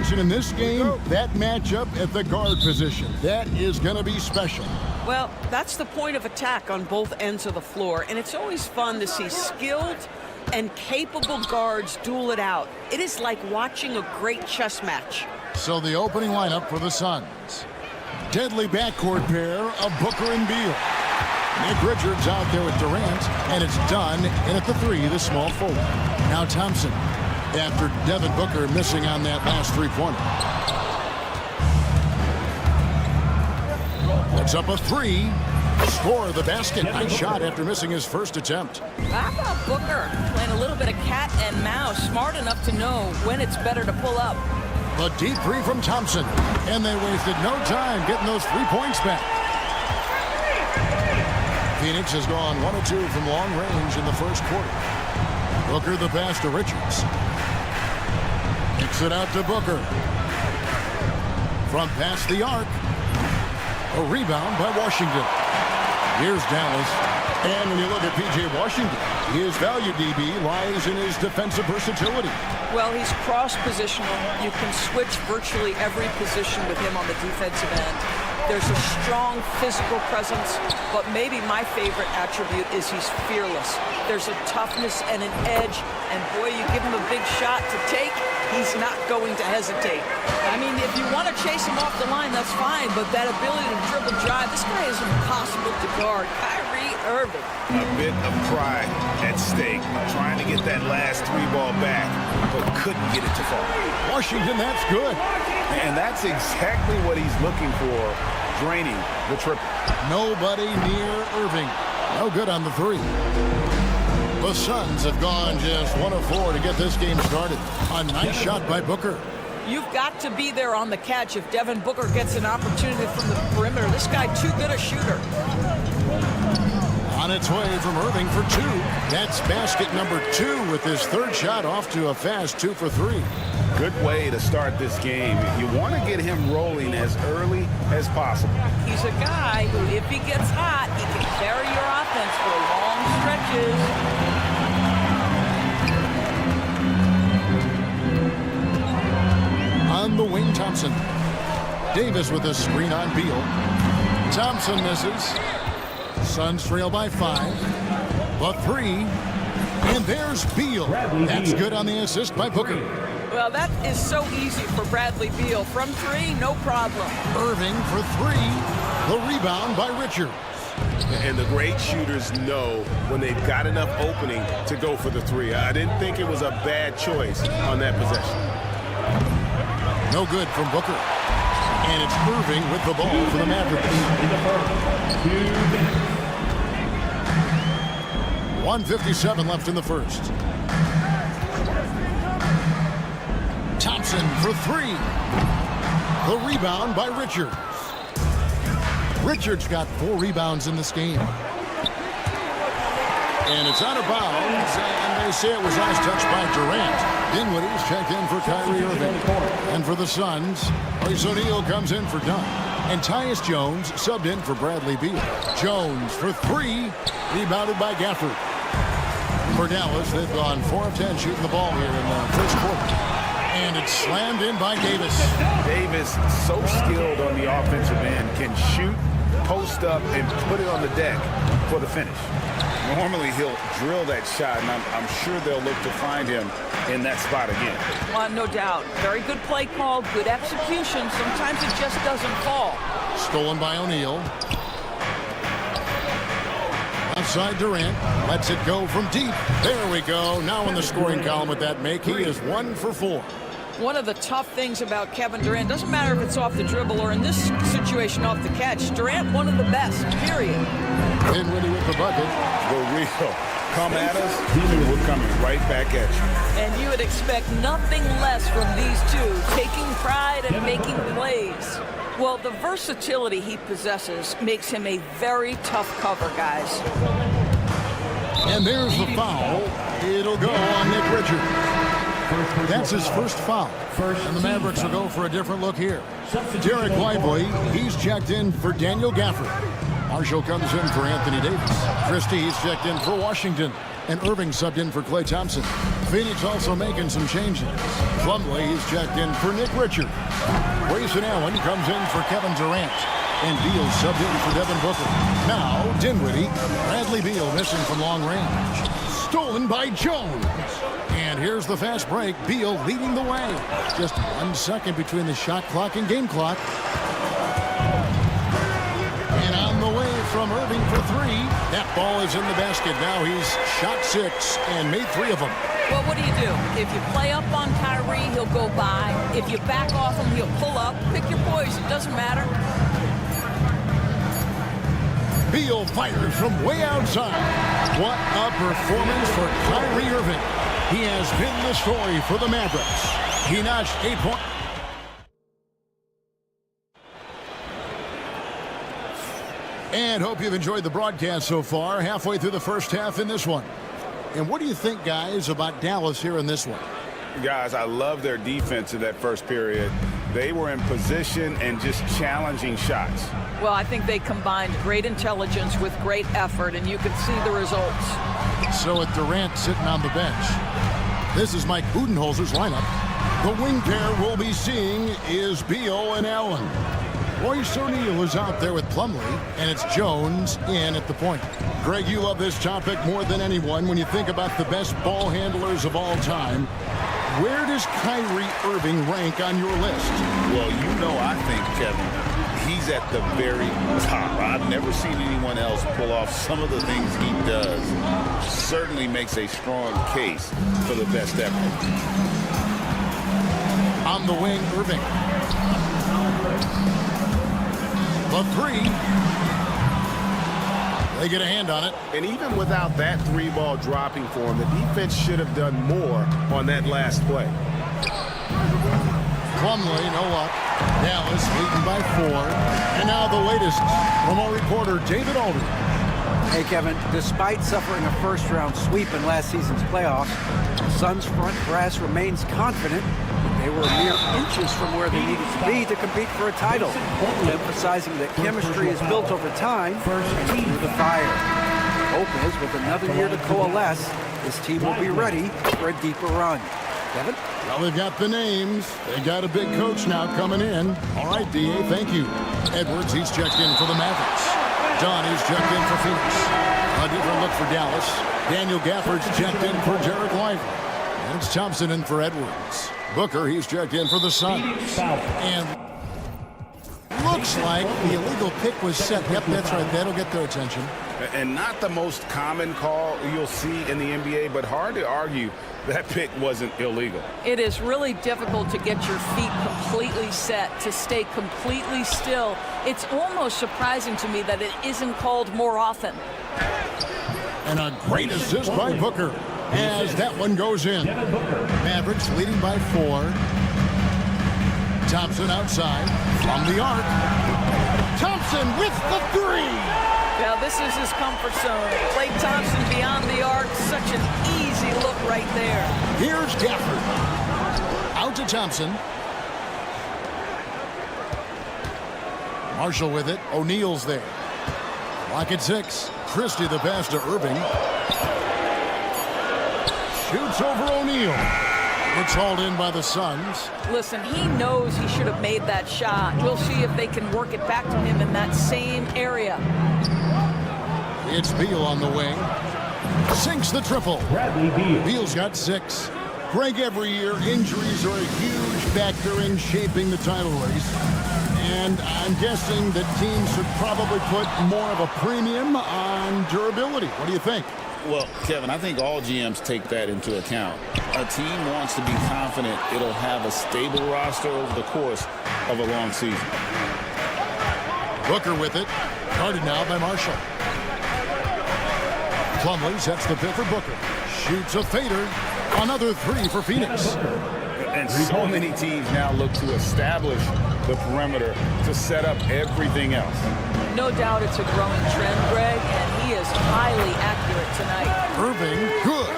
attention in this game, that matchup at the guard position. That is going to be special. Well, that's the point of attack on both ends of the floor, and it's always fun to see skilled and capable guards duel it out. It is like watching a great chess match. So the opening lineup for the Suns. Deadly backcourt pair of Booker and Beal. Nick Richards out there with Durant, and it's done. And at the three, the small forward. Now Thompson, after Devin Booker missing on that last three-pointer. That's up a three. Score the basket. Nice shot after missing his first attempt. How about Booker playing a little bit of cat and mouse, smart enough to know when it's better to pull up. A deep three from Thompson, and they wasted no time getting those 3 points back. Phoenix has gone 1 of 2 from long range in the first quarter. Booker the pass to Richards. Kicks it out to Booker. From past the arc. A rebound by Washington. Here's Dallas. And when you look at P.J. Washington, his value, DB, lies in his defensive versatility. Well, he's cross-positional. You can switch virtually every position with him on the defensive end. There's a strong physical presence, but maybe my favorite attribute is he's fearless. There's a toughness and an edge, and boy, you give him a big shot to take, he's not going to hesitate. I mean, if you want to chase him off the line, that's fine, but that ability to dribble drive, this guy is impossible to guard. Kyrie Irving. A bit of pride at stake, trying to get that last three ball back, but couldn't get it to fall. Washington, that's good. And that's exactly what he's looking for, draining the triple. Nobody near Irving. No good on the three. The Suns have gone just 1 of 4 to get this game started. A nice shot by Booker. You've got to be there on the catch if Devin Booker gets an opportunity from the perimeter. This guy too good a shooter. On its way from Irving for 2. That's basket number 2 with his third shot off to a fast 2 for 3. Good way to start this game. You want to get him rolling as early as possible. He's a guy who, if he gets hot, he can carry your offense for long stretches. On the wing, Thompson. Davis with a screen on Beal. Thompson misses. Suns trail by 5. But 3. And there's Beal. That's good on the assist by Booker. Well, that is so easy for Bradley Beal. From 3, no problem. Irving for 3. The rebound by Richards. And the great shooters know when they've got enough opening to go for the 3. I didn't think it was a bad choice on that possession. No good from Booker. And it's Irving with the ball for the Mavericks. 1:57 left in the first. Thompson for 3. The rebound by Richards. Richards got 4 rebounds in this game. And it's out of bounds, and they say it was nice touch by Durant. Dinwiddie's checked in for Kyrie Irving. And for the Suns, Royce O'Neal comes in for Dunn. And Tyus Jones subbed in for Bradley Beal. Jones for 3, rebounded by Gafford. For Dallas, they've gone 4 of 10 shooting the ball here in the first quarter. And it's slammed in by Davis. Davis, so skilled on the offensive end, can shoot, post up, and put it on the deck for the finish. Normally, he'll drill that shot, and I'm sure they'll look to find him in that spot again. Well, no doubt. Very good play call, good execution. Sometimes it just doesn't fall. Stolen by O'Neal. Outside Durant. Lets it go from deep. There we go. Now in the scoring column with that make. He is 1 for 4. One of the tough things about Kevin Durant, doesn't matter if it's off the dribble or in this situation off the catch, Durant one of the best, period. Dinwiddie with the bucket. The real come at us, we're coming right back at you. And you would expect nothing less from these two, taking pride and making plays. Well, the versatility he possesses makes him a very tough cover, guys. And there's the foul. It'll go on Nick Richards. That's his first foul. And the Mavericks will go for a different look here. Derek Lively, he's checked in for Daniel Gafford. Marshall comes in for Anthony Davis. Christie, he's checked in for Washington. And Irving subbed in for Klay Thompson. Phoenix also making some changes. Plumlee, he's checked in for Nick Richard. Grayson Allen comes in for Kevin Durant. And Beal subbed in for Devin Booker. Now, Dinwiddie. Bradley Beal missing from long range. Stolen by Jones. And here's the fast break. Beal leading the way. Just 1 second between the shot clock and game clock. And on the way from Irving for 3. That ball is in the basket. Now he's shot 6 and made 3 of them. Well, what do? If you play up on Kyrie, he'll go by. If you back off him, he'll pull up. Pick your poison. Doesn't matter. Beal fires from way outside. What a performance for Kyrie Irving. He has been the story for the Mavericks. He notched 8 points. And hope you've enjoyed the broadcast so far. Halfway through the first half in this one. And what do you think, guys, about Dallas here in this one? Guys, I love their defense in that first period. They were in position and just challenging shots. Well, I think they combined great intelligence with great effort, and you can see the results. So with Durant sitting on the bench, this is Mike Budenholzer's lineup. The wing pair we'll be seeing is Beal and Allen. Royce O'Neal is out there with Plumlee, and it's Jones in at the point. Greg, you love this topic more than anyone. When you think about the best ball handlers of all time, where does Kyrie Irving rank on your list? Well, you know, I think, Kevin, he's at the very top. I've never seen anyone else pull off some of the things he does. Certainly makes a strong case for the best ever. On the wing, Irving. The 3. They get a hand on it. And even without that 3-ball dropping for him, the defense should have done more on that last play. Plumlee, no luck. Dallas leading by 4. And now the latest from our reporter, David Aldridge. Hey, Kevin, despite suffering a first-round sweep in last season's playoffs, the Suns' front brass remains confident they were mere inches from where they needed to be to compete for a title, emphasizing that chemistry is built over time and through the fire. Hope is, with another year to coalesce, this team will be ready for a deeper run. Kevin? Well, they've got the names. They got a big coach now coming in. All right, D.A., thank you. Edwards, he's checked in for the Mavericks. John, he's checked in for Phoenix. A different look for Dallas. Daniel Gafford's checked in for Jarrett Lively. And it's Thompson in for Edwards. Booker, he's checked in for the Suns. And looks like the illegal pick was set. Yep, that's right. That'll get their attention. And not the most common call you'll see in the NBA, but hard to argue that pick wasn't illegal. It is really difficult to get your feet completely set, to stay completely still. It's almost surprising to me that it isn't called more often. And a great assist by Booker as that one goes in. Mavericks leading by 4. Thompson outside from the arc. Thompson with the 3. Now this is his comfort zone. Klay Thompson beyond the arc. Such an easy look right there. Here's Gafford. Out to Thompson. Marshall with it. O'Neal's there. Lock at 6. Christie the pass to Irving. Shoots over O'Neal. It's hauled in by the Suns. Listen, he knows he should have made that shot. We'll see if they can work it back to him in that same area. It's Beal on the wing. Sinks the triple. Beal's got 6. Greg, every year, injuries are a huge factor in shaping the title race. And I'm guessing that teams should probably put more of a premium on durability. What do you think? Well, Kevin, I think all GMs take that into account. A team wants to be confident it'll have a stable roster over the course of a long season. Booker with it. Guarded now by Marshall. Plumlee sets the pick for Booker. Shoots a fader. Another 3 for Phoenix. And so many teams now look to establish the perimeter to set up everything else. No doubt it's a growing trend, Greg, and he is highly accurate tonight. Irving, good.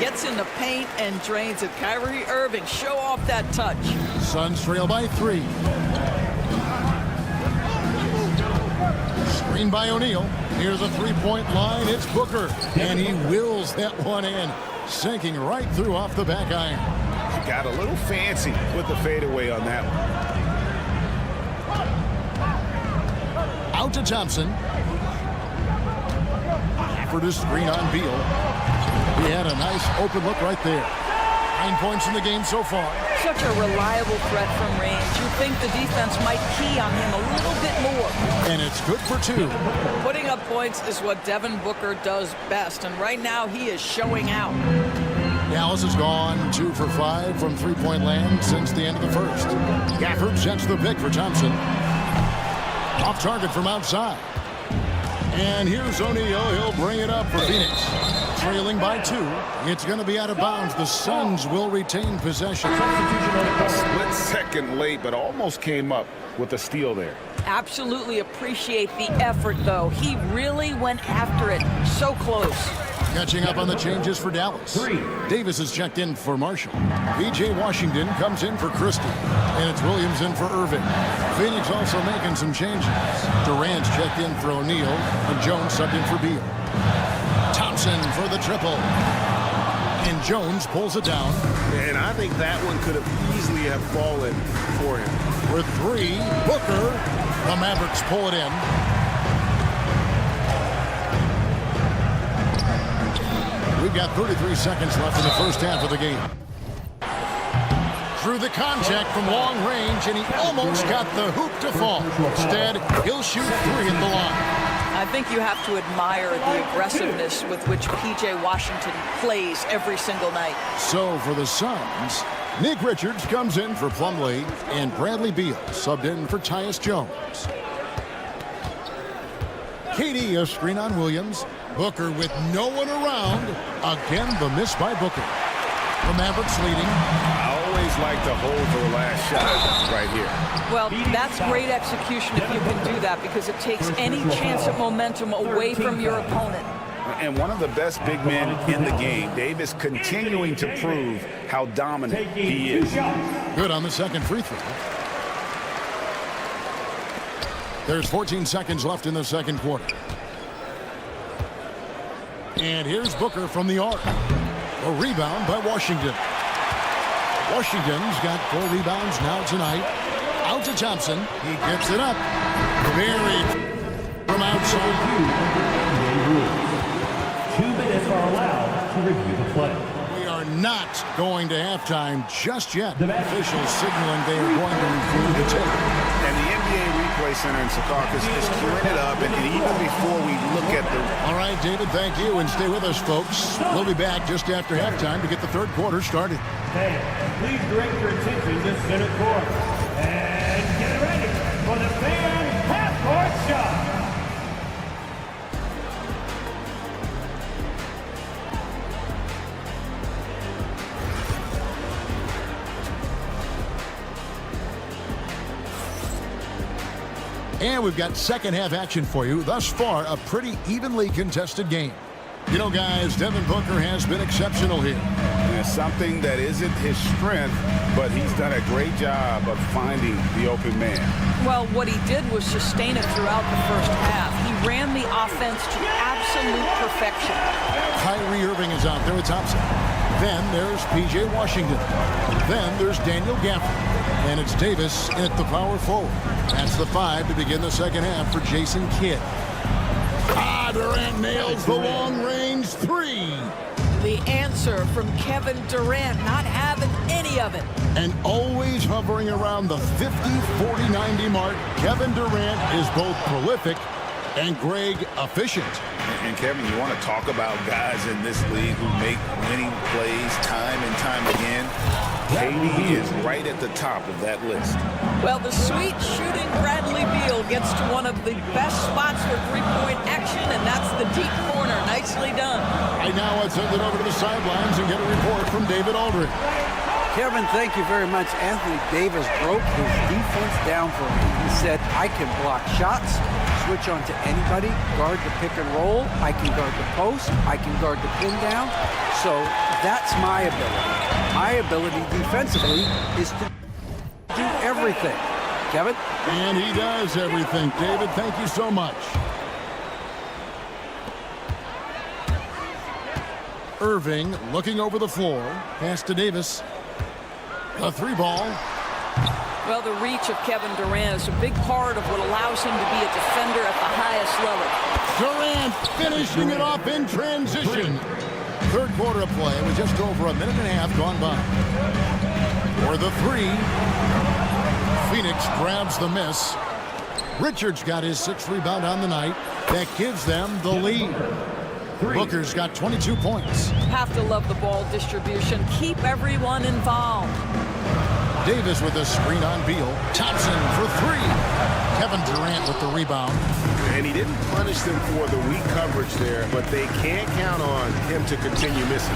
Gets in the paint and drains it. Kyrie Irving, show off that touch. Suns trail by 3. Screen by O'Neal. Here's a three-point line. It's Booker. And he wills that one in, sinking right through off the back iron. He got a little fancy with the fadeaway on that one. Out to Thompson. For the screen on Beal. He had a nice open look right there. 9 points in the game so far. Such a reliable threat from range. You think the defense might key on him a little bit more. And it's good for 2. Putting up points is what Devin Booker does best, and right now he is showing out. Dallas has gone 2 for 5 from three-point land since the end of the first. Gafford sets the pick for Thompson. Off target from outside. And here's O'Neal. He'll bring it up for Phoenix. Trailing by 2. It's going to be out of bounds. The Suns will retain possession. A split second late, but almost came up with a steal there. Absolutely appreciate the effort, though. He really went after it. So close. Catching up on the changes for Dallas. Davis is checked in for Marshall. P.J. Washington comes in for Christie. And it's Williams in for Irving. Phoenix also making some changes. Durant's checked in for O'Neal. And Jones subbed in for Beal. Thompson for the triple. And Jones pulls it down. And I think that one could have easily have fallen for him. For 3, Booker. The Mavericks pull it in. We've got 33 seconds left in the first half of the game. Through the contact from long range, and he almost got the hoop to fall. Instead, he'll shoot 3 at the line. I think you have to admire the aggressiveness with which P.J. Washington plays every single night. So for the Suns, Nick Richards comes in for Plumlee, and Bradley Beal subbed in for Tyus Jones. KD a screen on Williams. Booker with no one around. Again, the miss by Booker. The Mavericks leading. I always like to hold for the last shot right here. Well, that's great execution if you can do that, because it takes any chance of momentum away from your opponent. And one of the best big men in the game, Davis, continuing to prove how dominant he is. Good on the second free throw. There's 14 seconds left in the second quarter. And here's Booker from the arc. A rebound by Washington. Washington's got 4 rebounds now tonight. Out to Thompson. He gets it up. Buried from outside. 2 minutes are allowed to review the play. We are not going to halftime just yet. Officials signaling they are going to review the tape. And the NBA Replay Center in Secaucus is queuing it up, and even before we look at the... All right, David, thank you, and stay with us, folks. We'll be back just after halftime to get the third quarter started. Hey, please direct your attention to center court. And get ready for the fan half-court shot. And we've got second half action for you. Thus far, a pretty evenly contested game. You know, guys, Devin Booker has been exceptional here. It's something that isn't his strength, but he's done a great job of finding the open man. Well, what he did was sustain it throughout the first half. He ran the offense to absolute perfection. Kyrie Irving is out there with Thompson. Then there's P.J. Washington. Then there's Daniel Gafford. And it's Davis in at the power forward. That's the 5 to begin the second half for Jason Kidd. Durant nails the long-range 3. The answer from Kevin Durant, not having any of it. And always hovering around the 50, 40, 90 mark, Kevin Durant is both prolific and Greg efficient. And Kevin, you want to talk about guys in this league who make winning plays time and time again? KD is right at the top of that list. Well, the sweet shooting Bradley Beal gets to one of the best spots for three-point action, and that's the deep corner. Nicely done. Right now, let's send it over to the sidelines and get a report from David Aldridge. Kevin, thank you very much. Anthony Davis broke his defense down for me. He said, I can block shots, switch on to anybody, guard the pick and roll, I can guard the post, I can guard the pin down. So that's my ability. My ability defensively is to do everything. Kevin? And he does everything. David, thank you so much. Irving looking over the floor. Pass to Davis. A three ball. Well, the reach of Kevin Durant is a big part of what allows him to be a defender at the highest level. Durant finishing it off in transition. Third quarter of play with just over a minute and a half gone by. For the three. Phoenix grabs the miss. Richards got his 6th rebound on the night. That gives them the lead. Booker's got 22 points. Have to love the ball distribution. Keep everyone involved. Davis with a screen on Beal. Thompson for three. Kevin Durant with the rebound. And he didn't punish them for the weak coverage there, but they can't count on him to continue missing.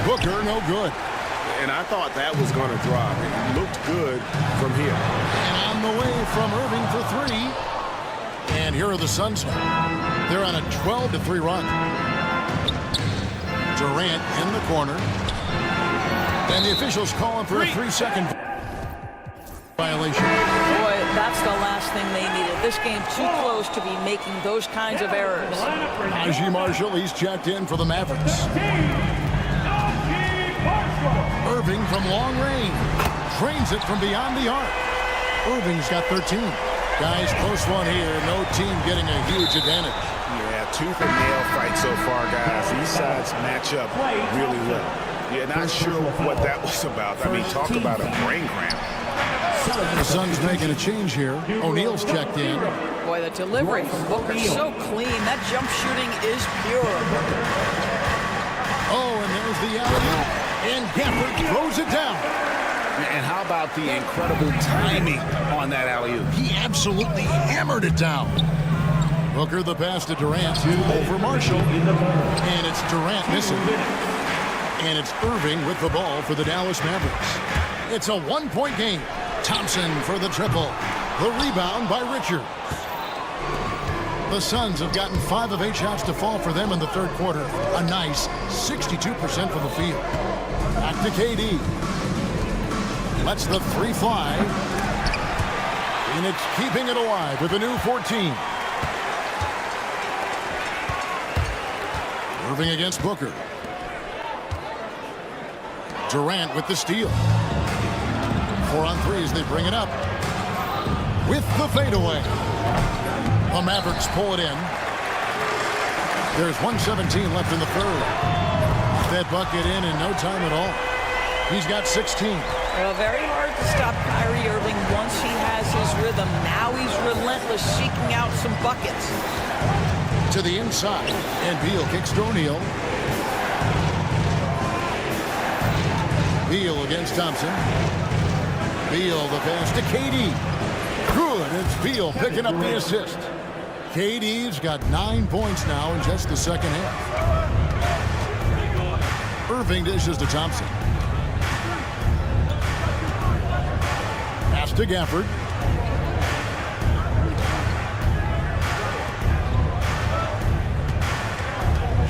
Booker no good. And I thought that was going to drop. It looked good from here. And on the way from Irving for three. And here are the Suns. They're on a 12-3 run. Durant in the corner. And the officials calling for a 3-second violation. Boy, that's the last thing they needed. This game too close to be making those kinds of errors. Najee Marshall, he's checked in for the Mavericks. Irving from long range. Drains it from beyond the arc. Irving's got 13. Guys, close one here. No team getting a huge advantage. Yeah, tooth and nail fight so far, guys. These sides match up really well. Yeah, not sure what that was about. I mean, talk about a brain cramp. The Suns making a change here. O'Neal's checked in. Boy, the delivery from Booker's so clean. That jump shooting is pure. Oh, and there's the alley-oop. And Gafford throws it down. And how about the incredible timing on that alley-oop? He absolutely hammered it down. Booker the pass to Durant over Marshall. And it's Durant missing. And it's Irving with the ball for the Dallas Mavericks. It's a one-point game. Thompson for the triple. The rebound by Richards. The Suns have gotten 5 of 8 shots to fall for them in the third quarter. A nice 62% from the field. Back to KD. Lets the three fly. Phoenix keeping it alive with a new 14. Irving against Booker. Durant with the steal. 4 on 3 as they bring it up. With the fadeaway. The Mavericks pull it in. There's 1:17 left in the third. That bucket in no time at all. He's got 16. Well, very hard to stop Kyrie Irving once he has his rhythm. Now he's relentless, seeking out some buckets. To the inside, and Beal kicks to O'Neal. Beal against Thompson. Beal the pass to KD. Good, it's Beal picking up the assist. KD's got 9 points now in just the second half. Irving dishes to Thompson. Pass to Gafford.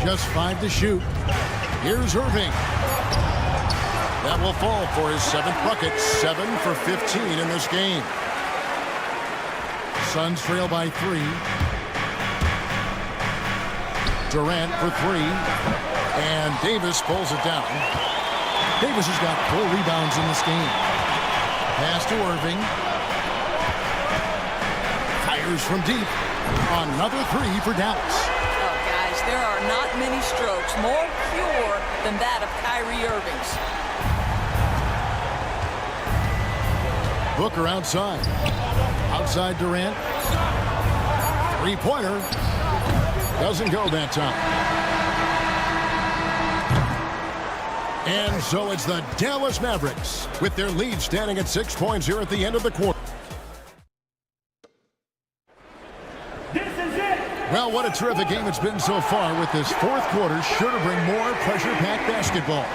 Just 5 to shoot. Here's Irving. That will fall for his 7th bucket. 7 for 15 in this game. Suns trail by 3. Durant for 3. And Davis pulls it down. Davis has got 4 rebounds in this game. Pass to Irving. Fires from deep. Another 3 for Dallas. Oh, guys, there are not many strokes more pure than that of Kyrie Irving's. Booker outside. Outside Durant. Three-pointer. Doesn't go that time. And so it's the Dallas Mavericks with their lead standing at 6 points here at the end of the quarter. Well, what a terrific game it's been so far with this fourth quarter. Sure to bring more pressure-packed basketball.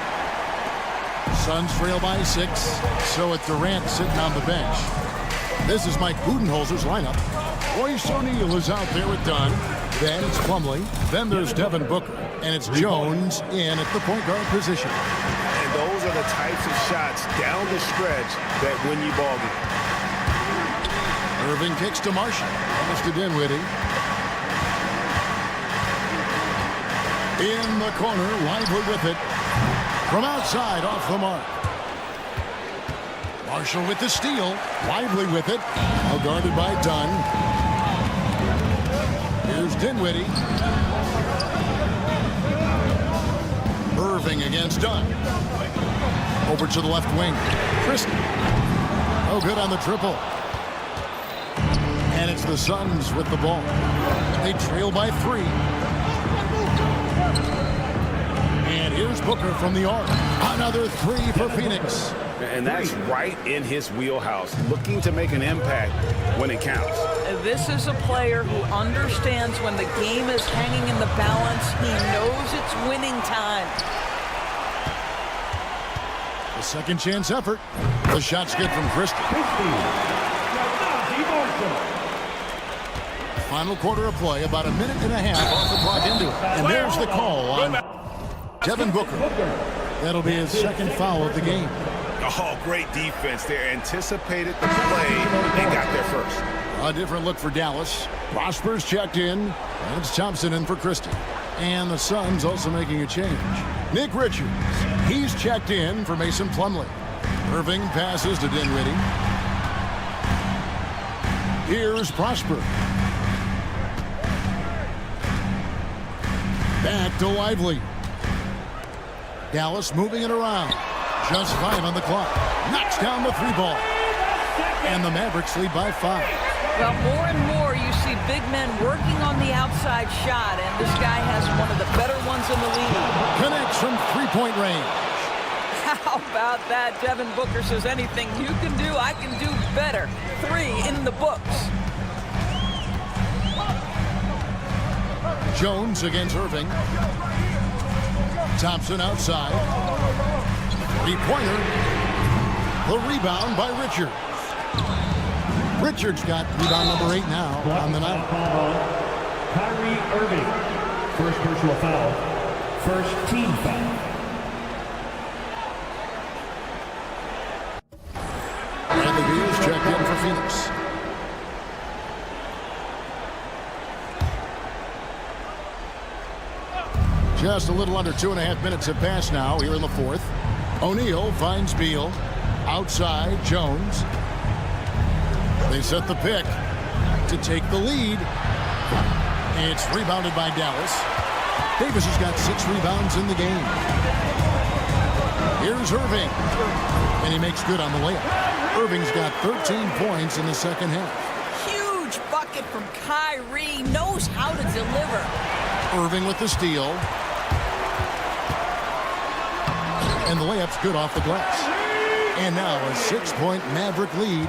Suns trail by 6, so it's Durant sitting on the bench. This is Mike Budenholzer's lineup. Royce O'Neal is out there with Dunn. Then it's Plumlee. Then there's Devin Booker. And it's Jones in at the point guard position. And those are the types of shots down the stretch that win you ball games. Irving kicks to Marshall. Pass to Dinwiddie. In the corner, Lively with it. From outside, off the mark. Marshall with the steal. Lively with it. Now guarded by Dunn. Here's Dinwiddie. Irving against Dunn. Over to the left wing. Christie. Oh, good on the triple. And it's the Suns with the ball. They trail by 3. And here's Booker from the arc. Another 3 for Phoenix. And that's right in his wheelhouse, looking to make an impact when it counts. This is a player who understands when the game is hanging in the balance. He knows it's winning time. The second chance effort. The shot's good from Christie. Final quarter of play, about a minute and a half off the clock into it. And there's the call on Devin Booker. That'll be his second foul of the game. Oh, great defense there. Anticipated the play and got there first. A different look for Dallas. Prosper's checked in. And it's Thompson in for Christie. And the Suns also making a change. Nick Richards. He's checked in for Mason Plumlee. Irving passes to Dinwiddie. Here's Prosper. Back to Lively. Dallas moving it around. Just 5 on the clock. Knocks down the 3 ball. And the Mavericks lead by 5. Well, more and more you see big men working on the outside shot, and this guy has one of the better ones in the league. Connects from 3-point range. How about that? Devin Booker says anything you can do, I can do better. 3 in the books. Jones against Irving. Thompson outside. 3-pointer. The rebound by Richards. Richards got rebound number 8 now on the night. Kyrie Irving. First personal foul. First team foul. Bradley Beal is checked in for Phoenix. Just a little under 2.5 minutes have passed now here in the 4th. O'Neal finds Beal. Outside, Jones. They set the pick to take the lead. It's rebounded by Dallas. Davis has got 6 rebounds in the game. Here's Irving. And he makes good on the layup. Irving's got 13 points in the second half. Huge bucket from Kyrie. Knows how to deliver. Irving with the steal. And the layup's good off the glass. And now a 6-point Maverick lead.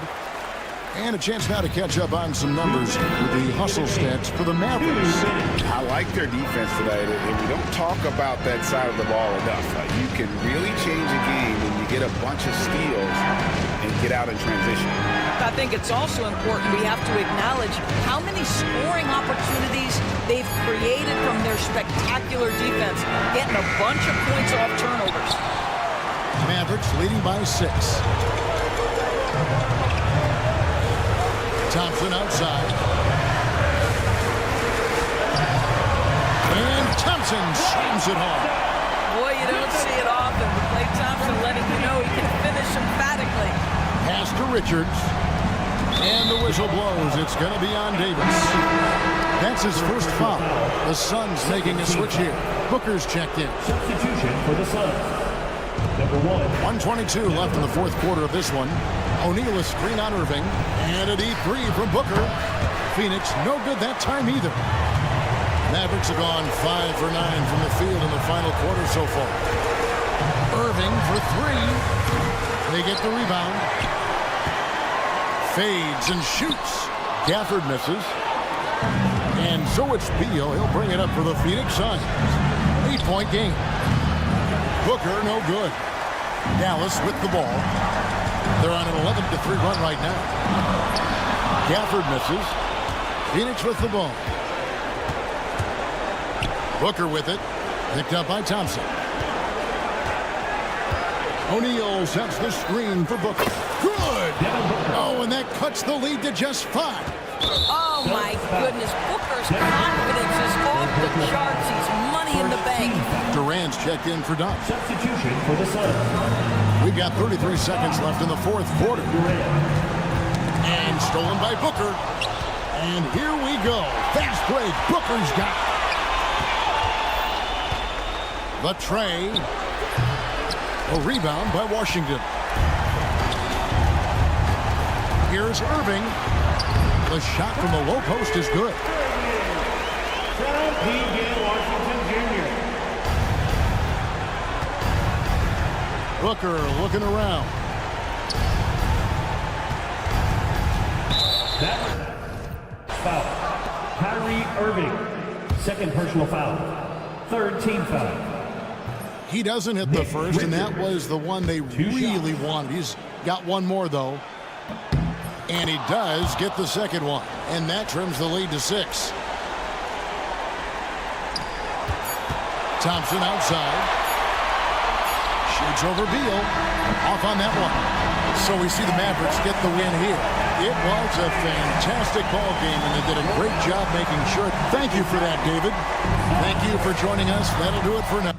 And a chance now to catch up on some numbers with the hustle stats for the Mavericks. I like their defense today, and we don't talk about that side of the ball enough. You can really change a game when you get a bunch of steals and get out in transition. I think it's also important we have to acknowledge how many scoring opportunities they've created from their spectacular defense, getting a bunch of points off turnovers. Mavericks leading by 6. Thompson outside. And Thompson slams it home. Boy, you don't see it often. Klay Thompson letting you know he can finish emphatically. Pass to Richards. And the whistle blows. It's going to be on Davis. That's his first foul. The Suns making a switch here. Booker's checked in. Substitution for the Suns. Number 1:22 left in the 4th quarter of this one. O'Neal a screen on Irving. And a deep 3 from Booker. Phoenix no good that time either. Mavericks have gone 5 for 9 from the field in the final quarter so far. Irving for 3. They get the rebound. Fades and shoots. Gafford misses. And so it's Beal. He'll bring it up for the Phoenix Suns. 8-point game. Booker no good. Dallas with the ball. They're on an 11-3 run right now. Gafford misses. Phoenix with the ball. Booker with it. Picked up by Thompson. O'Neal sets the screen for Booker. Good! Oh, Oh, and that cuts the lead to just 5. Oh, my goodness. Booker's confidence is off the charts. He's money in the bank. Durant's checked in for Dunn. Substitution for the Suns. We've got 33 seconds left in the fourth quarter. And stolen by Booker. And here we go. Fast break. Booker's got it. The tray. A rebound by Washington. Here's Irving. The shot from the low post is good. Washington Jr. Booker looking around. Foul. Kyrie Irving. Second personal foul. Third team foul. He doesn't hit the first, and that was the one they really wanted. He's got one more, though. And he does get the second one. And that trims the lead to 6. Thompson outside. Shoots over Beal. Off on that one. So we see the Mavericks get the win here. It was a fantastic ball game, and they did a great job making sure. Thank you for that, David. Thank you for joining us. That'll do it for now.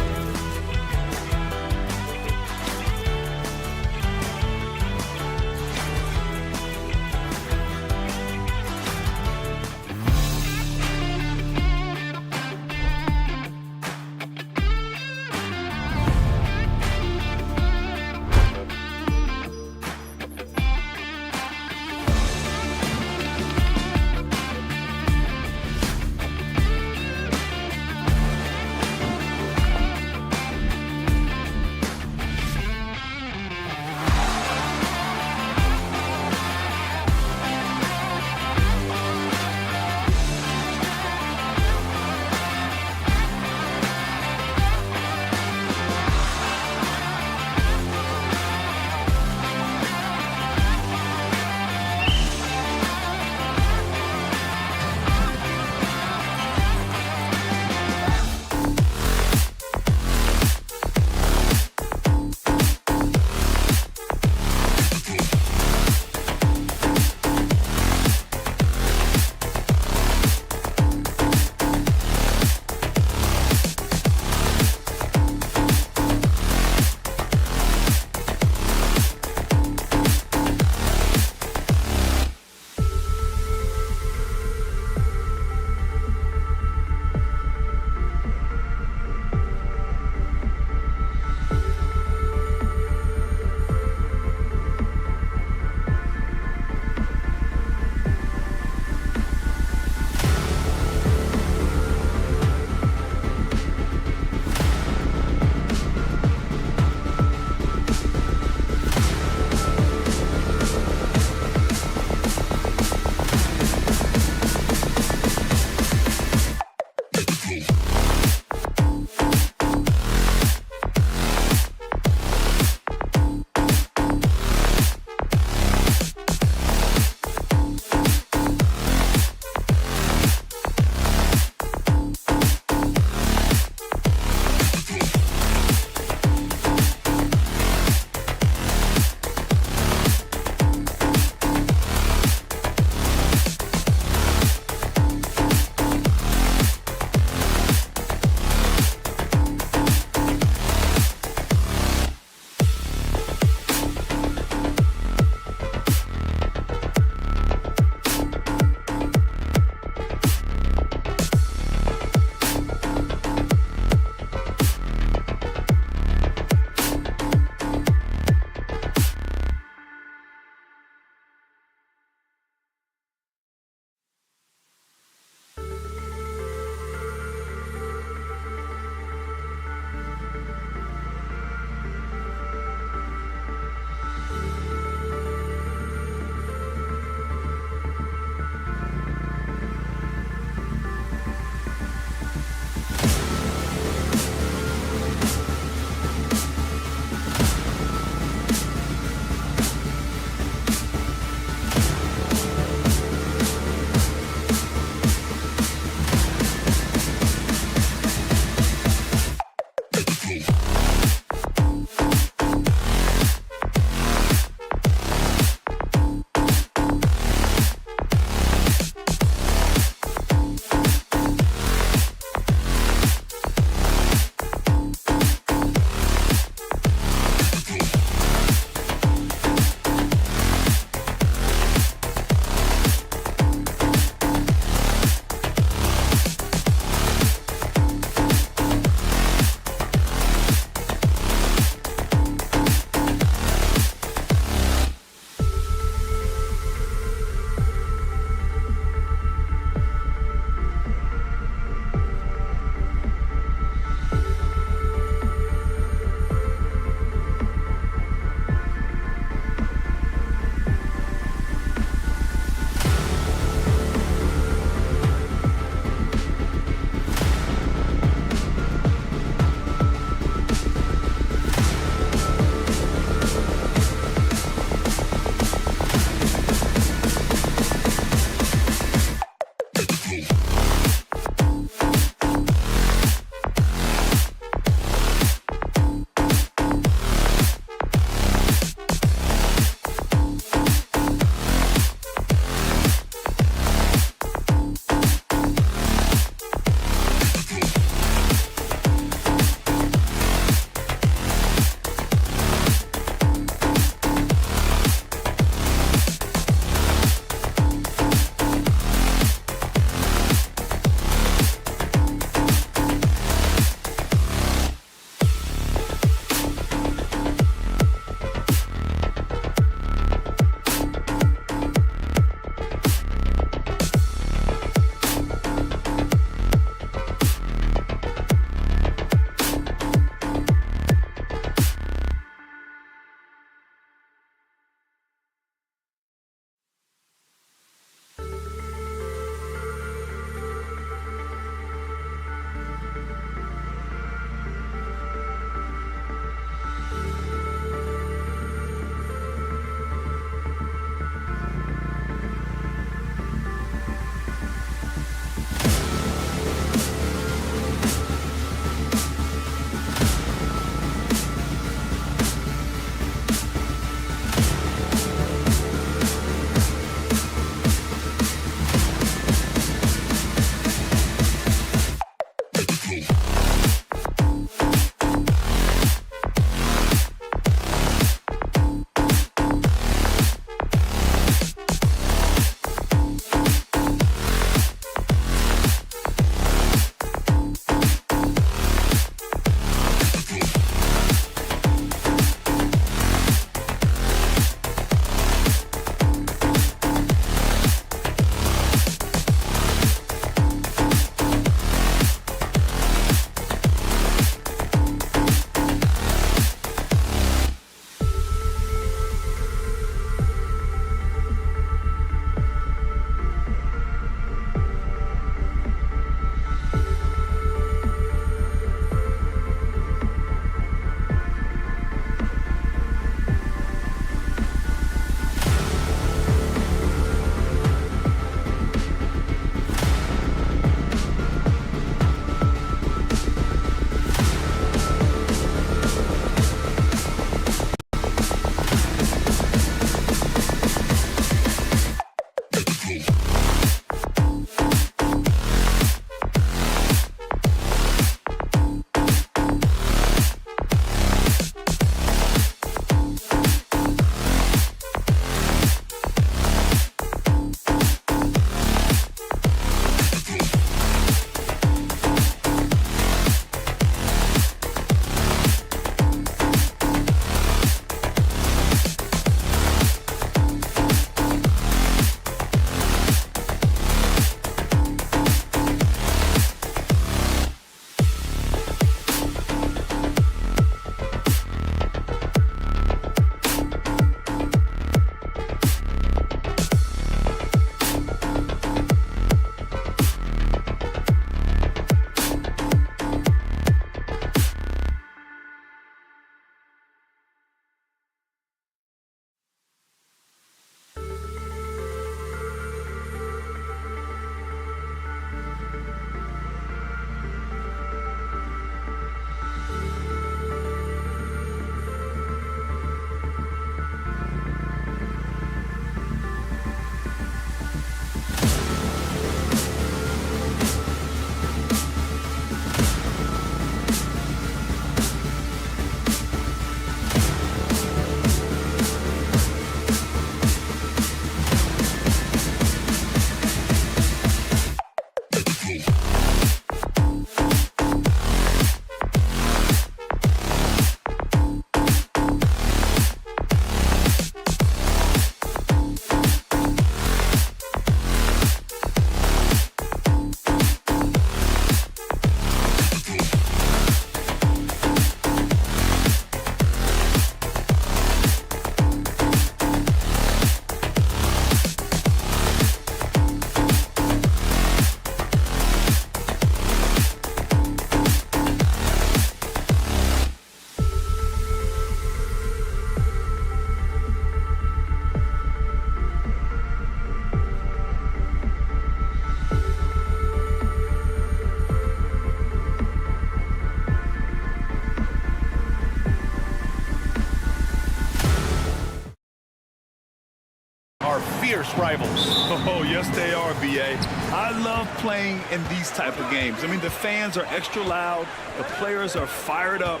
fierce rivals. Oh, yes, they are, B.A. I love playing in these type of games. I mean, the fans are extra loud. The players are fired up.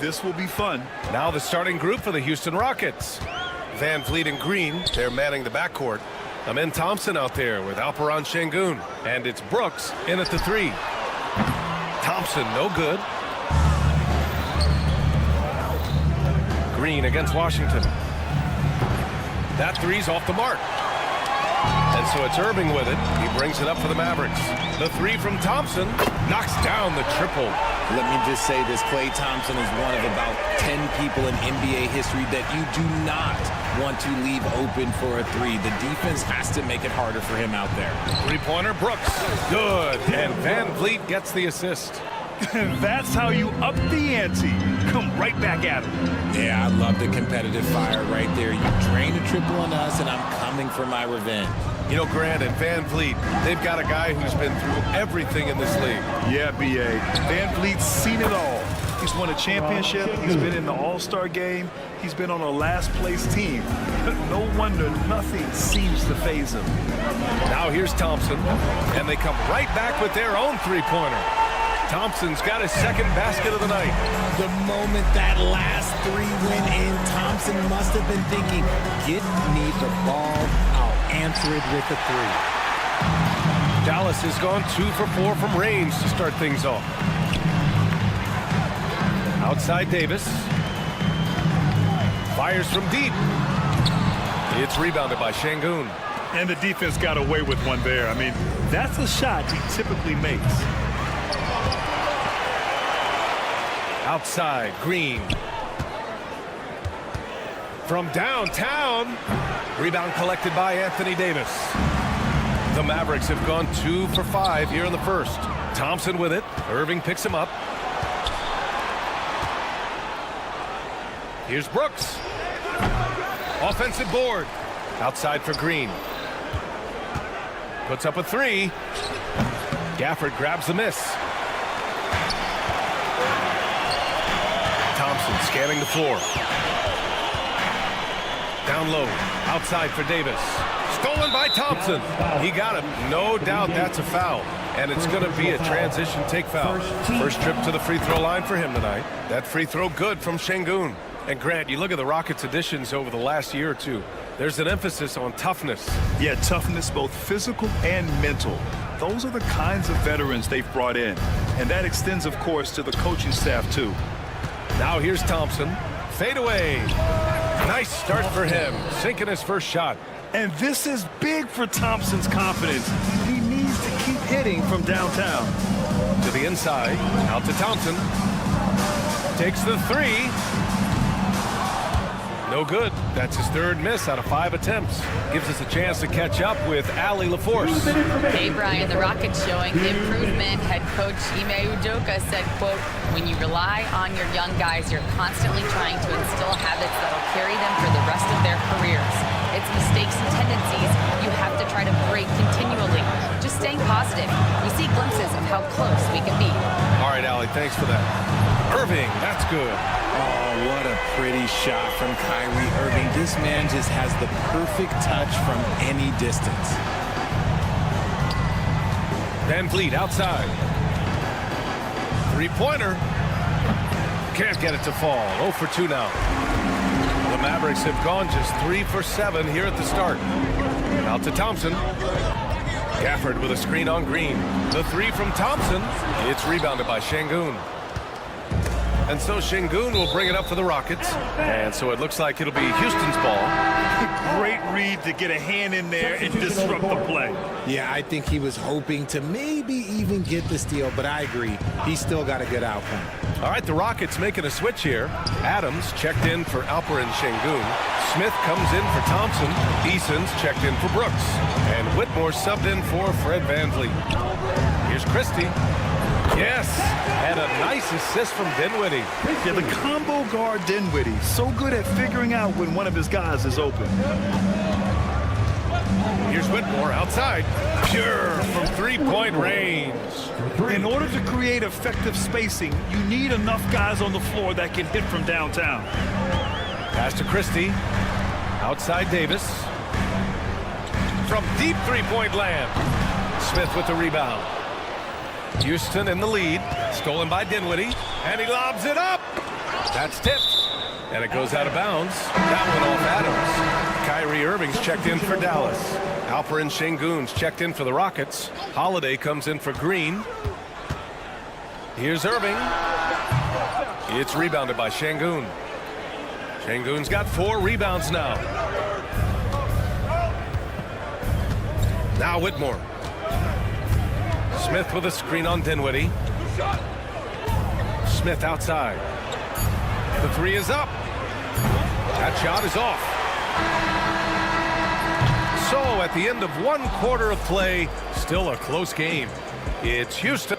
This will be fun. Now the starting group for the Houston Rockets. Van Vliet and Green, they're manning the backcourt. Amin Thompson out there with Alperen Şengün. And it's Brooks in at the 3. Thompson, no good. Green against Washington. That 3's off the mark. And so it's Irving with it. He brings it up for the Mavericks. The 3 from Thompson knocks down the triple. Let me just say this, Klay Thompson is one of about 10 people in NBA history that you do not want to leave open for a 3. The defense has to make it harder for him out there. Three-pointer, Brooks. Good. And Van Vliet gets the assist. That's how you up the ante. Come right back at him. Yeah, I love the competitive fire right there. You drain a triple on us, and I'm coming for my revenge. You know, Grant and Van Vliet, they've got a guy who's been through everything in this league. Yeah, B.A. Van Vliet's seen it all. He's won a championship. He's been in the All-Star game. He's been on a last-place team. No wonder nothing seems to faze him. Now here's Thompson, and they come right back with their own three-pointer. Thompson's got his second basket of the night. The moment that last 3 went in, Thompson must have been thinking, get me the ball, I'll answer it with a 3. Dallas has gone 2 for 4 from range to start things off. Outside Davis. Fires from deep. It's rebounded by Şengün. And the defense got away with one there. I mean, that's a shot he typically makes. Outside, Green. From downtown. Rebound collected by Anthony Davis. The Mavericks have gone 2 for 5 here in the first. Thompson with it. Irving picks him up. Here's Brooks. Offensive board. Outside for Green. Puts up a 3. Gafford grabs the miss. Thompson scanning the floor. Down low. Outside for Davis. Stolen by Thompson. He got him. No doubt that's a foul. And it's going to be a transition take foul. First trip to the free throw line for him tonight. That free throw good from Şengün. And Grant, you look at the Rockets' additions over the last year or two. There's an emphasis on toughness. Yeah, toughness, both physical and mental. Those are the kinds of veterans they've brought in. And that extends, of course, to the coaching staff, too. Now here's Thompson. Fade away. Nice start for him. Sinking his first shot. And this is big for Thompson's confidence. He needs to keep hitting from downtown. To the inside. Out to Thompson. Takes the 3. No good. That's his third miss out of 5 attempts. Gives us a chance to catch up with Allie LaForce. Hey, Brian, the Rockets showing improvement. Head coach Ime Udoka said, quote, when you rely on your young guys, you're constantly trying to instill habits that will carry them for the rest of their careers. It's mistakes and tendencies you have to try to break continually. Just staying positive. We see glimpses of how close we can be. All right, Allie, thanks for that. Irving, that's good. Oh, what a pretty shot from Kyrie Irving. This man just has the perfect touch from any distance. Van Vliet outside. Three-pointer. Can't get it to fall. 0 for 2 now. The Mavericks have gone just 3 for 7 here at the start. Out to Thompson. Gafford with a screen on Green. The 3 from Thompson. It's rebounded by Şengün. And so Şengün will bring it up for the Rockets. And so it looks like it'll be Houston's ball. Great read to get a hand in there and disrupt the play. Yeah, I think he was hoping to maybe even get the steal, but I agree. He's still got a good outcome. All right, the Rockets making a switch here. Adams checked in for Alperen Şengün. Smith comes in for Thompson. Eason's checked in for Brooks. And Whitmore subbed in for Fred Van Vliet. Here's Christie. Yes, and a nice assist from Dinwiddie. Yeah, the combo guard Dinwiddie, so good at figuring out when one of his guys is open. Here's Whitmore outside. Pure from three-point range. In order to create effective spacing, you need enough guys on the floor that can hit from downtown. Pass to Christie. Outside Davis. from deep three-point land. Smith with the rebound. Houston in the lead. Stolen by Dinwiddie. And he lobs it up. That's tipped. And it goes out of bounds. That one off Adams. Kyrie Irving's checked in for Dallas. Alperen Şengün's checked in for the Rockets. Holiday comes in for Green. Here's Irving. It's rebounded by Şengün. Şengün's got 4 rebounds now. Now Whitmore. Smith with a screen on Dinwiddie. Smith outside. The 3 is up. That shot is off. So at the end of 1 quarter of play, still a close game. It's Houston.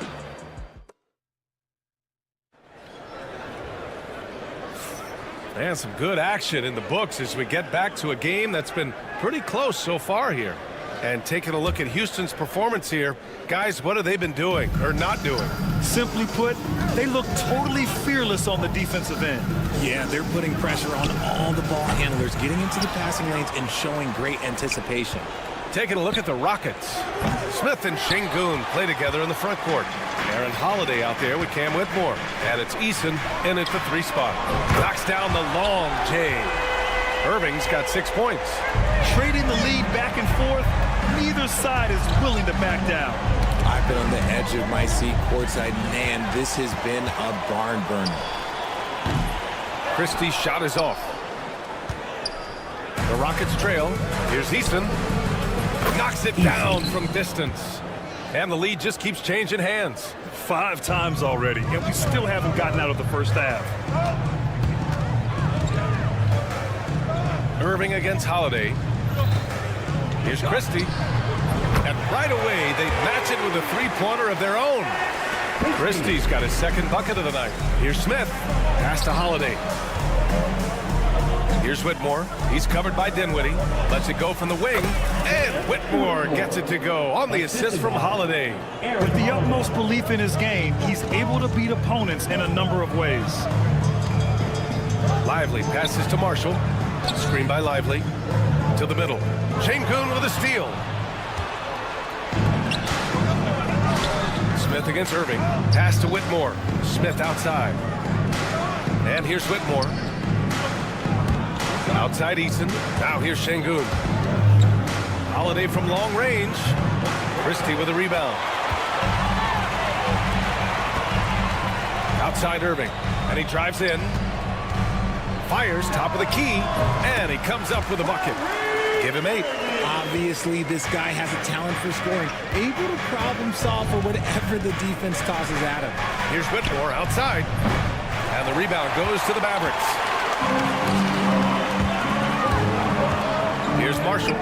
And some good action in the books as we get back to a game that's been pretty close so far here. And taking a look at Houston's performance here, guys, what have they been doing or not doing? Simply put, they look totally fearless on the defensive end. Yeah, they're putting pressure on all the ball handlers, getting into the passing lanes and showing great anticipation. Taking a look at the Rockets. Smith and Şengün play together in the front court. Aaron Holiday out there with Cam Whitmore. And it's Eason in at the 3 spot. Knocks down the long J. Irving's got 6 points. Trading the lead back and forth, neither side is willing to back down. I've been on the edge of my seat courtside. Man, this has been a barn burner. Christie's shot is off. The Rockets trail. Here's Eason. Knocks it down from distance. And the lead just keeps changing hands. 5 times already, and we still haven't gotten out of the first half. Irving against Holiday. Here's Christie. And right away, they match it with a 3-pointer of their own. Christie's got his 2nd bucket of the night. Here's Smith. Pass to Holiday. Here's Whitmore. He's covered by Dinwiddie. Lets it go from the wing. And Whitmore gets it to go on the assist from Holiday. With the utmost belief in his game, he's able to beat opponents in a number of ways. Lively passes to Marshall. Screen by Lively. To the middle. Şengün with a steal. Smith against Irving. Pass to Whitmore. Smith outside. And here's Whitmore. Outside Eason. Now here's Şengün. Holiday from long range. Christie with a rebound. Outside Irving. And he drives in. Fires top of the key. And he comes up with a bucket. Give him 8. Obviously, this guy has a talent for scoring. Able to problem solve for whatever the defense tosses at him. Here's Whitmore outside. And the rebound goes to the Mavericks. Here's Marshall.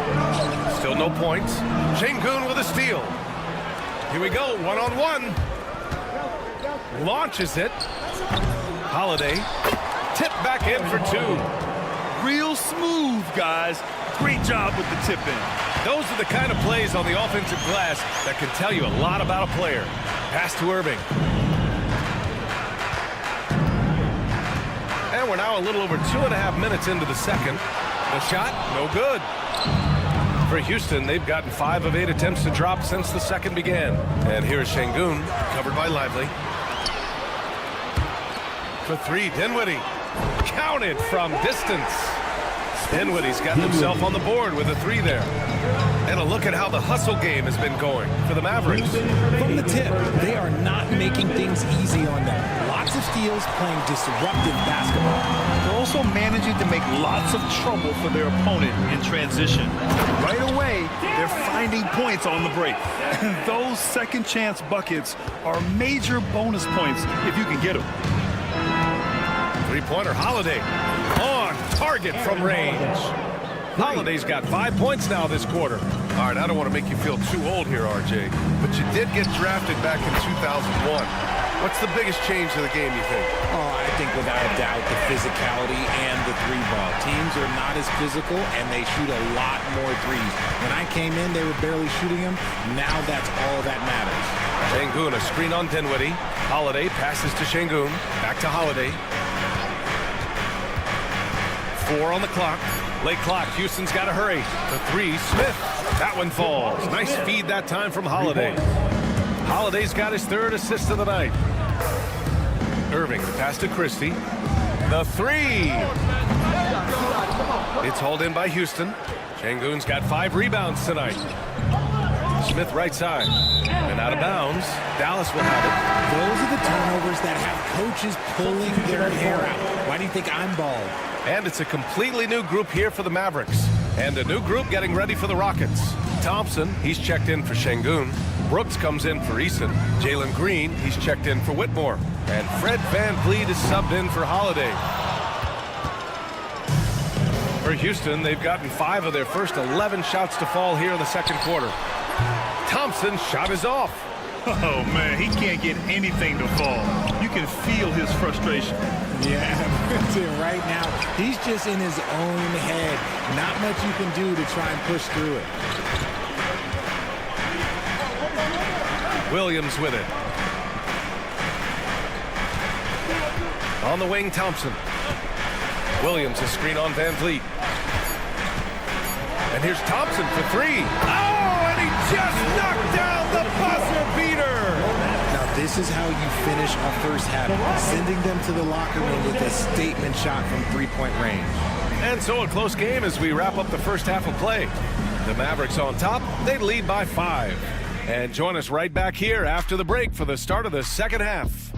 Still no points. Şengün with a steal. Here we go, 1-on-1. Launches it. Holiday. Tip back in for 2. Real smooth, guys. Great job with the tip in. Those are the kind of plays on the offensive glass that can tell you a lot about a player. Pass to Irving. And we're now a little over 2.5 minutes into the second. The shot, no good. For Houston, they've gotten 5 of 8 attempts to drop since the second began. And here's Şengün, covered by Lively. For 3, Dinwiddie. Counted from distance. Dinwiddie's got himself on the board with a 3 there. And a look at how the hustle game has been going for the Mavericks. From the tip, they are not making things easy on them. Lots of steals, playing disruptive basketball. They're also managing to make lots of trouble for their opponent in transition. Right away, they're finding points on the break. And those second chance buckets are major bonus points if you can get them. 3-pointer Holiday on target from range. Holiday's got 5 points now this quarter. All right, I don't want to make you feel too old here, RJ, but you did get drafted back in 2001. What's the biggest change to the game, you think? Oh, I think without a doubt the physicality and the 3-ball. Teams are not as physical, and they shoot a lot more threes. When I came in, they were barely shooting them. Now that's all that matters. Şengün, a screen on Dinwiddie. Holiday passes to Şengün. Back to Holiday. 4 on the clock. Late clock. Houston's got to hurry. The 3, Smith. That one falls. Nice feed that time from Holiday. Holiday's got his 3rd assist of the night. Irving, the pass to Christie. The 3. It's hauled in by Houston. Şengün's got 5 rebounds tonight. Smith right side. And out of bounds. Dallas will have it. Those are the turnovers that have coaches pulling their hair out. Why do you think I'm bald? And it's a completely new group here for the Mavericks. And a new group getting ready for the Rockets. Thompson, he's checked in for Şengün. Brooks comes in for Eason. Jalen Green, he's checked in for Whitmore. And Fred VanVleet is subbed in for Holiday. For Houston, they've gotten 5 of their first 11 shots to fall here in the second quarter. Thompson's shot is off. Oh, man, he can't get anything to fall. You can feel his frustration. Yeah, right now, he's just in his own head. Not much you can do to try and push through it. Williams with it. On the wing, Thompson. Williams, a screen on VanVleet. And here's Thompson for 3. Oh, and he just knocked down the buzzer beater. Now, this is how you finish a first half, sending them to the locker room with a statement shot from 3-point range. And so a close game as we wrap up the first half of play. The Mavericks on top, they lead by 5. And join us right back here after the break for the start of the second half.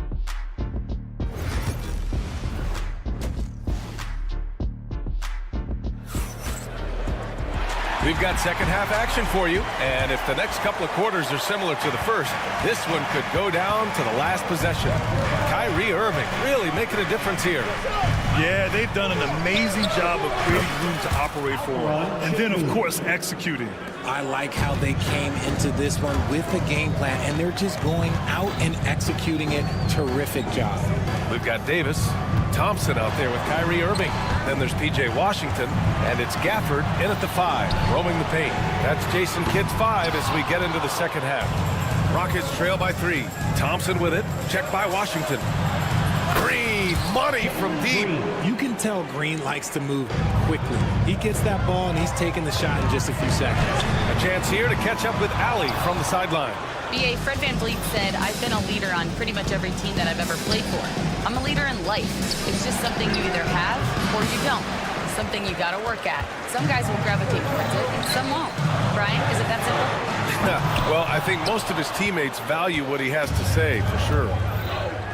We've got second half action for you, and if the next couple of quarters are similar to the first, this one could go down to the last possession. Kyrie Irving really making a difference here. Yeah, they've done an amazing job of creating room to operate for him, and then, of course, executing. I like how they came into this one with the game plan, and they're just going out and executing it. Terrific job. We've got Davis, Thompson out there with Kyrie Irving. Then there's P.J. Washington, and it's Gafford in at the 5, roaming the paint. That's Jason Kidd's 5 as we get into the second half. Rockets trail by 3. Thompson with it, checked by Washington. Green, money from deep. You can tell Green likes to move quickly. He gets that ball, and he's taking the shot in just a few seconds. A chance here to catch up with Allie from the sideline. BA, Fred VanVleet said, I've been a leader on pretty much every team that I've ever played for. I'm a leader in life. It's just something you either have or you don't. Something you got to work at. Some guys will gravitate towards it, and some won't. Brian, is it that simple? Well, I think most of his teammates value what he has to say, for sure.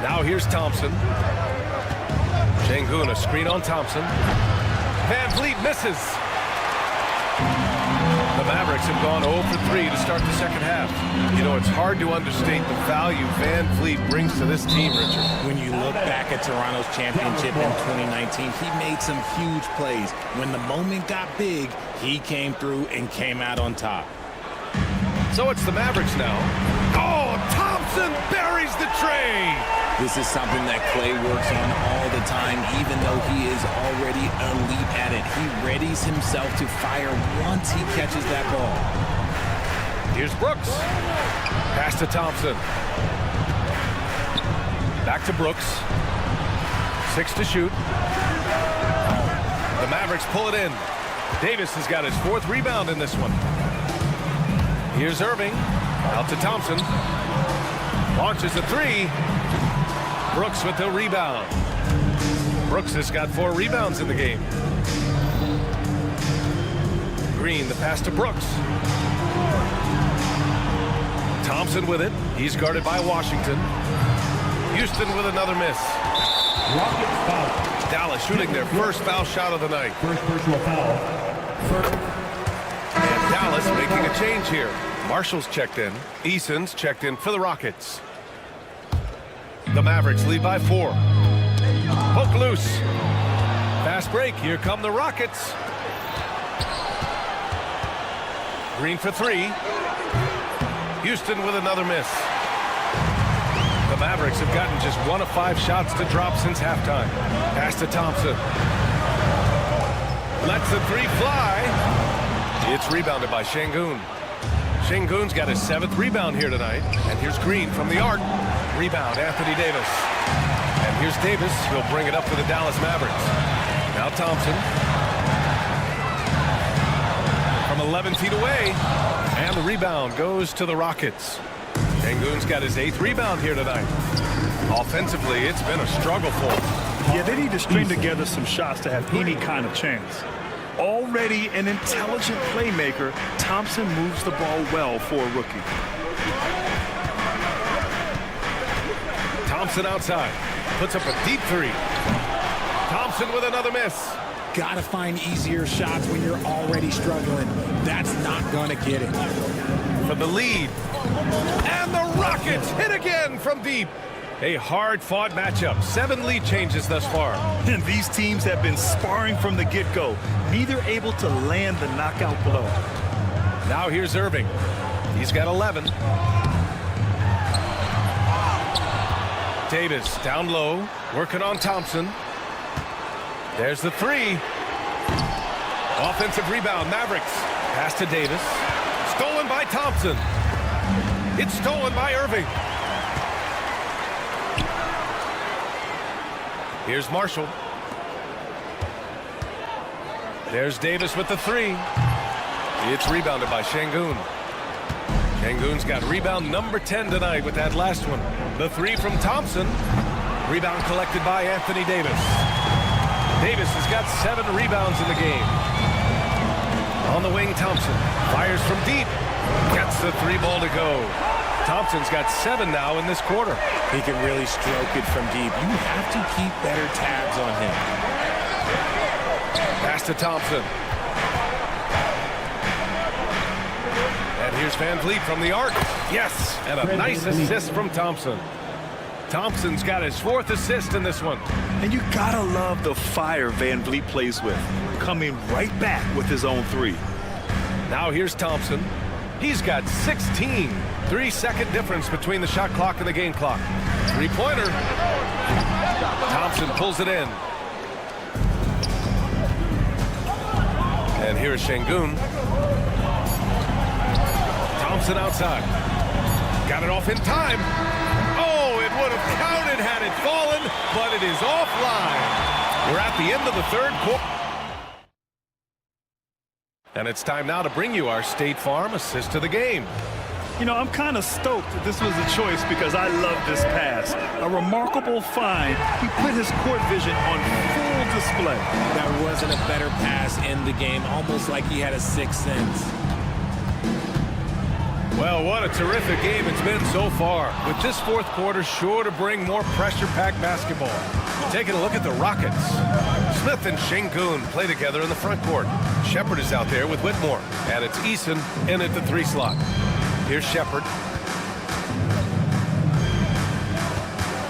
Now here's Thompson. Şengün, a screen on Thompson. VanVleet misses. The Mavericks have gone 0 for 3 to start the second half. You know, it's hard to understate the value VanVleet brings to this team, Richard. When you look back at Toronto's championship in 2019, he made some huge plays. When the moment got big, he came through and came out on top. So it's the Mavericks now. Oh, Thompson buries the tray. This is something that Clay works on all the time, even though he is already elite at it. He readies himself to fire once he catches that ball. Here's Brooks. Pass to Thompson. Back to Brooks. 6 to shoot. The Mavericks pull it in. Davis has got his 4th rebound in this one. Here's Irving. Out to Thompson. Launches a 3. Brooks with the rebound. Brooks has got 4 rebounds in the game. Green, the pass to Brooks. Thompson with it. He's guarded by Washington. Houston with another miss. Dallas shooting their first foul shot of the night. First personal foul. And Dallas making a change here. Marshall's checked in. Eason's checked in for the Rockets. The Mavericks lead by 4. Poke loose. Fast break. Here come the Rockets. Green for 3. Houston with another miss. The Mavericks have gotten just 1 of 5 shots to drop since halftime. Pass to Thompson. Lets the 3 fly. It's rebounded by Şengün. Şengün's got his 7th rebound here tonight. And here's Green from the arc. Rebound, Anthony Davis. And here's Davis. He'll bring it up for the Dallas Mavericks. Now Thompson. From 11 feet away. And the rebound goes to the Rockets. Şengün's got his 8th rebound here tonight. Offensively, it's been a struggle for him. Yeah, they need to string together some shots to have any kind of chance. Already an intelligent playmaker, Thompson moves the ball well for a rookie. Thompson outside. Puts up a deep 3. Thompson with another miss. Gotta find easier shots when you're already struggling. That's not gonna get it. For the lead. And the Rockets hit again from deep. A hard-fought matchup. 7 lead changes thus far. And these teams have been sparring from the get-go, neither able to land the knockout blow. Now here's Irving. He's got 11. Davis down low, working on Thompson. There's the 3. Offensive rebound, Mavericks. Pass to Davis. Stolen by Thompson. It's stolen by Irving. Here's Marshall. There's Davis with the 3. It's rebounded by Şengün. Şengün's got rebound number 10 tonight with that last one. The 3 from Thompson. Rebound collected by Anthony Davis. Davis has got 7 rebounds in the game. On the wing, Thompson fires from deep. Gets the 3 ball to go. Thompson's got 7 now in this quarter. He can really stroke it from deep. You have to keep better tabs on him. Pass to Thompson. And here's Van Vliet from the arc. Yes, and a nice assist from Thompson. Thompson's got his 4th assist in this one. And you gotta love the fire Van Vliet plays with, coming right back with his own 3. Now here's Thompson. He's got 16. 3-second difference between the shot clock and the game clock. 3-pointer. Thompson pulls it in. And here's Şengün. Thompson outside. Got it off in time. Oh, it would have counted had it fallen, but it is offline. We're at the end of the 3rd quarter. And it's time now to bring you our State Farm assist of the game. You know, I'm kind of stoked that this was a choice because I love this pass. A remarkable find. He put his court vision on full display. That wasn't a better pass in the game, almost like he had a 6th sense. Well, what a terrific game it's been so far. With this 4th quarter sure to bring more pressure-packed basketball. Taking a look at the Rockets. Smith and Şengün play together in the front court. Shepard is out there with Whitmore. And it's Eason in at the 3 slot. Here's Shepard.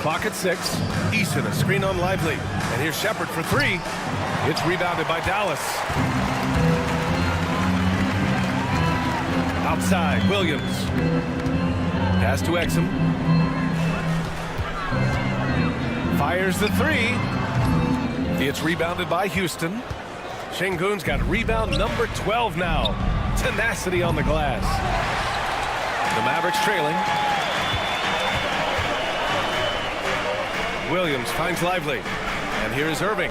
Clock at 6. Eason, a screen on Lively. And here's Shepard for 3. It's rebounded by Dallas. Outside, Williams. Pass to Exum. Fires the 3. It's rebounded by Houston. Şengün's got rebound number 12 now. Tenacity on the glass. The Mavericks trailing. Williams finds Lively. And here's Irving.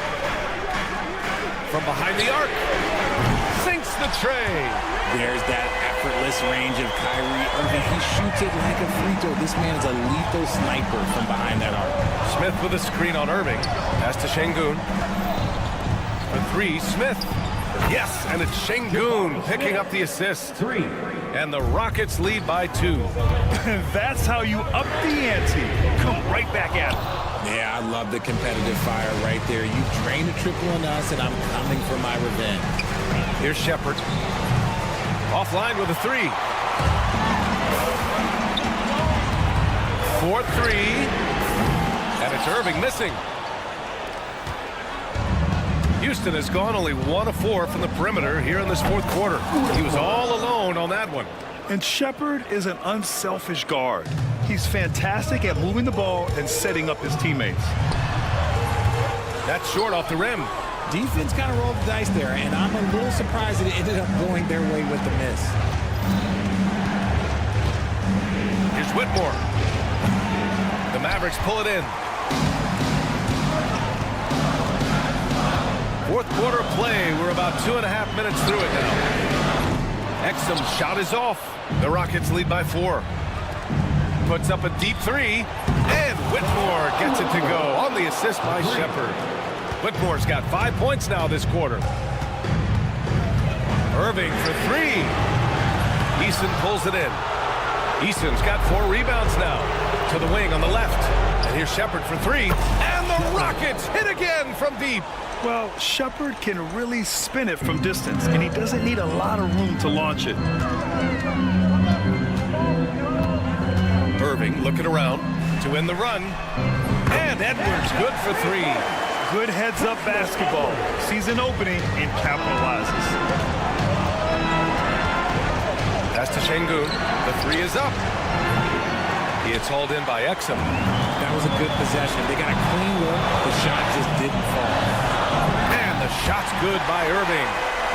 From behind the arc. Sinks the tray. There's that effortless range of Kyrie Irving. He shoots it like a free throw. This man is a lethal sniper from behind that arc. Smith with a screen on Irving. Pass to Şengün. For 3, Smith. Yes, and it's Şengün picking up the assist. 3. And the Rockets lead by 2. That's how you up the ante. Come right back at it. Yeah, I love the competitive fire right there. You drain a triple on us, and I'm coming for my revenge. Here's Shepard. Offline with a 3. 4-3. And it's Irving missing. Houston has gone only 1 of 4 from the perimeter here in this 4th quarter. He was all alone on that one. And Shepard is an unselfish guard. He's fantastic at moving the ball and setting up his teammates. That's short off the rim. Defense kind of rolled the dice there, and I'm a little surprised that it ended up going their way with the miss. Here's Whitmore. The Mavericks pull it in. 4th quarter play. We're about 2.5 minutes through it now. Exum's shot is off. The Rockets lead by 4. Puts up a deep 3, and Whitmore gets it to go on the assist by Shepherd. Whitmore's got 5 points now this quarter. Irving for 3. Eason pulls it in. Eason's got 4 rebounds now. To the wing on the left. And here's Shepherd for 3. And the Rockets hit again from deep. Well, Shepherd can really spin it from distance, and he doesn't need a lot of room to launch it. Irving looking around to win the run. And Edwards good for 3. Good heads-up basketball. Sees an opening and capitalizes. Pass to Şengün. The 3 is up. He is hauled in by Exum. That was a good possession. They got a clean one. The shot just didn't fall. And the shot's good by Irving.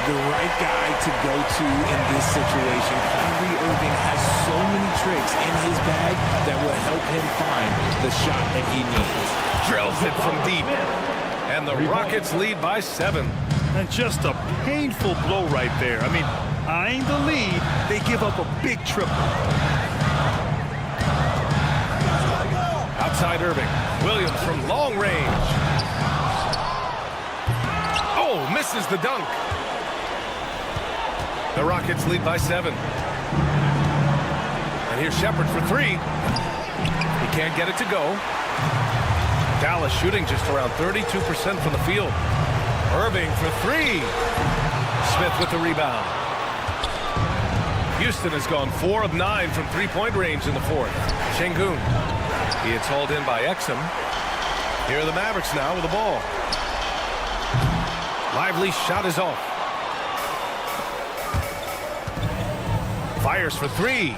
The right guy to go to in this situation. Kyrie Irving has so many tricks in his bag that will help him find the shot that he needs. Drills it from deep. And the Rockets lead by 7. And just a painful blow right there. I mean, eyeing the lead, they give up a big triple. Outside Irving. Williams from long range. Oh, misses the dunk. The Rockets lead by 7. And here's Shepherd for 3. He can't get it to go. Dallas shooting just around 32% from the field. Irving for 3. Smith with the rebound. Houston has gone 4 of 9 from three-point range in the 4th. Şengün. He is hauled in by Exum. Here are the Mavericks now with the ball. Lively shot is off. Fires for 3.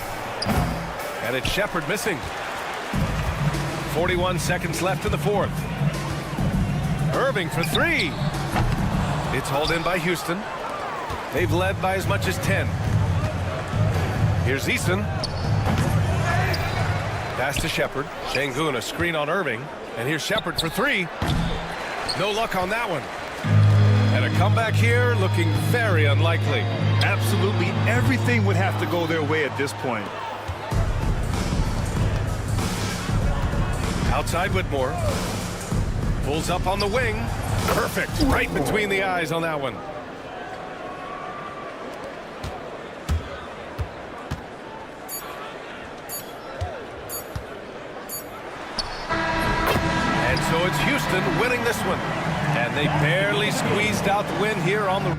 And it's Shepherd missing. 41 seconds left in the 4th. Irving for 3. It's hauled in by Houston. They've led by as much as 10. Here's Eason. Pass to Shepherd. Şengün, a screen on Irving. And here's Shepherd for 3. No luck on that one. And a comeback here looking very unlikely. Absolutely everything would have to go their way at this point. Outside Whitmore. Pulls up on the wing. Perfect. Right between the eyes on that one. And so it's Houston winning this one. And they barely squeezed out the win here on the...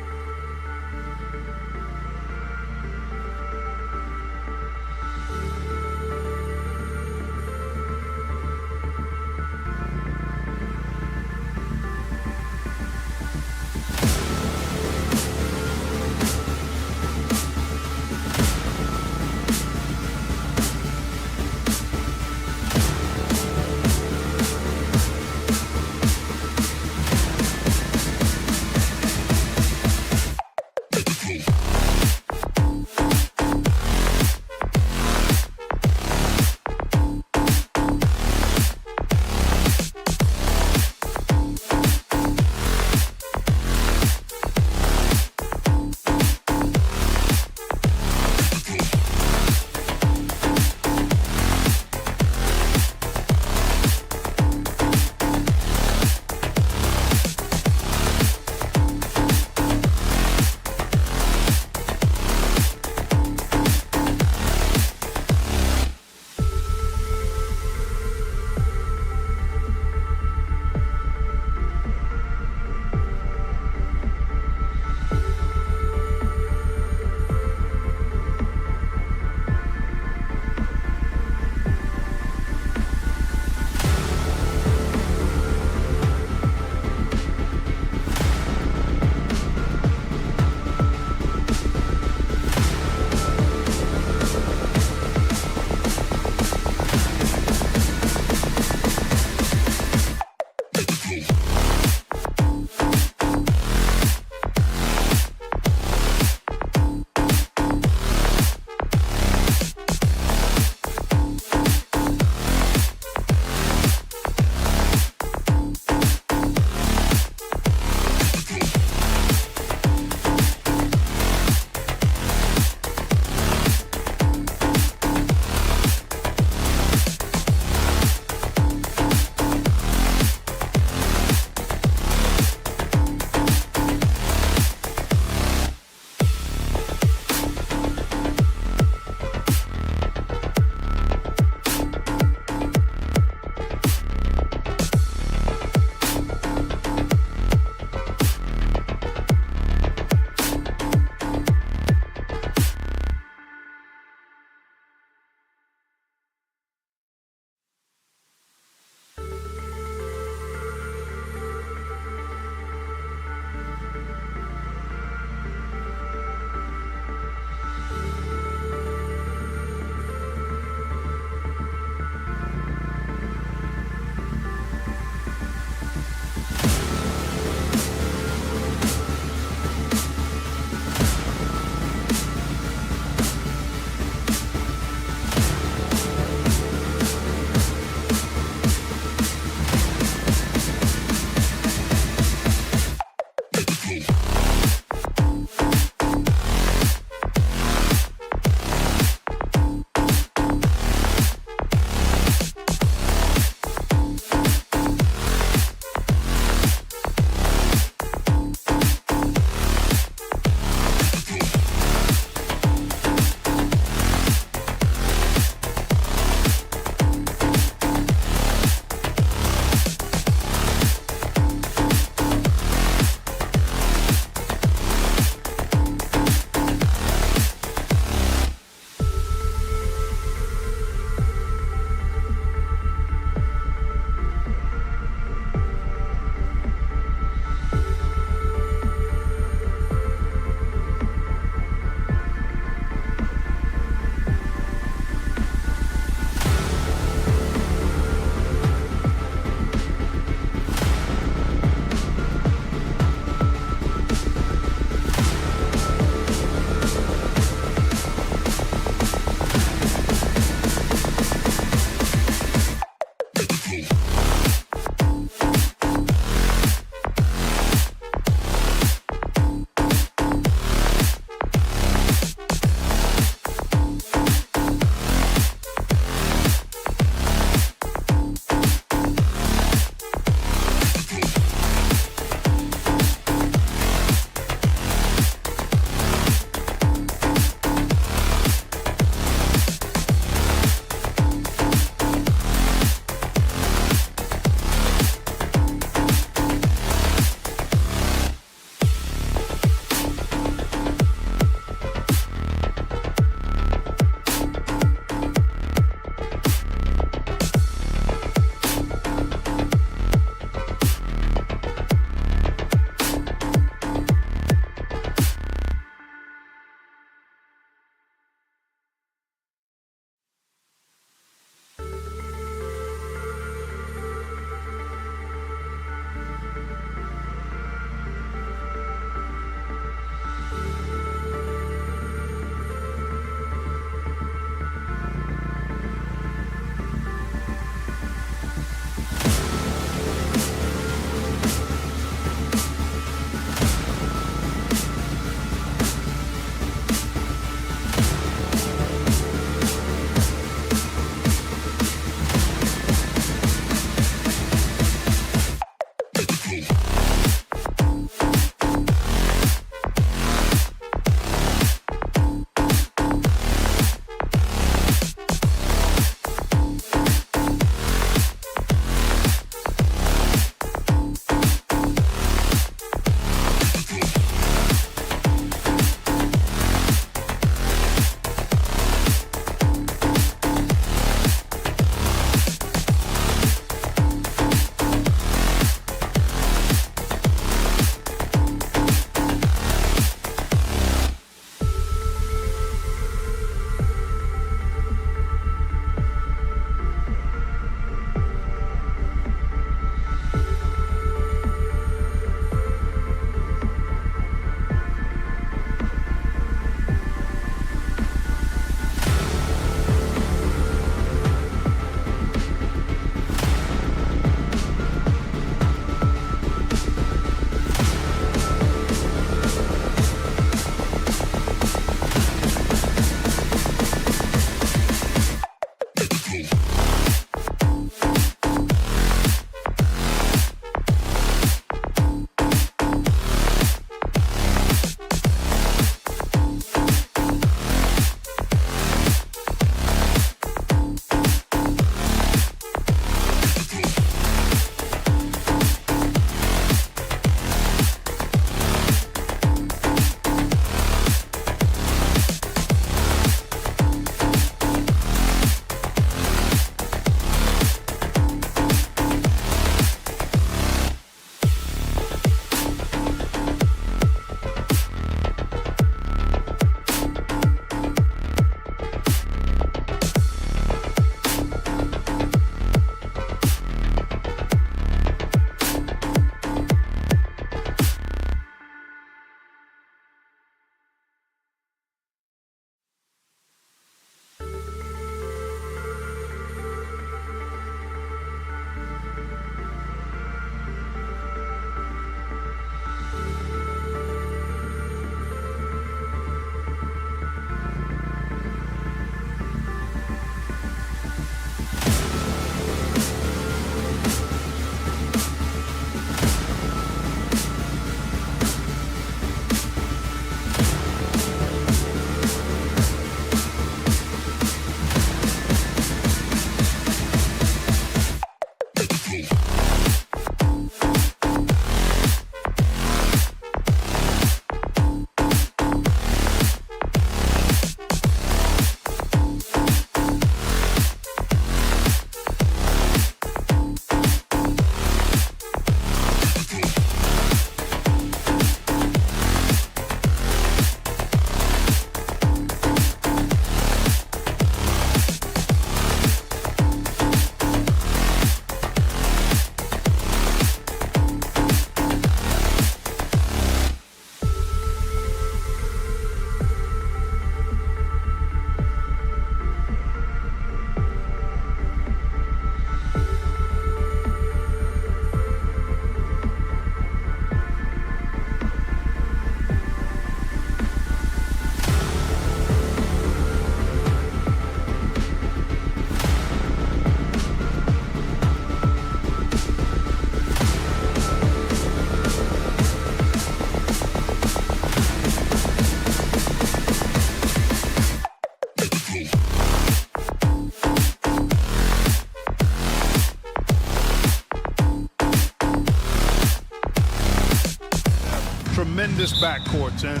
backcourts. And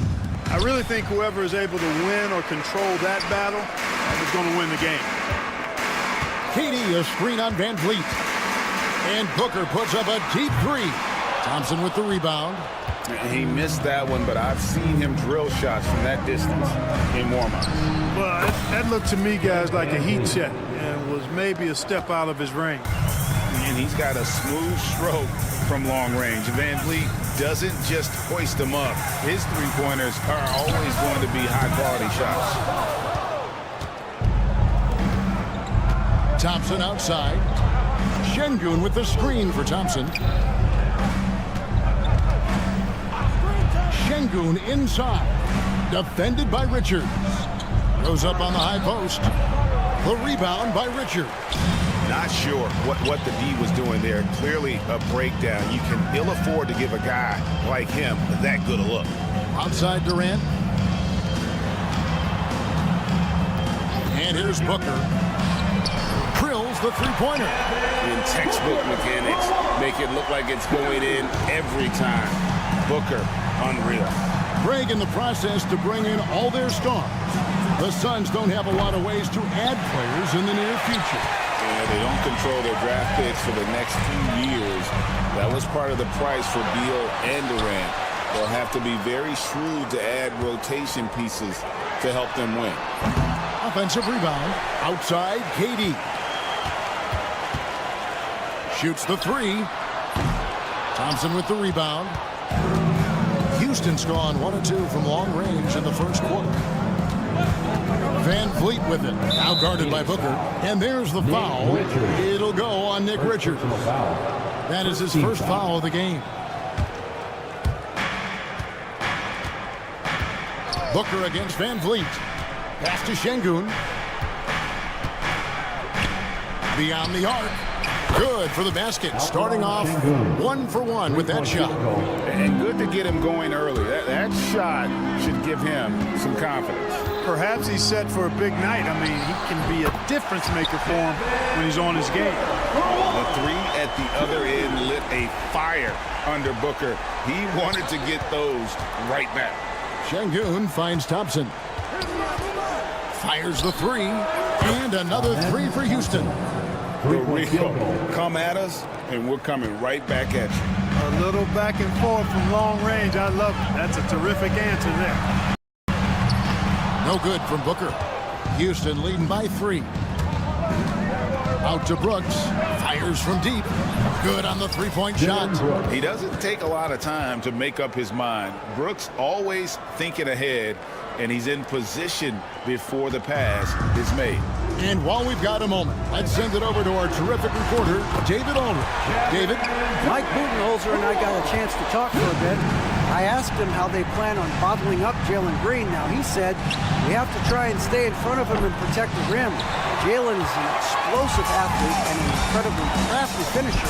I really think whoever is able to win or control that battle is going to win the game. KD, a screen on Van Vliet. And Booker puts up a deep three. Thompson with the rebound. He missed that one, but I've seen him drill shots from that distance in warm-up. Well, that looked to me, guys, like a heat check and was maybe a step out of his range. And he's got a smooth stroke from long range. Van Vliet doesn't just hoist them up. His three-pointers are always going to be high-quality shots. Thompson outside. Şengün with the screen for Thompson. Şengün inside. Defended by Richards. Goes up on the high post. The rebound by Richards. Not sure what the D was doing there. Clearly a breakdown. You can ill afford to give a guy like him that good a look. Outside Durant. And here's Booker. Drills the three-pointer. In textbook mechanics, make it look like it's going in every time. Booker, unreal. Craig in the process to bring in all their stars. The Suns don't have a lot of ways to add players in the near future. Yeah, they don't control their draft picks for the next few years. That was part of the price for Beal and Durant. They'll have to be very shrewd to add rotation pieces to help them win. Offensive rebound. Outside, KD. Shoots the three. Thompson with the rebound. Houston's gone 1 of 2 from long range in the first quarter. Van Vliet with it. Now guarded by Booker. And there's the foul. It'll go on Nick Richards. That is his first foul of the game. Booker against Van Vliet. Pass to Şengün. Beyond the arc. Good for the basket. Starting off 1 for 1 with that shot. And good to get him going early. That shot should give him some confidence. Perhaps he's set for a big night. I mean, he can be a difference maker for him when he's on his game. The three at the other end lit a fire under Booker. He wanted to get those right back. Şengün finds Thompson. Fires the three. And another three for Houston. The real come at us, and we're coming right back at you. A little back and forth from long range. I love it. That's a terrific answer there. No good from Booker. Houston leading by 3. Out to Brooks. Fires from deep. Good on the three-point shot. He doesn't take a lot of time to make up his mind. Brooks always thinking ahead, and he's in position before the pass is made. And while we've got a moment, let's send it over to our terrific reporter, David Ulrich. David? Mike Budenholzer and I got a chance to talk for a bit. I asked him how they plan on bottling up Jalen Green. Now, he said, we have to try and stay in front of him and protect the rim. Jalen is an explosive athlete and an incredibly crafty finisher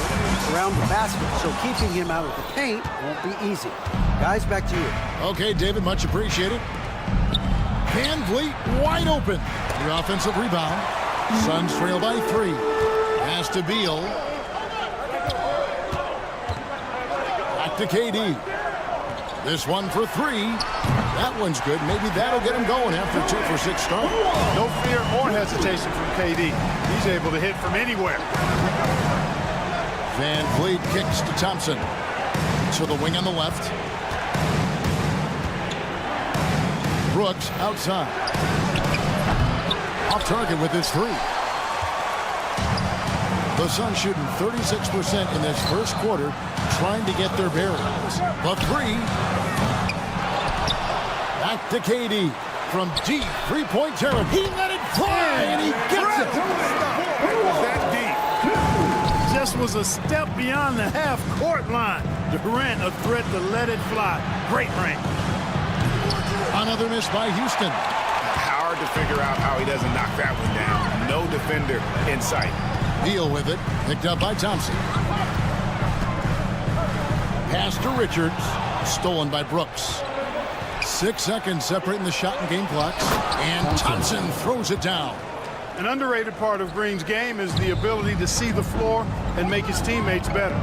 around the basket, so keeping him out of the paint won't be easy. Guys, back to you. Okay, David, much appreciated. Van Vliet wide open. The offensive rebound. Suns trail by 3. Pass to Beal. Back to KD. This one for 3. That one's good. Maybe that'll get him going after 2 for 6 start. No fear or hesitation from KD. He's able to hit from anywhere. Van Vliet kicks to Thompson. To the wing on the left. Brooks outside. Off target with his 3. The Suns shooting 36% in this first quarter, trying to get their bearings. The 3. Back to KD from deep three-point territory. He let it fly, and he gets it. It was that deep. Just was a step beyond the half-court line. Durant a threat to let it fly. Great range. Another miss by Houston. Hard to figure out how he doesn't knock that one down. No defender in sight. Beal with it. Picked up by Thompson. Pass to Richards. Stolen by Brooks. 6 seconds separating the shot and game clocks. And Thompson throws it down. An underrated part of Green's game is the ability to see the floor and make his teammates better.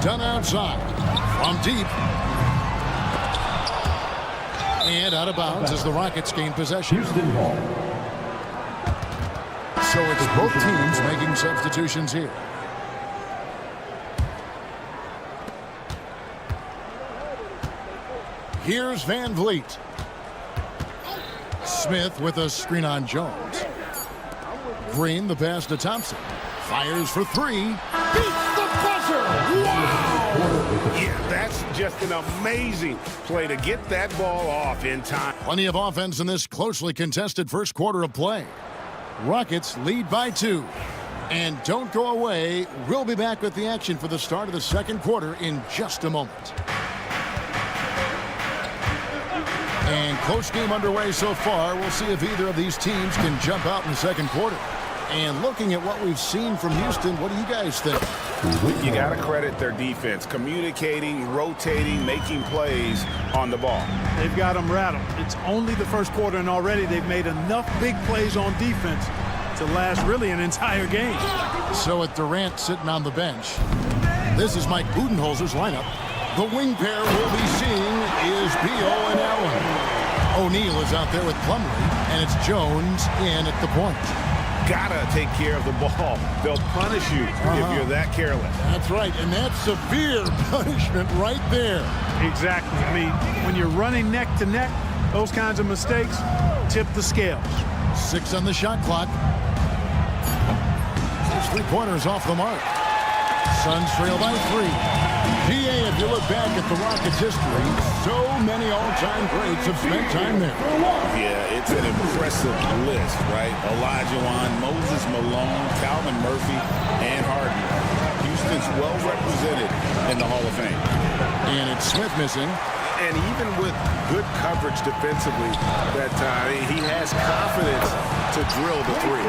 Done outside. From deep. And out of bounds as the Rockets gain possession. Houston ball. So it's both teams making substitutions here. Here's Van Vliet. Smith with a screen on Jones. Green, the pass to Thompson. Fires for three. Beats the buzzer. Wow! Yeah, that's just an amazing play to get that ball off in time. Plenty of offense in this closely contested first quarter of play. Rockets lead by 2. And don't go away. We'll be back with the action for the start of the second quarter in just a moment. And close game underway so far. We'll see if either of these teams can jump out in the second quarter. And looking at what we've seen from Houston, what do you guys think? You got to credit their defense. Communicating, rotating, making plays on the ball. They've got them rattled. It's only the first quarter, and already they've made enough big plays on defense to last really an entire game. So with Durant sitting on the bench, this is Mike Budenholzer's lineup. The wing pair we'll be seeing is Beal and Allen. O'Neal is out there with Plumlee, and it's Jones in at the point. Gotta take care of the ball. They'll punish you if you're that careless. That's right, and that's severe punishment right there. Exactly. I mean, when you're running neck to neck, those kinds of mistakes tip the scales. 6 on the shot clock. There's 3-pointers off the mark. Suns trail by 3. GA, if you look back at the Rockets' history, so many all-time greats have spent time there. Yeah, it's an impressive list, right? Olajuwon, Moses Malone, Calvin Murphy, and Harden. Houston's well represented in the Hall of Fame. And it's Smith missing. And even with good coverage defensively, that he has confidence to drill the 3.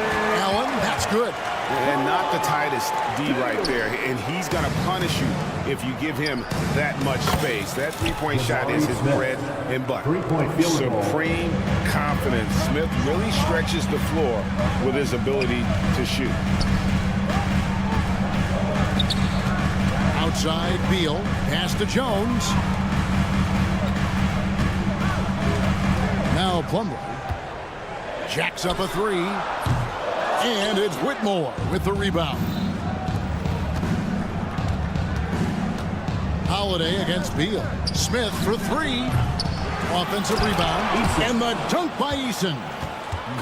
Allen, that's good. And not the tightest D right there. And he's going to punish you if you give him that much space. That three-point shot is his bread and butter. Supreme confidence. Smith really stretches the floor with his ability to shoot. Outside, Beal. Pass to Jones. Now Plumlee. Jacks up a 3. And it's Whitmore with the rebound. Holiday against Beal. Smith for 3. Offensive rebound. And the dunk by Eason.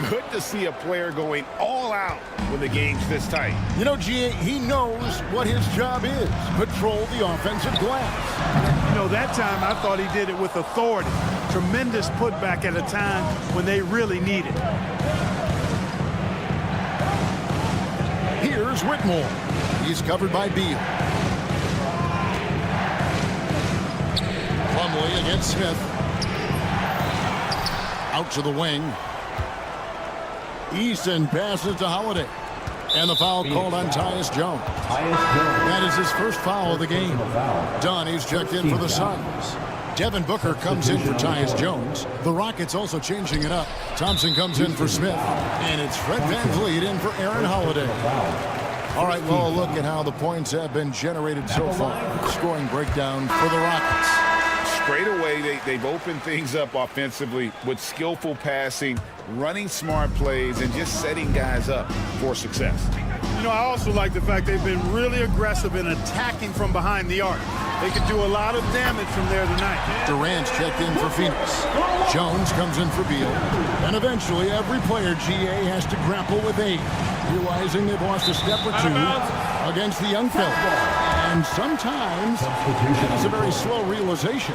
Good to see a player going all out when the game's this tight. You know, GA, he knows what his job is. Patrol the offensive glass. You know, that time I thought he did it with authority. Tremendous putback at a time when they really need it. Here's Whitmore. He's covered by Beal. Plumlee against Smith. Out to the wing. Eason passes to Holiday. And the foul called on Tyus Jones. That is his first foul of the game. Dunn, he's checked in for the Suns. Devin Booker comes in for Tyus Jones. The Rockets also changing it up. Thompson comes in for Smith. And it's Fred VanVleet in for Aaron Holiday. All right, well, look at how the points have been generated so far. Scoring breakdown for the Rockets. Straight away, they've opened things up offensively with skillful passing, running smart plays, and just setting guys up for success. You know, I also like the fact they've been really aggressive in attacking from behind the arc. They could do a lot of damage from there tonight. Durant's checked in for Phoenix. Jones comes in for Beal. And eventually, every player, GA, has to grapple with age, realizing they've lost a step or 2 against the young fella. And sometimes it's a very slow realization.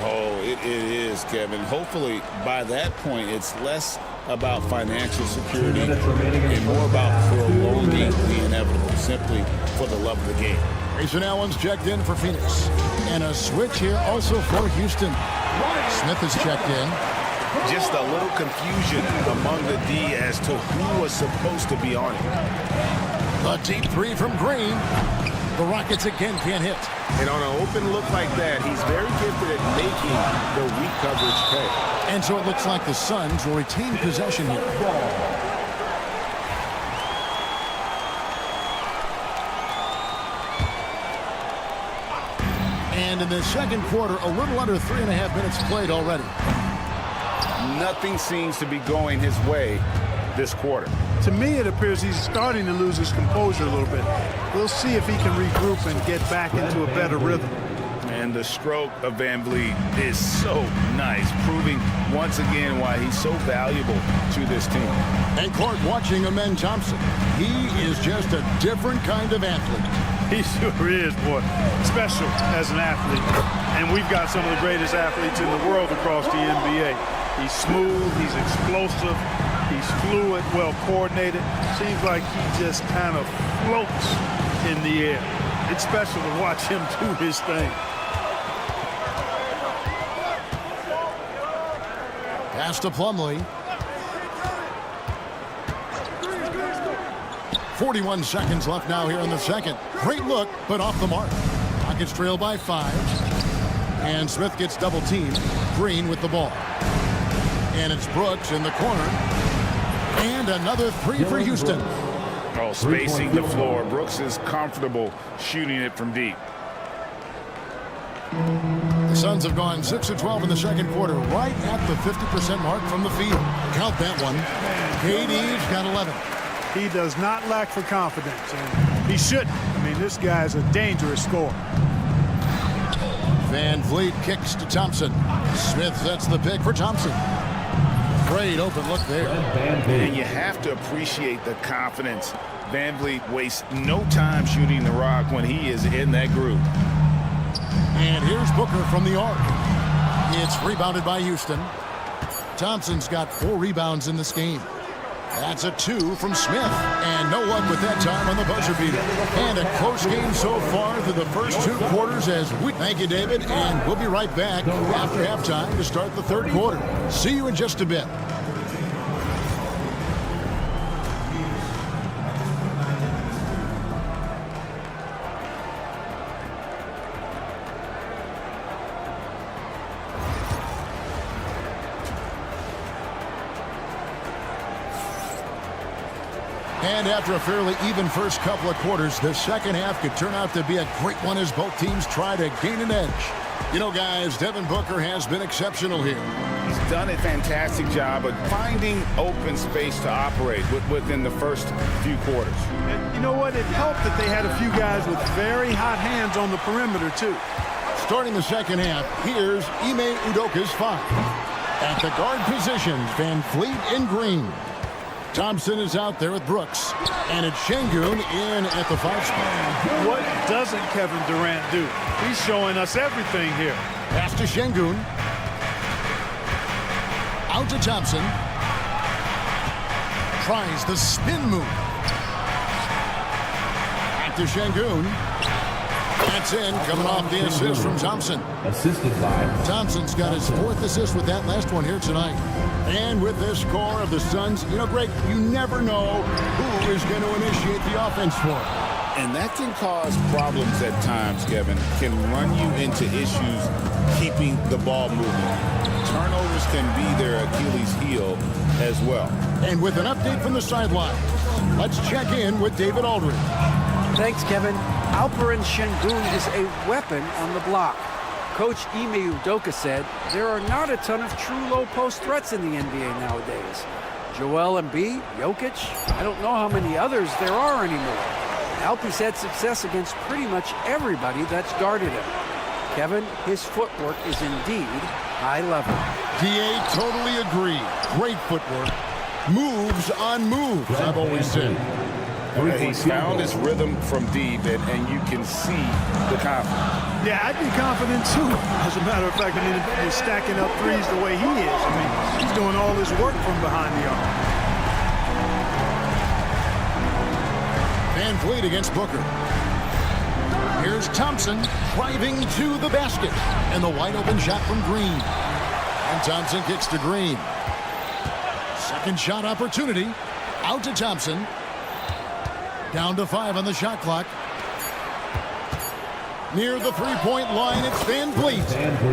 Oh, it is, Kevin. Hopefully, by that point, it's less about financial security and more about prolonging the inevitable, simply for the love of the game. Grayson Allen's checked in for Phoenix. And a switch here also for Houston. Smith is checked in. Just a little confusion among the D as to who was supposed to be on it. The deep 3 from Green. The Rockets again can't hit. And on an open look like that, he's very gifted at making the weak coverage pay. And so it looks like the Suns will retain possession here. And in the second quarter, a little under 3.5 minutes played already. Nothing seems to be going his way this quarter. To me, it appears he's starting to lose his composure a little bit. We'll see if he can regroup and get back into a better rhythm. And the stroke of Van Vliet is so nice, proving once again why he's so valuable to this team. And Court watching Amen Thompson. He is just a different kind of athlete. He sure is, boy. Special as an athlete. And we've got some of the greatest athletes in the world across the NBA. He's smooth, he's explosive, he's fluid, well coordinated. Seems like he just kind of floats in the air. It's special to watch him do his thing. Pass to Plumlee. 41 seconds left now here in the second. Great look, but off the mark. Rockets trail by 5. And Smith gets double teamed. Green with the ball. And it's Brooks in the corner. And another three for Houston. Oh, spacing the floor. Brooks is comfortable shooting it from deep. The Suns have gone 6 of 12 in the second quarter, right at the 50% mark from the field. Count that one. KD's got 11. He does not lack for confidence, and he shouldn't. I mean, this guy's a dangerous scorer. Van Vliet kicks to Thompson. Smith sets the pick for Thompson. Great open look there. And you have to appreciate the confidence. Van Vliet wastes no time shooting the rock when he is in that group. And here's Booker from the arc. It's rebounded by Houston. Thompson's got 4 rebounds in this game. That's a 2 from Smith. And no luck with that time on the buzzer beater. And a close game so far through the first 2 quarters as we thank you, David. And we'll be right back after halftime to start the third quarter. See you in just a bit. And after a fairly even first couple of quarters, the second half could turn out to be a great one as both teams try to gain an edge. You know, guys, Devin Booker has been exceptional here. He's done a fantastic job of finding open space to operate within the first few quarters. And you know what? It helped that they had a few guys with very hot hands on the perimeter, too. Starting the second half, here's Ime Udoka's 5. At the guard positions, Van Vliet in green. Thompson is out there with Brooks. And it's Şengün in at the 5 spot. What doesn't Kevin Durant do? He's showing us everything here. Pass to Şengün. Out to Thompson. Tries the spin move. Back to Şengün. That's in, coming off the assist from Thompson. Assisted by Thompson's got his 4th assist with that last one here tonight. And with this score of the Suns, you know, Greg, you never know who is going to initiate the offense for it. And that can cause problems at times, Kevin. Can run you into issues keeping the ball moving. Turnovers can be their Achilles heel as well. And with an update from the sideline, let's check in with David Aldridge. Thanks, Kevin. Alperen Şengün is a weapon on the block. Coach Ime Udoka said there are not a ton of true low-post threats in the NBA nowadays. Joel Embiid, Jokic, I don't know how many others there are anymore. Alpy's had success against pretty much everybody that's guarded him. Kevin, his footwork is indeed high level. DA totally agree. Great footwork. Moves on moves, I've always said. He's found his rhythm from deep, and you can see the confidence. Yeah, I'd be confident too. As a matter of fact, I mean, he's stacking up threes the way he is. I mean, he's doing all his work from behind the arc. Van Vliet against Booker. Here's Thompson driving to the basket. And the wide open shot from Green. And Thompson kicks to Green. Second shot opportunity. Out to Thompson. Down to 5 on the shot clock. Near the three-point line, it's Van Vliet.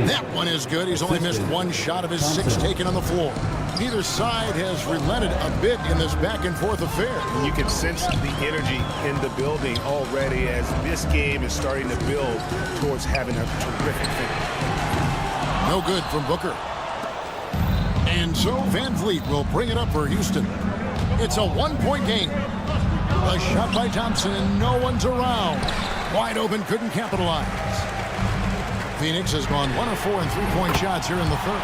That one is good. He's only missed 1 shot of his 6 taken on the floor. Neither side has relented a bit in this back-and-forth affair. You can sense the energy in the building already as this game is starting to build towards having a terrific finish. No good from Booker. And so Van Vliet will bring it up for Houston. It's a one-point game. A shot by Thompson, and no one's around. Wide open, couldn't capitalize. Phoenix has gone 1 of 4 in three-point shots here in the third.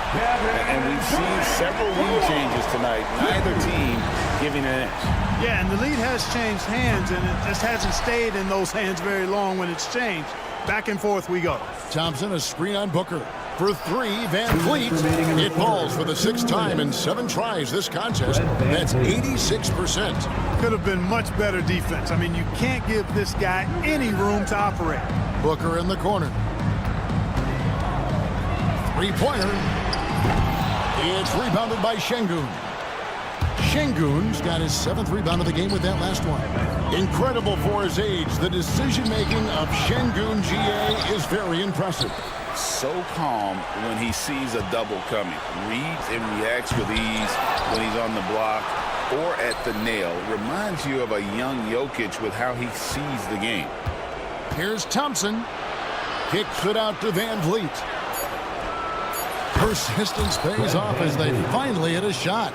And we've seen several lead changes tonight. Neither team giving an inch. Yeah, and the lead has changed hands, and it just hasn't stayed in those hands very long when it's changed. Back and forth we go. Thompson, a screen on Booker. For three, Van Vliet. It falls for the 6th time in 7 tries this contest. That's 86%. Could have been much better defense. I mean, you can't give this guy any room to operate. Booker in the corner. Three-pointer. It's rebounded by Şengün. Şengün's got his 7th rebound of the game with that last one. Incredible for his age. The decision-making of Şengün GA is very impressive. So calm when he sees a double coming. Reads and reacts with ease when he's on the block or at the nail. Reminds you of a young Jokic with how he sees the game. Here's Thompson. Kicks it out to Van Vliet. Persistence pays off as they finally hit a shot.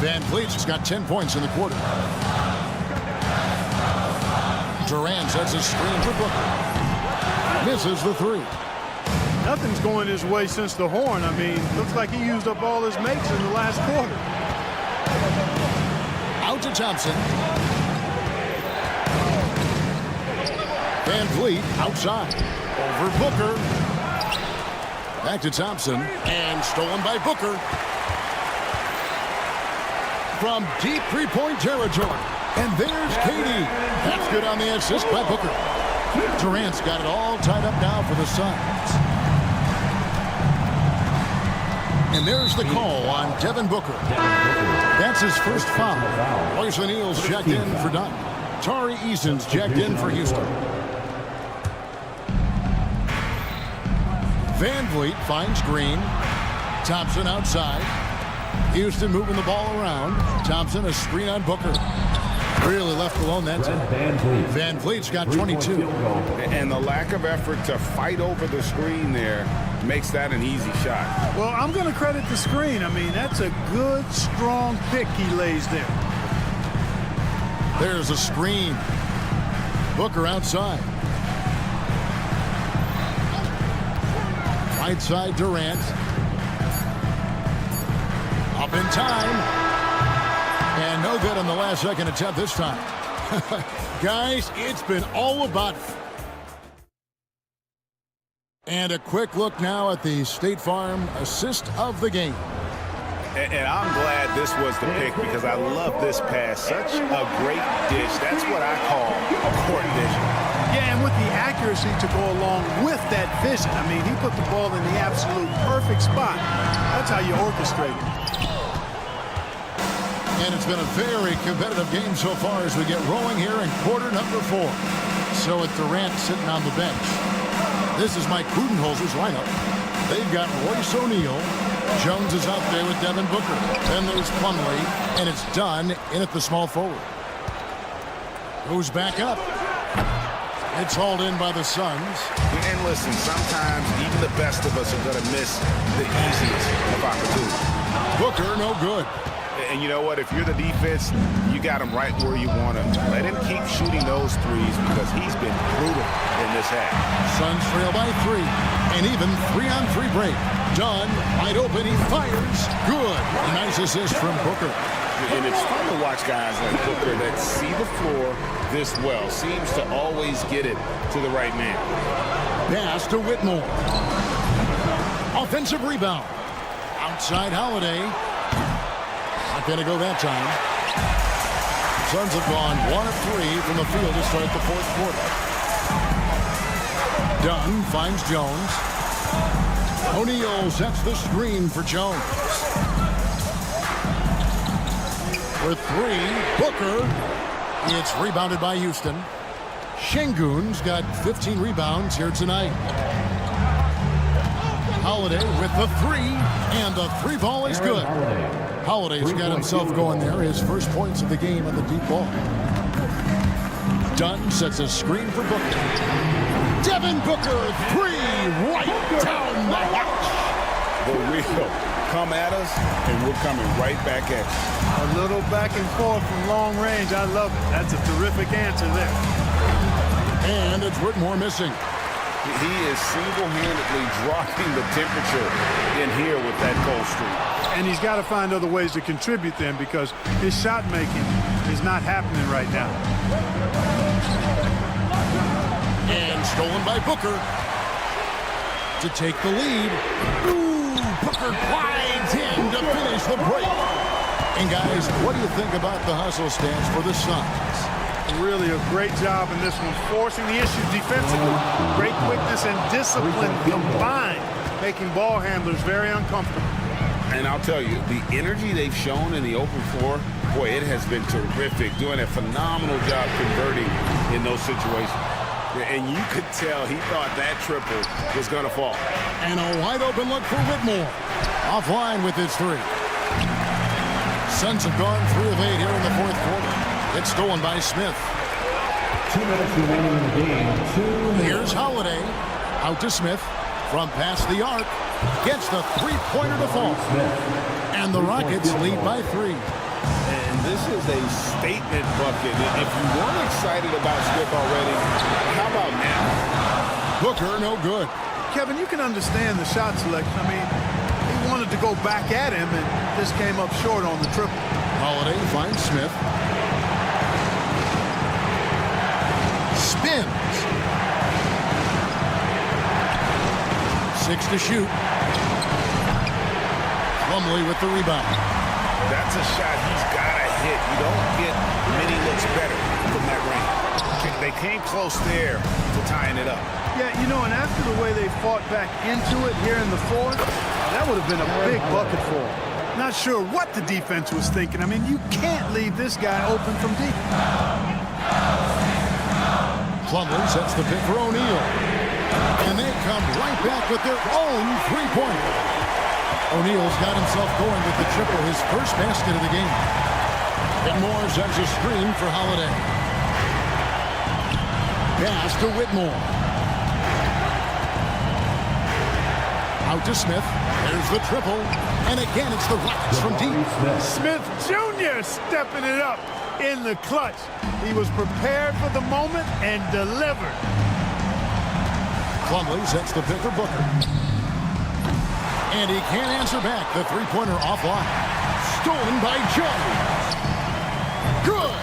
Van Vliet's got 10 points in the quarter. Durant sets a screen for Booker. Misses the 3. Nothing's going his way since the horn. I mean, looks like he used up all his mates in the last quarter. Out to Thompson. Van Vliet outside. Over Booker. Back to Thompson. And stolen by Booker. From deep three-point territory. And there's KD. That's good on the assist by Booker. Durant's got it all tied up now for the Suns. And there's the call on Devin Booker. That's his first foul. Royce O'Neal's checked in for Dunn. Tari Eason's checked in for Houston. Van Vliet finds Green. Thompson outside. Houston moving the ball around. Thompson a screen on Booker. Really left alone that time. Van Vliet's got 22. And the lack of effort to fight over the screen there makes that an easy shot. Well, I'm going to credit the screen. I mean, that's a good, strong pick he lays there. There's a screen. Booker outside. Right side, Durant. Up in time. And no good on the last second attempt this time. Guys, it's been all about... And a quick look now at the State Farm assist of the game. And I'm glad this was the pick because I love this pass. Such a great dish. That's what I call a court vision. Yeah, and with the accuracy to go along with that vision. I mean, he put the ball in the absolute perfect spot. That's how you orchestrate it. And it's been a very competitive game so far as we get rolling here in quarter number 4. So with Durant sitting on the bench. This is Mike Budenholzer's lineup. They've got Royce O'Neal. Jones is out there with Devin Booker. Then there's Plumlee, and it's Dunn in at the small forward. Goes back up. It's hauled in by the Suns. And listen, sometimes even the best of us are going to miss the easiest of opportunities. Booker, no good. And you know what? If you're the defense, you got him right where you want him. Let him keep shooting those threes because he's been brutal in this half. Suns trail by 3. And even 3-on-3 break. Dunn, wide open, he fires. Good. A nice assist from Booker. And it's fun to watch guys like Booker that see the floor this well. Seems to always get it to the right man. Pass to Whitmore. Offensive rebound. Outside Holiday. Not going to go that time. Suns have gone 1 of 3 from the field to start the 4th quarter. Dunn finds Jones. O'Neal sets the screen for Jones. For 3, Booker. It's rebounded by Houston. Şengün's got 15 rebounds here tonight. Holiday with the three, and the three ball is good. Holiday's got himself going there. His first points of the game on the deep ball. Dunn sets a screen for Booker. Devin Booker, three, right down the hatch. The real come at us, and we're coming right back at you. A little back and forth from long range. I love it. That's a terrific answer there. And it's Whitmore missing. He is single-handedly dropping the temperature in here with that cold streak. And he's got to find other ways to contribute then, because his shot making is not happening right now. And stolen by Booker to take the lead. Ooh, Booker glides in to finish the break. And guys, what do you think about the hustle stance for the Suns? Really a great job in this one, forcing the issues defensively. Great quickness and discipline combined, making ball handlers very uncomfortable. And I'll tell you, the energy they've shown in the open floor, boy, it has been terrific. Doing a phenomenal job converting in those situations. And you could tell he thought that triple was going to fall. And a wide open look for Whitmore. Offline with his three. Suns have gone 3 of 8 here in the fourth quarter. It's stolen by Smith. 2 minutes remaining in the game. Here's Holiday. Out to Smith. From past the arc. Gets the three-pointer to fall. And the Rockets lead by 3. And this is a statement bucket. If you weren't excited about Smith already, how about now? Booker, no good. Kevin, you can understand the shot selection. I mean, he wanted to go back at him, and this came up short on the triple. Holiday finds Smith. Spins. 6 to shoot. Plumlee with the rebound. That's a shot he's got to hit. You don't get many looks better from that range. They came close there to tying it up. Yeah, you know, and after the way they fought back into it here in the fourth, that would have been a big bucket for him. Not sure what the defense was thinking. I mean, you can't leave this guy open from deep. Plumlee sets the pick for O'Neal. And they come right back with their own three-pointer. O'Neal's got himself going with the triple, his first basket of the game. Whitmore sets a screen for Holiday. Pass to Whitmore. Out to Smith. There's the triple. And again, it's the Rockets from deep. Smith Jr. stepping it up in the clutch. He was prepared for the moment and delivered. Plumlee sets the pick for Booker. And he can't answer back. The three-pointer offline. Stolen by Jones. Good.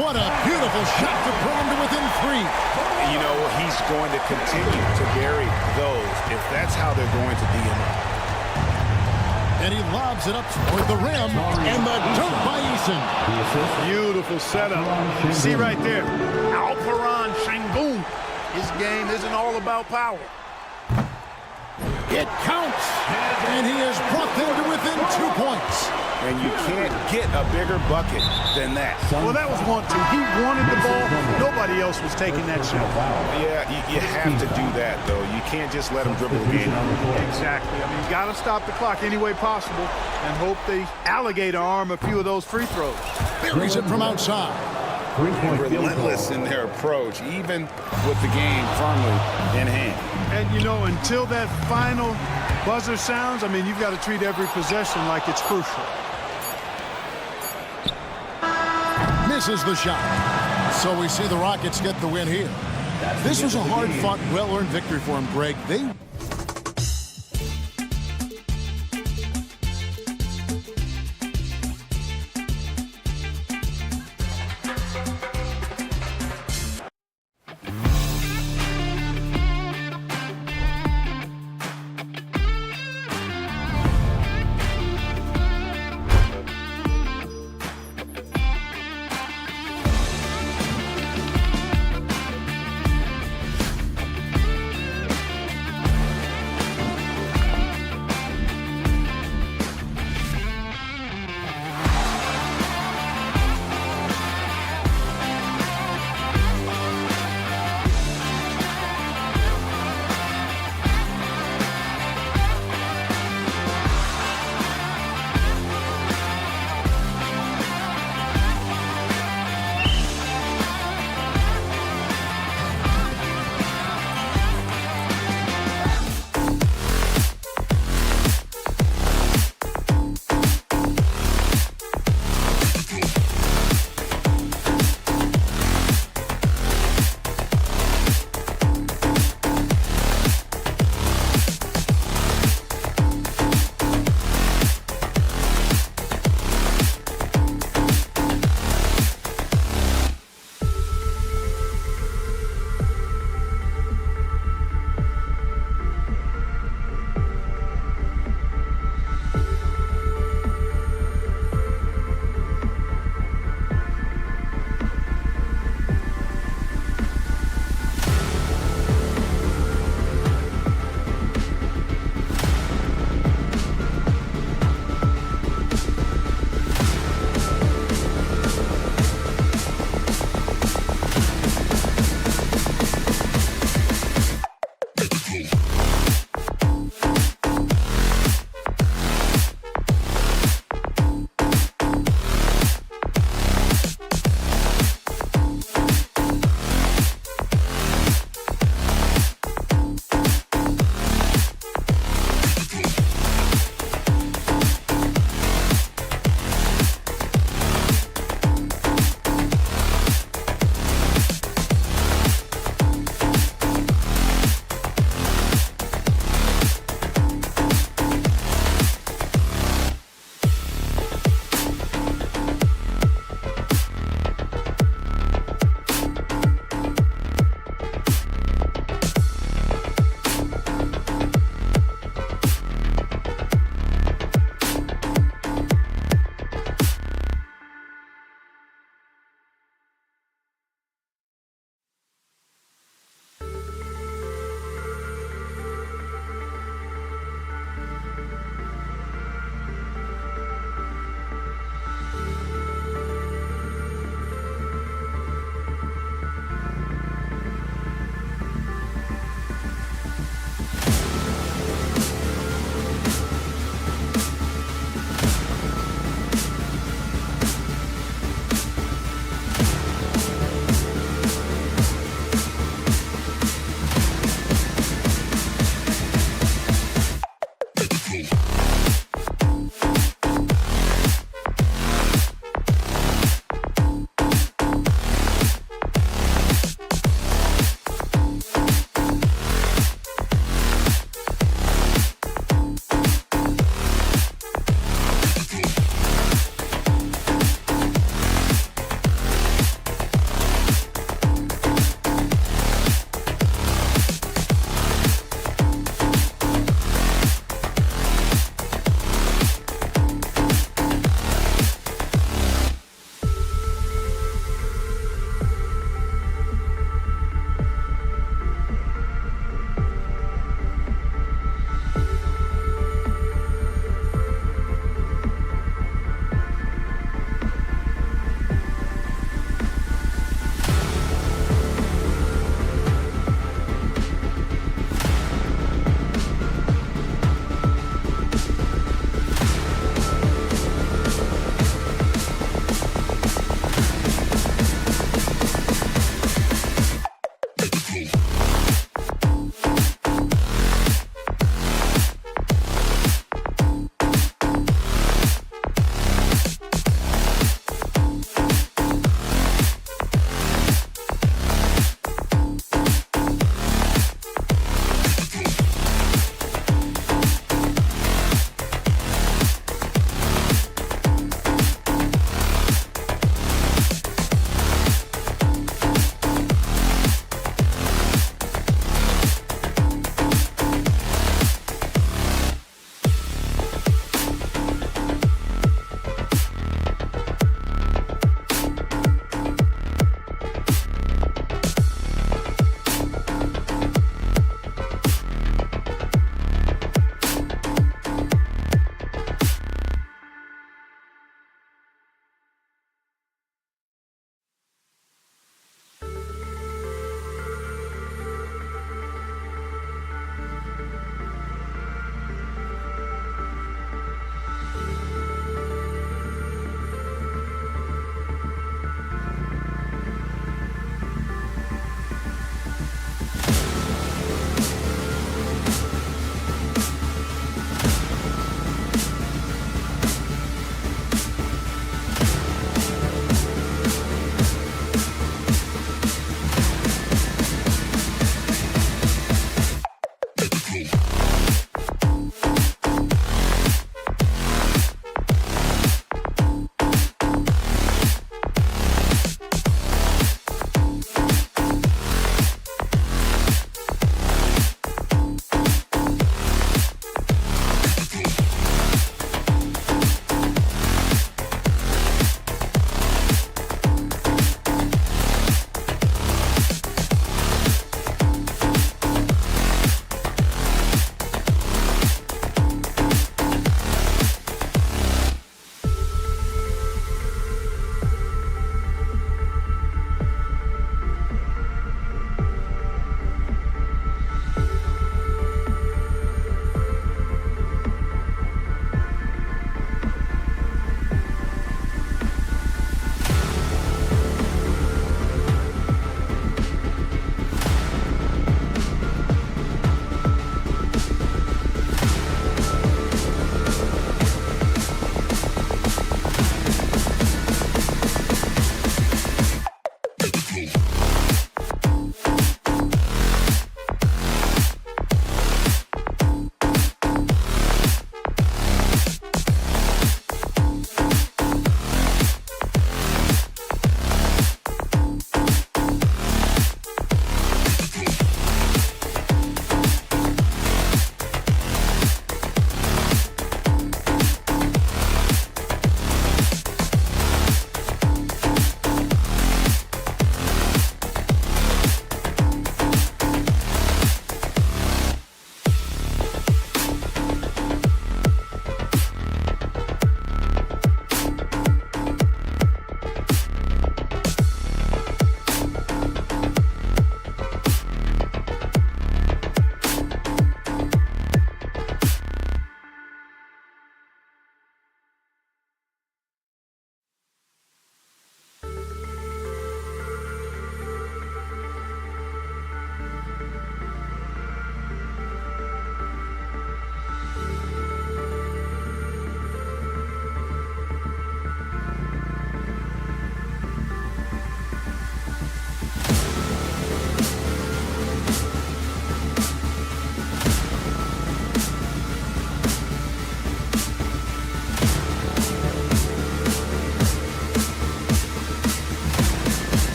What a beautiful shot to bring him to within 3. You know, he's going to continue to bury those if that's how they're going to DM him. And he lobs it up toward the rim. And the dunk by Eason. Beautiful setup. You see right there, Alperon Şengün. His game isn't all about power. It counts. And he has brought them to within 2 points. And you can't get a bigger bucket than that. Well, that was 1-2. He wanted the ball. Nobody else was taking that shot. Yeah, you have to do that, though. You can't just let him dribble the game. Exactly. I mean, you got to stop the clock any way possible and hope they alligator arm a few of those free throws. Buries it from outside. Relentless in their approach, even with the game firmly in hand. And, you know, until that final buzzer sounds, I mean, you've got to treat every possession like it's crucial. Misses the shot. So we see the Rockets get the win here. This was a hard-fought, well-earned victory for them, Greg. They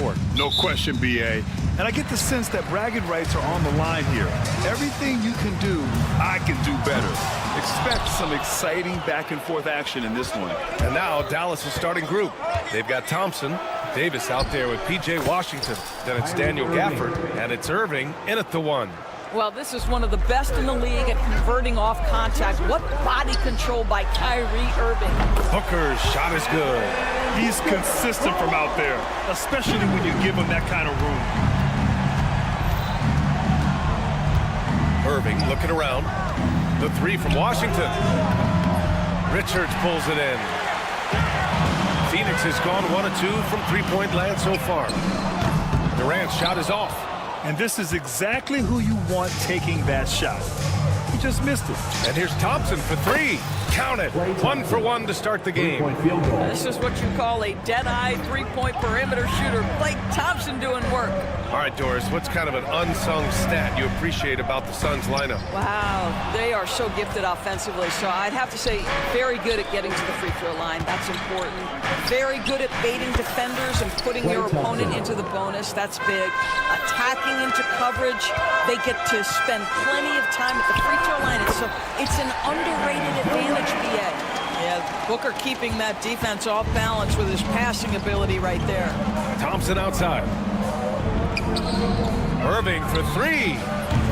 court. No question, B.A. And I get the sense that bragging rights are on the line here. Everything you can do, I can do better. Expect some exciting back-and-forth action in this one. And now Dallas' starting group. They've got Thompson, Davis out there with P.J. Washington. Then it's Daniel Gafford, and it's Irving in at the one. Well, this is one of the best in the league at converting off contact. What body control by Kyrie Irving. Booker's shot is good. He's consistent from out there, especially when you give him that kind of room. Irving looking around. The three from Washington. Richards pulls it in. Phoenix has gone 1 of 2 from three-point land so far. Durant's shot is off. And this is exactly who you want taking that shot. He just missed it. And here's Thompson for three. Count it. 1 for 1 to start the game. This is what you call a dead-eye three-point perimeter shooter. Blake Thompson doing work. All right, Doris, what's kind of an unsung stat you appreciate about the Suns lineup? Wow, they are so gifted offensively. So I'd have to say very good at getting to the free throw line. That's important. Very good at baiting defenders and putting your opponent into the bonus. That's big. Attacking into coverage. They get to spend plenty of time at the free throw line. It's an underrated advantage, BA. Yeah, Booker keeping that defense off balance with his passing ability right there. Thompson outside. Irving for three.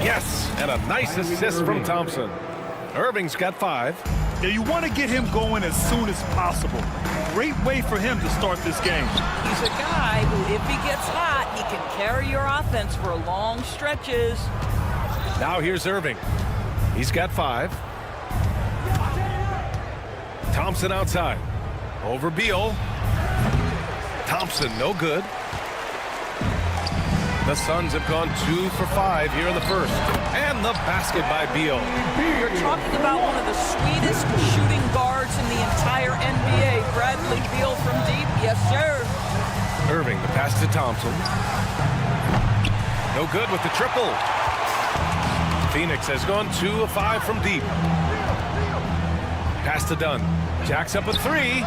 Yes, and a nice assist from Thompson. Irving's got 5. Yeah, you want to get him going as soon as possible. Great way for him to start this game. He's a guy who, if he gets hot, he can carry your offense for long stretches. Now here's Irving. He's got 5. Thompson outside. Over Beal. Thompson, no good. The Suns have gone 2 for 5 here in the first. And the basket by Beal. You're talking about one of the sweetest shooting guards in the entire NBA. Bradley Beal from deep. Yes, sir. Irving, the pass to Thompson. No good with the triple. Phoenix has gone 2 of 5 from deep. Pass to Dunn. Jacks up a 3.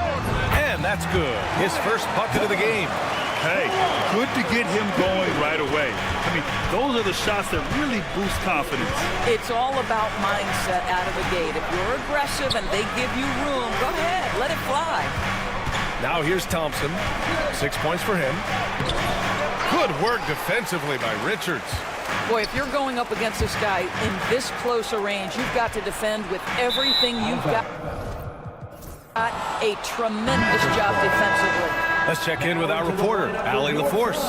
And that's good. His first bucket of the game. Hey, good to get him going right away. I mean, those are the shots that really boost confidence. It's all about mindset out of the gate. If you're aggressive and they give you room, go ahead, let it fly. Now here's Thompson. 6 points for him. Good work defensively by Richards. Boy, if you're going up against this guy in this close a range, you've got to defend with everything you've got. A tremendous job defensively. Let's check in with our reporter, Allie LaForce.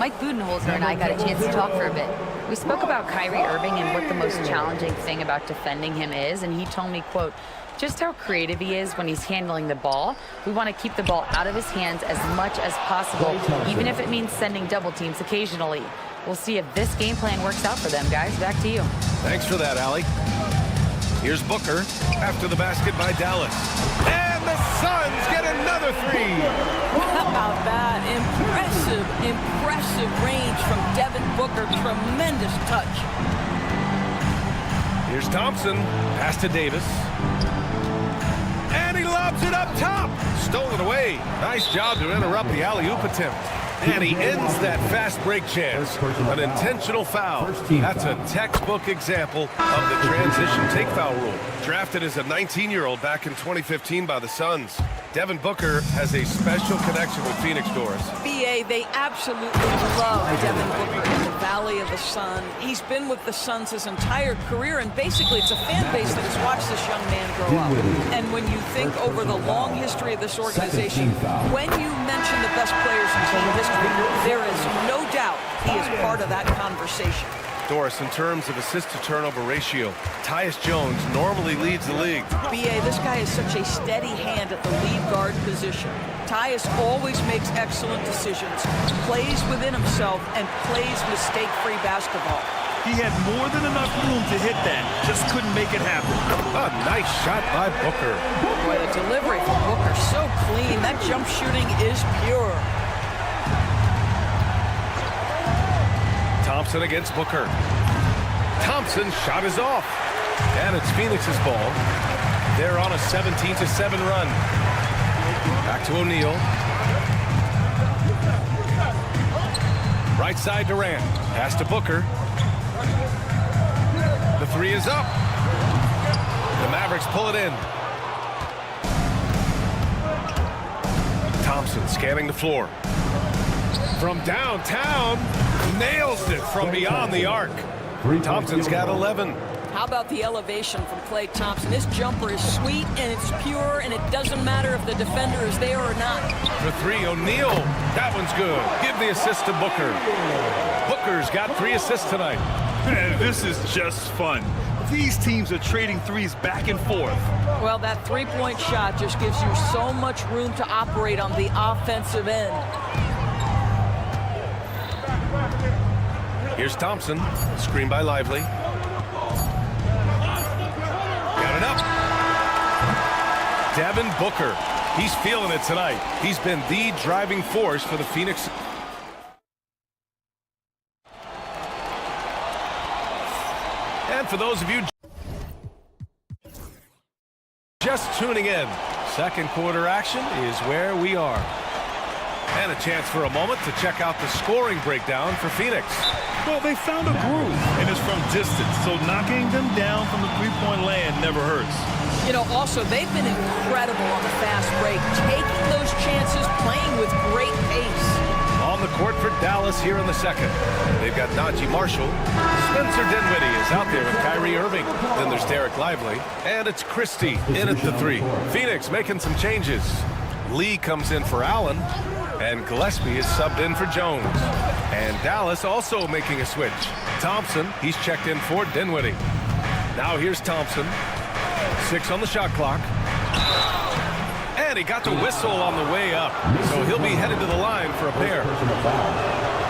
Mike Budenholzer and I got a chance to talk for a bit. We spoke about Kyrie Irving and what the most challenging thing about defending him is, and he told me, quote, just how creative he is when he's handling the ball. We want to keep the ball out of his hands as much as possible, even if it means sending double teams occasionally. We'll see if this game plan works out for them, guys. Back to you. Thanks for that, Allie. Here's Booker after the basket by Dallas. And the Suns get another 3. How about that? Impressive range from Devin Booker. Tremendous touch. Here's Thompson. Pass to Davis. And he lobs it up top. Stolen away. Nice job to interrupt the alley-oop attempt. And he ends that fast break chance. An intentional foul. That's a textbook example of the transition take foul rule. Drafted as a 19-year-old back in 2015 by the Suns. Devin Booker has a special connection with Phoenix, Doris. BA, they absolutely love Devin Booker in the Valley of the Sun. He's been with the Suns his entire career, and basically it's a fan base that has watched this young man grow up. And when you think over the long history of this organization, when you mention the best players in team history, there is no doubt he is part of that conversation. Doris, in terms of assist-to-turnover ratio, Tyus Jones normally leads the league. BA, this guy is such a steady hand at the lead guard position. Tyus always makes excellent decisions, plays within himself, and plays mistake-free basketball. He had more than enough room to hit that, just couldn't make it happen. A nice shot by Booker. Boy, the delivery from Booker, so clean. That jump shooting is pure. Thompson against Booker. Thompson's shot is off. And it's Phoenix's ball. They're on a 17-7 run. Back to O'Neal. Right side Durant. Pass to Booker. The three is up. The Mavericks pull it in. Thompson scanning the floor. From downtown, nails it from beyond the arc. Thompson's got 11. How about the elevation from Klay Thompson? This jumper is sweet and it's pure, and it doesn't matter if the defender is there or not. For three, O'Neal. That one's good. Give the assist to Booker. Booker's got 3 assists tonight. Man, this is just fun. These teams are trading threes back and forth. Well, that three-point shot just gives you so much room to operate on the offensive end. Here's Thompson. Screen by Lively. Got it up. Devin Booker. He's feeling it tonight. He's been the driving force for the Phoenix. And for those of you just tuning in, second quarter action is where we are. And a chance for a moment to check out the scoring breakdown for Phoenix. Well, they found a groove, and it's from distance, so knocking them down from the three-point land never hurts. You know, also, they've been incredible on the fast break, taking those chances, playing with great pace. On the court for Dallas here in the second. They've got Najee Marshall. Spencer Dinwiddie is out there with Kyrie Irving. Then there's Derek Lively. And it's Christie in at the 3. Phoenix making some changes. Lee comes in for Allen. And Gillespie is subbed in for Jones. And Dallas also making a switch. Thompson, he's checked in for Dinwiddie. Now here's Thompson. 6 on the shot clock. And he got the whistle on the way up. So he'll be headed to the line for a pair.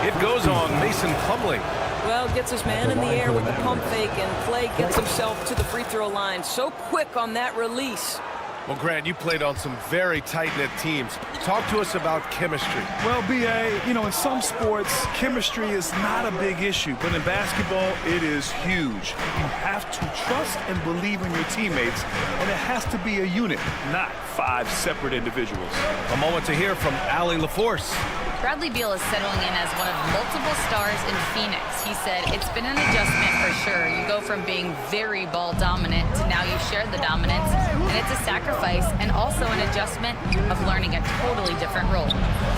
It goes on Mason Plumlee. Well, gets his man in the air with the pump fake, and Klay gets himself to the free throw line. So quick on that release. Well, Grant, you played on some very tight-knit teams. Talk to us about chemistry. Well, B.A., you know, in some sports, chemistry is not a big issue, but in basketball, it is huge. You have to trust and believe in your teammates, and it has to be a unit, not 5 separate individuals. A moment to hear from Allie LaForce. Bradley Beal is settling in as one of multiple stars in Phoenix. He said, it's been an adjustment for sure. You go from being very ball dominant to now you share the dominance, and it's a sacrifice and also an adjustment of learning a totally different role.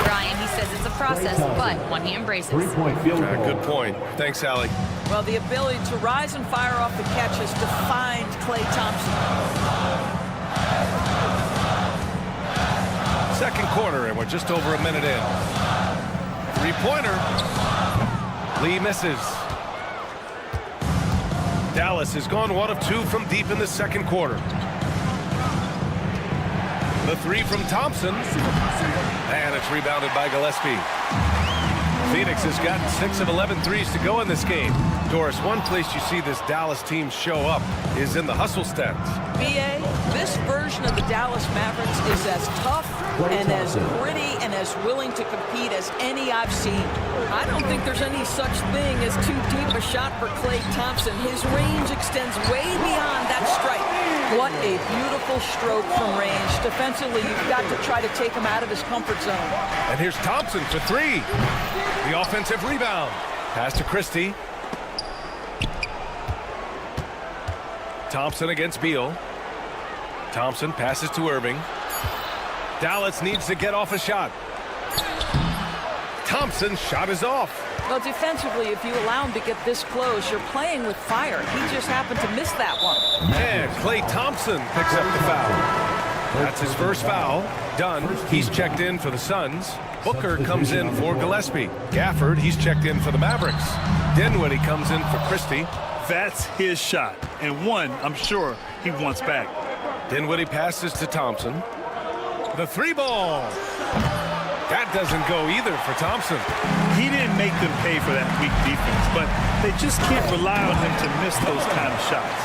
Brian, he says it's a process, but one he embraces. Good point. Thanks, Allie. Well, the ability to rise and fire off the catch has defined Klay Thompson. Second quarter, and we're just over a minute in. Three-pointer. Lee misses. Dallas has gone 1 of 2 from deep in the second quarter. The 3 from Thompson. And it's rebounded by Gillespie. Phoenix has gotten 6 of 11 threes to go in this game. Doris, one place you see this Dallas team show up is in the hustle stats. B.A., this version of the Dallas Mavericks is as tough and as gritty and as willing to compete as any I've seen. I don't think there's any such thing as too deep a shot for Klay Thompson. His range extends way beyond that strike. What a beautiful stroke from range. Defensively, you've got to try to take him out of his comfort zone. And here's Thompson for 3. The offensive rebound. Pass to Christie. Thompson against Beal. Thompson passes to Irving. Dallas needs to get off a shot. Thompson's shot is off. Well, defensively, if you allow him to get this close, you're playing with fire. He just happened to miss that one. And Klay Thompson picks up the foul. That's his first foul. Done. He's checked in for the Suns. Booker comes in for Gillespie. Gafford, he's checked in for the Mavericks. Dinwiddie comes in for Christie. That's his shot, and one I'm sure he wants back. Dinwiddie passes to Thompson. The 3 ball. That doesn't go either for Thompson. He didn't make them pay for that weak defense, but they just can't rely on him to miss those kind of shots.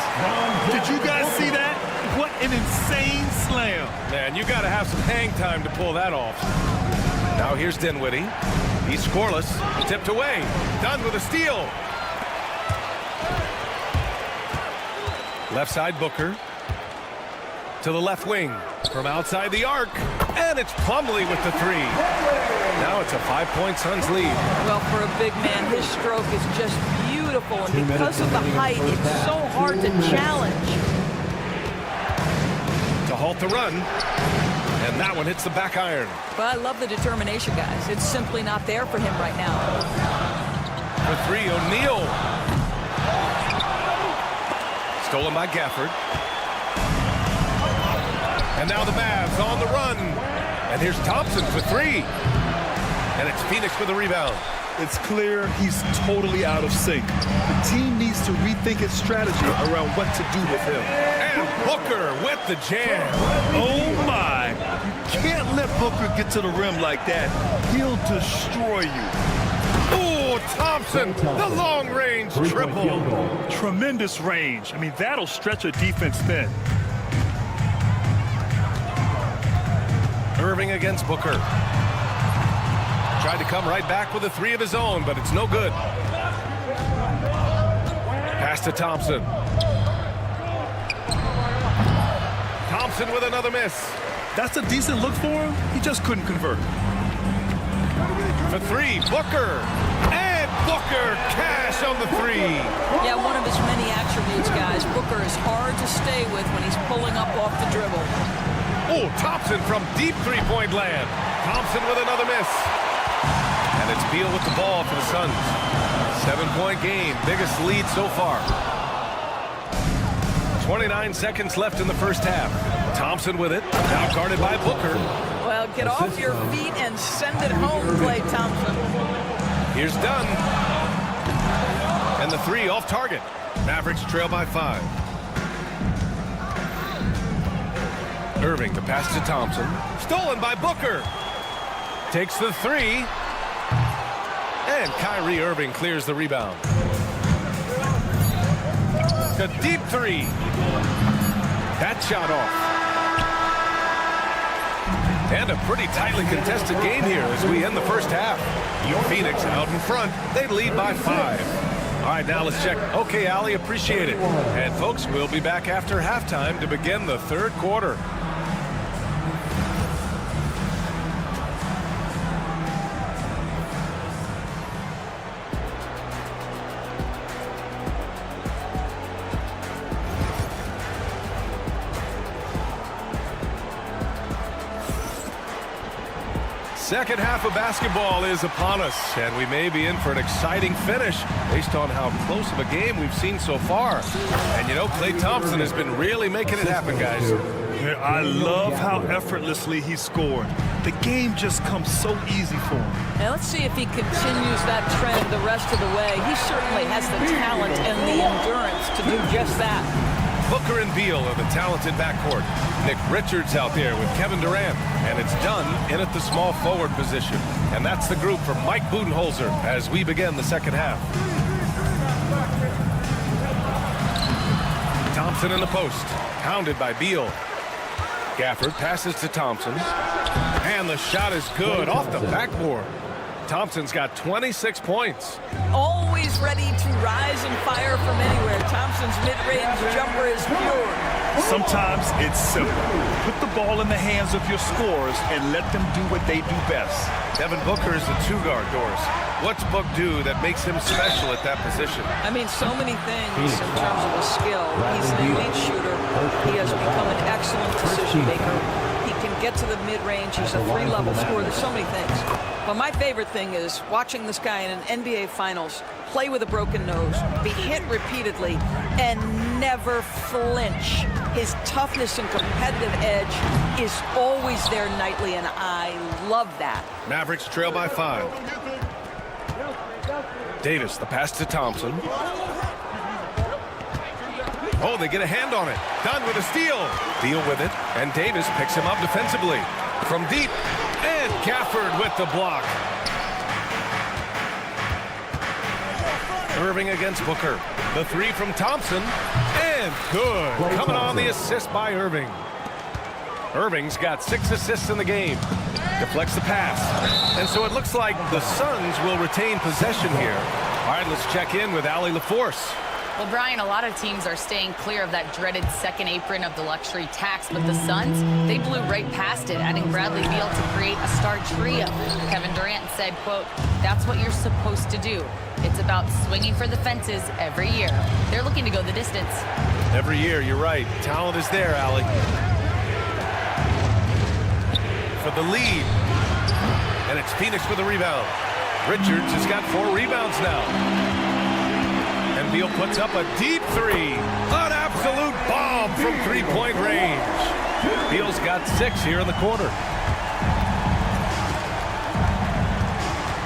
Did you guys see that? What an insane slam. Man, you got to have some hang time to pull that off. Now here's Dinwiddie. He's scoreless. Tipped away. Done with a steal. Left side Booker. To the left wing. From outside the arc. And it's Plumlee with the 3. Now it's a 5-point Suns lead. Well, for a big man, his stroke is just beautiful, and because of the height, it's so hard to challenge. To halt the run, and that one hits the back iron. But I love the determination, guys. It's simply not there for him right now. For three, O'Neal. Stolen by Gafford. And now the Mavs on the run. And here's Thompson for three. And it's Phoenix with the rebound. It's clear he's totally out of sync. The team needs to rethink its strategy around what to do with him. And Booker with the jam. Oh my! You can't let Booker get to the rim like that. He'll destroy you. Oh, Thompson, the long-range triple. Tremendous range. I mean, that'll stretch a defense thin. Irving against Booker. Tried to come right back with a three of his own, but it's no good. Pass to Thompson. Thompson with another miss. That's a decent look for him. He just couldn't convert. For three, Booker. And Booker cash on the three. Yeah, one of his many attributes, guys. Booker is hard to stay with when he's pulling up off the dribble. Oh, Thompson from deep three-point land. Thompson with another miss. And it's Beal with the ball for the Suns. 7-point game, biggest lead so far. 29 seconds left in the first half. Thompson with it, now guarded by Booker. Well, get off your feet and send it home, Klay Thompson. Here's Dunn. And the three off target. Mavericks trail by 5. Irving to pass to Thompson. Stolen by Booker. Takes the three. And Kyrie Irving clears the rebound. A deep three. That shot off. And a pretty tightly contested game here as we end the first half. Phoenix out in front. They lead by 5. All right, now let's check. Okay, Allie, appreciate it. And folks, we'll be back after halftime to begin the third quarter. Second half of basketball is upon us, and we may be in for an exciting finish based on how close of a game we've seen so far. And you know, Klay Thompson has been really making it happen, guys. I love how effortlessly he scored. The game just comes so easy for him. Now let's see if he continues that trend the rest of the way. He certainly has the talent and the endurance to do just that. Booker and Beal are the talented backcourt. Nick Richards out there with Kevin Durant. And it's Dunn in at the small forward position. And that's the group from Mike Budenholzer as we begin the second half. Thompson in the post. Pounded by Beal. Gafford passes to Thompson. And the shot is good off the backboard. Thompson's got 26 points. Always ready to rise and fire from anywhere. Thompson's mid-range jumper is pure. Sometimes it's simple. Put the ball in the hands of your scorers and let them do what they do best. Devin Booker is a two-guard, Doris. What's Book do that makes him special at that position? I mean, so many things in terms of his skill. He's an elite shooter. He has become an excellent decision maker. He can get to the mid-range. He's a three-level scorer. There's so many things. But my favorite thing is watching this guy in an NBA Finals play with a broken nose, be hit repeatedly, and never flinch. His toughness and competitive edge is always there nightly, and I love that. Mavericks trail by 5. Davis, the pass to Thompson. Oh, they get a hand on it. Dunn with a steal. Beal with it, and Davis picks him up defensively. From deep, and Gafford with the block. Irving against Booker. The three from Thompson, and good. Coming on the assist by Irving. Irving's got 6 assists in the game. Deflects the pass. And so it looks like the Suns will retain possession here. All right, let's check in with Allie LaForce. Well, Brian, a lot of teams are staying clear of that dreaded second apron of the luxury tax, but the Suns, they blew right past it, adding Bradley Beal to create a star trio. Kevin Durant said, quote, "That's what you're supposed to do. It's about swinging for the fences every year." They're looking to go the distance. Every year, you're right. Talent is there, Allie. For the lead. And it's Phoenix with a rebound. Richards has got 4 rebounds now. And Beal puts up a deep three. An absolute bomb from three-point range. Beal's got 6 here in the quarter.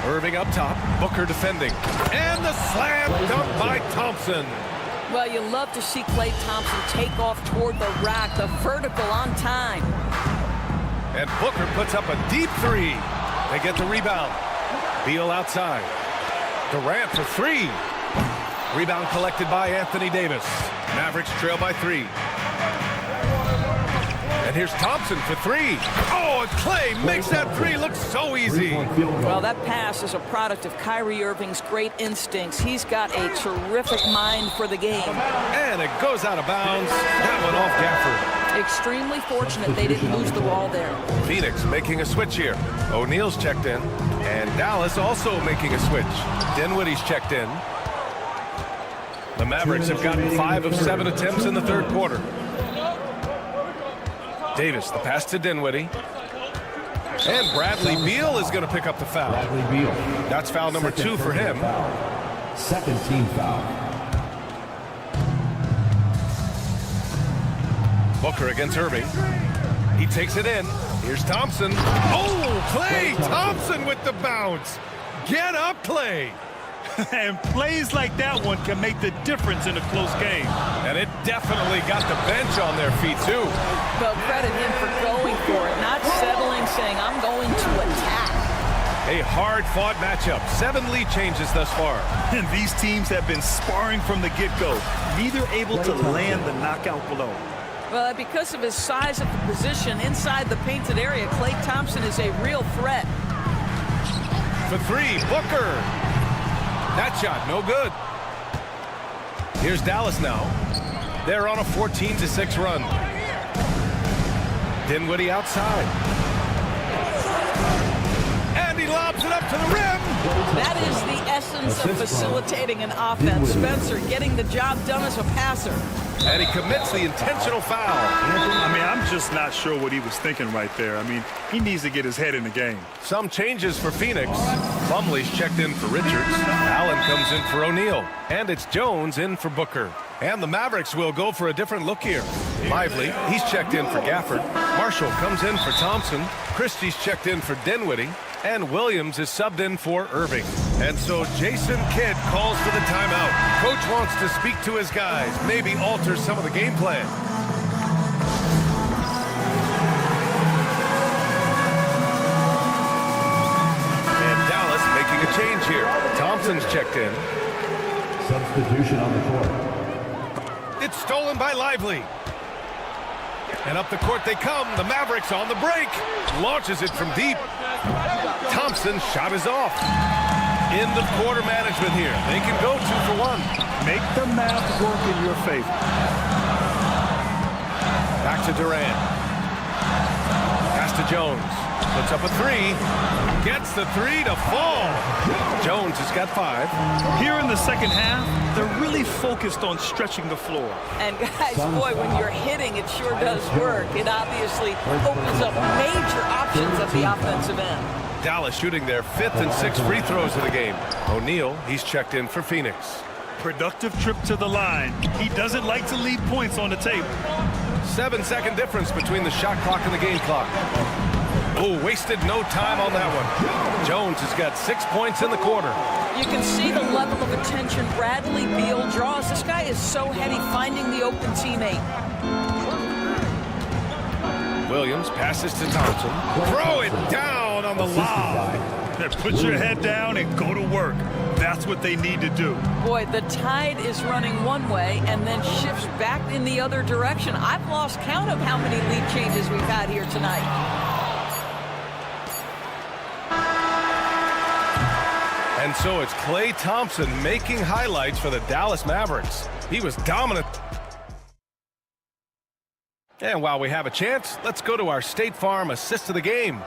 Irving up top. Booker defending. And the slam dunk by Thompson. Well, you love to see Klay Thompson take off toward the rack, the vertical on time. And Booker puts up a deep three. They get the rebound. Beal outside. Durant for 3. Rebound collected by Anthony Davis. Mavericks trail by 3. And here's Thompson for 3. Oh, and Klay makes that 3 look so easy. Well, that pass is a product of Kyrie Irving's great instincts. He's got a terrific mind for the game. And it goes out of bounds. That one off Gafford. Extremely fortunate they didn't lose the ball there. Phoenix making a switch here. O'Neal's checked in. And Dallas also making a switch. Dinwiddie's checked in. The Mavericks have gotten 5 of 7 attempts in the third quarter. Davis, the pass to Dinwiddie. And Bradley Beal is going to pick up the foul. That's foul number 2 for him. Second team foul. Booker against Irving. He takes it in. Here's Thompson. Oh, Klay Thompson with the bounce. Get up, Klay. And plays like that one can make the difference in a close game. And it definitely got the bench on their feet, too. Well, credit him for going for it, not settling, saying, I'm going to attack. A hard-fought matchup. 7 lead changes thus far. And these teams have been sparring from the get-go, neither able to land the knockout blow. Well, because of his size of the position inside the painted area, Klay Thompson is a real threat. For 3, Booker. That shot, no good. Here's Dallas now. They're on a 14-6 run. Dinwiddie outside. And he lobs it up to the rim. That is the essence of facilitating an offense. Spencer getting the job done as a passer. And he commits the intentional foul. I mean, I'm just not sure what he was thinking right there. I mean, he needs to get his head in the game. Some changes for Phoenix. Plumlee's checked in for Richards. Allen comes in for O'Neal. And it's Jones in for Booker. And the Mavericks will go for a different look here. Lively, he's checked in for Gafford. Marshall comes in for Thompson. Christie's checked in for Dinwiddie. And Williams is subbed in for Irving. And so Jason Kidd calls for the timeout. Coach wants to speak to his guys, maybe alter some of the game plan. And Dallas making a change here. Thompson's checked in. Substitution on the court. It's stolen by Lively. And up the court they come. The Mavericks on the break. Launches it from deep. Thompson's shot is off. End of quarter management here. They can go 2 for 1. Make the math work in your favor. Back to Durant. Pass to Jones. Puts up a 3. Gets the 3 to fall. Jones has got 5. Here in the second half, they're really focused on stretching the floor. And guys, boy, when you're hitting, it sure does work. It obviously opens up major options at the offensive end. Dallas shooting their 5th and 6th free throws of the game. O'Neal, he's checked in for Phoenix. Productive trip to the line. He doesn't like to leave points on the table. 7-second difference between the shot clock and the game clock. Oh, wasted no time on that one. Jones has got 6 points in the quarter. You can see the level of attention Bradley Beal draws. This guy is so heady finding the open teammate. Williams passes to Thompson. Throw it down on the lob. Put your head down and go to work. That's what they need to do. Boy, the tide is running one way and then shifts back in the other direction. I've lost count of how many lead changes we've had here tonight. And so it's Klay Thompson making highlights for the Dallas Mavericks. He was dominant. And while we have a chance, let's go to our State Farm assist of the game.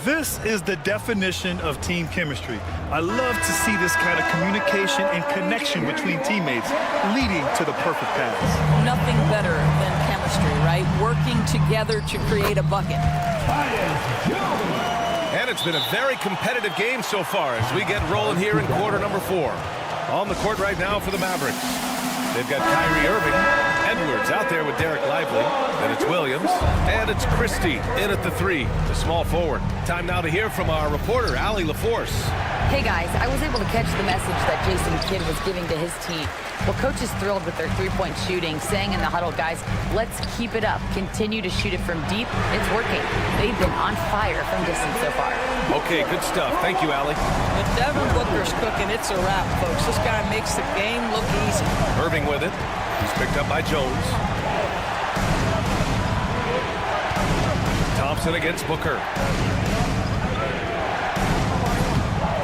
This is the definition of team chemistry. I love to see this kind of communication and connection between teammates leading to the perfect pass. Nothing better than chemistry, right? Working together to create a bucket. And it's been a very competitive game so far as we get rolling here in quarter number 4. On the court right now for the Mavericks. They've got Kyrie Irving, Edwards out there with Derek Lively. Then it's Williams, and it's Christie in at the 3, the small forward. Time now to hear from our reporter, Allie LaForce. Hey guys, I was able to catch the message that Jason Kidd was giving to his team. Well, coach is thrilled with their three-point shooting, saying in the huddle, guys, let's keep it up. Continue to shoot it from deep. It's working. They've been on fire from distance so far. Okay, good stuff. Thank you, Allie. If Devin Booker's cooking, it's a wrap, folks. This guy makes the game look easy. Irving with it. He's picked up by Jones. Thompson against Booker.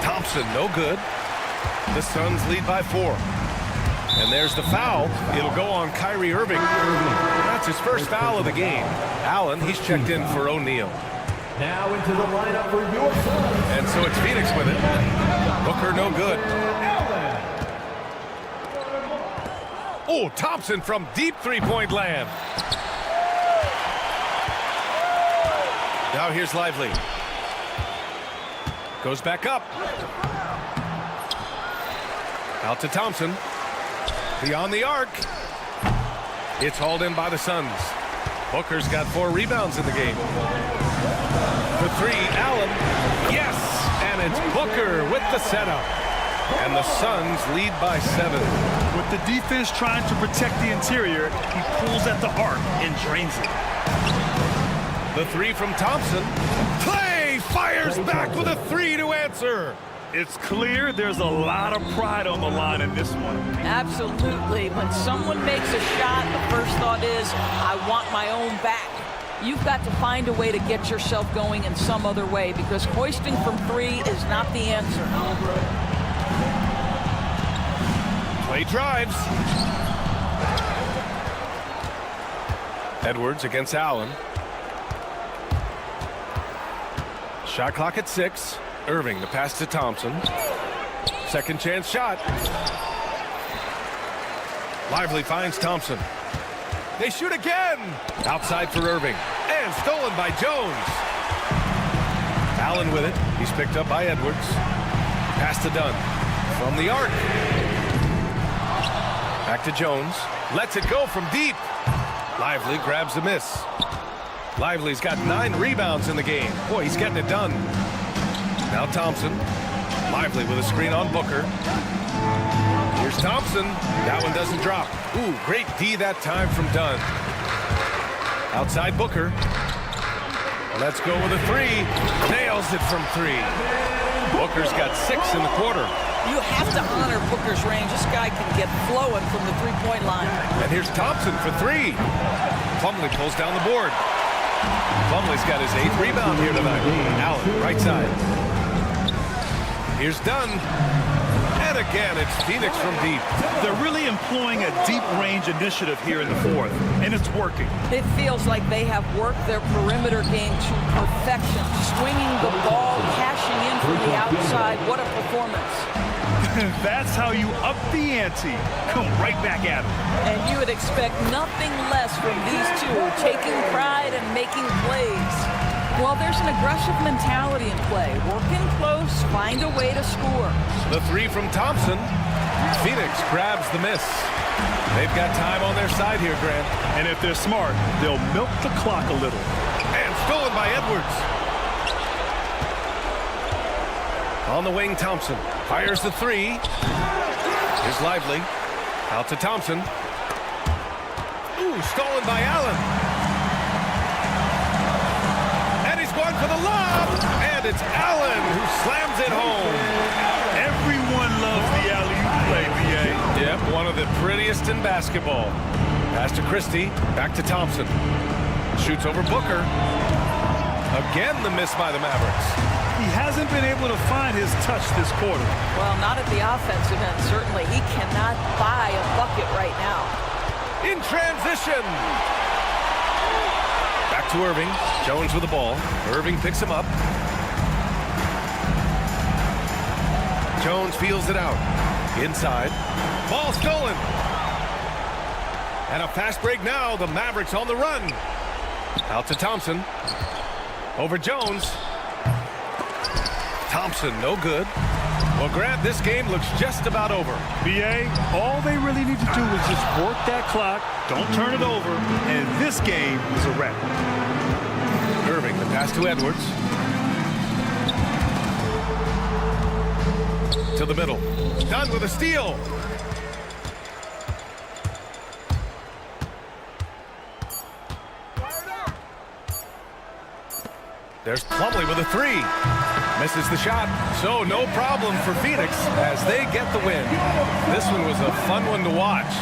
Thompson, no good. The Suns lead by 4. And there's the foul. It'll go on Kyrie Irving. That's his first foul of the game. Allen, he's checked in for O'Neal. Now into the lineup for your Suns. And so it's Phoenix with it. Booker, no good. Oh, Thompson from deep three-point land. Now here's Lively. Goes back up. Out to Thompson. Beyond the arc. It's hauled in by the Suns. Booker's got 4 rebounds in the game. For 3, Allen. Yes! And it's Booker with the setup. And the Suns lead by 7. With the defense trying to protect the interior, he pulls at the arc and drains it. The 3 from Thompson. Klay fires back with a 3 to answer. It's clear there's a lot of pride on the line in this one. Absolutely. When someone makes a shot, the first thought is, I want my own back. You've got to find a way to get yourself going in some other way, because hoisting from 3 is not the answer. Klay drives. Edwards against Allen. Shot clock at 6. Irving, the pass to Thompson. Second chance shot. Lively finds Thompson. They shoot again. Outside for Irving. And stolen by Jones. Allen with it. He's picked up by Edwards. Pass to Dunn. From the arc. Back to Jones. Lets it go from deep. Lively grabs the miss. Lively's got 9 rebounds in the game. Boy, he's getting it done. Now Thompson. Lively with a screen on Booker. Here's Thompson. That one doesn't drop. Ooh, great D that time from Dunn. Outside Booker. Let's go with a 3. Nails it from 3. Booker's got 6 in the quarter. You have to honor Booker's range. This guy can get flowing from the three-point line. And here's Thompson for 3. Plumlee pulls down the board. Plumlee's got his 8th rebound here tonight. Allen, right side. Here's Dunn. And again, it's Phoenix from deep. They're really employing a deep range initiative here in the 4th, and it's working. It feels like they have worked their perimeter game to perfection. Swinging the ball, cashing in from the outside. What a performance. That's how you up the ante. Come right back at them. And you would expect nothing less from these two, taking pride and making plays. Well, there's an aggressive mentality in play. Working close, find a way to score. The 3 from Thompson. Phoenix grabs the miss. They've got time on their side here, Grant. And if they're smart, they'll milk the clock a little. And stolen by Edwards. On the wing, Thompson fires the 3. Here's Lively. Out to Thompson. Ooh, stolen by Allen. And he's going for the lob. And it's Allen who slams it home. Everyone loves the alley-oop play, B.A. Yep, one of the prettiest in basketball. Pass to Christie. Back to Thompson. Shoots over Booker. Again, the miss by the Mavericks. He hasn't been able to find his touch this quarter. Well, not at the offensive end, certainly. He cannot buy a bucket right now. In transition. Back to Irving. Jones with the ball. Irving picks him up. Jones feels it out. Inside. Ball stolen. And a fast break now. The Mavericks on the run. Out to Thompson. Over Jones. Thompson, no good. Well, Grant, this game looks just about over. BA, all they really need to do is just work that clock, don't turn it over, and this game is a wrap. Irving, the pass to Edwards. To the middle. Done with a steal. There's Plumlee with a three. Misses the shot. So no problem for Phoenix as they get the win. This one was a fun one to watch.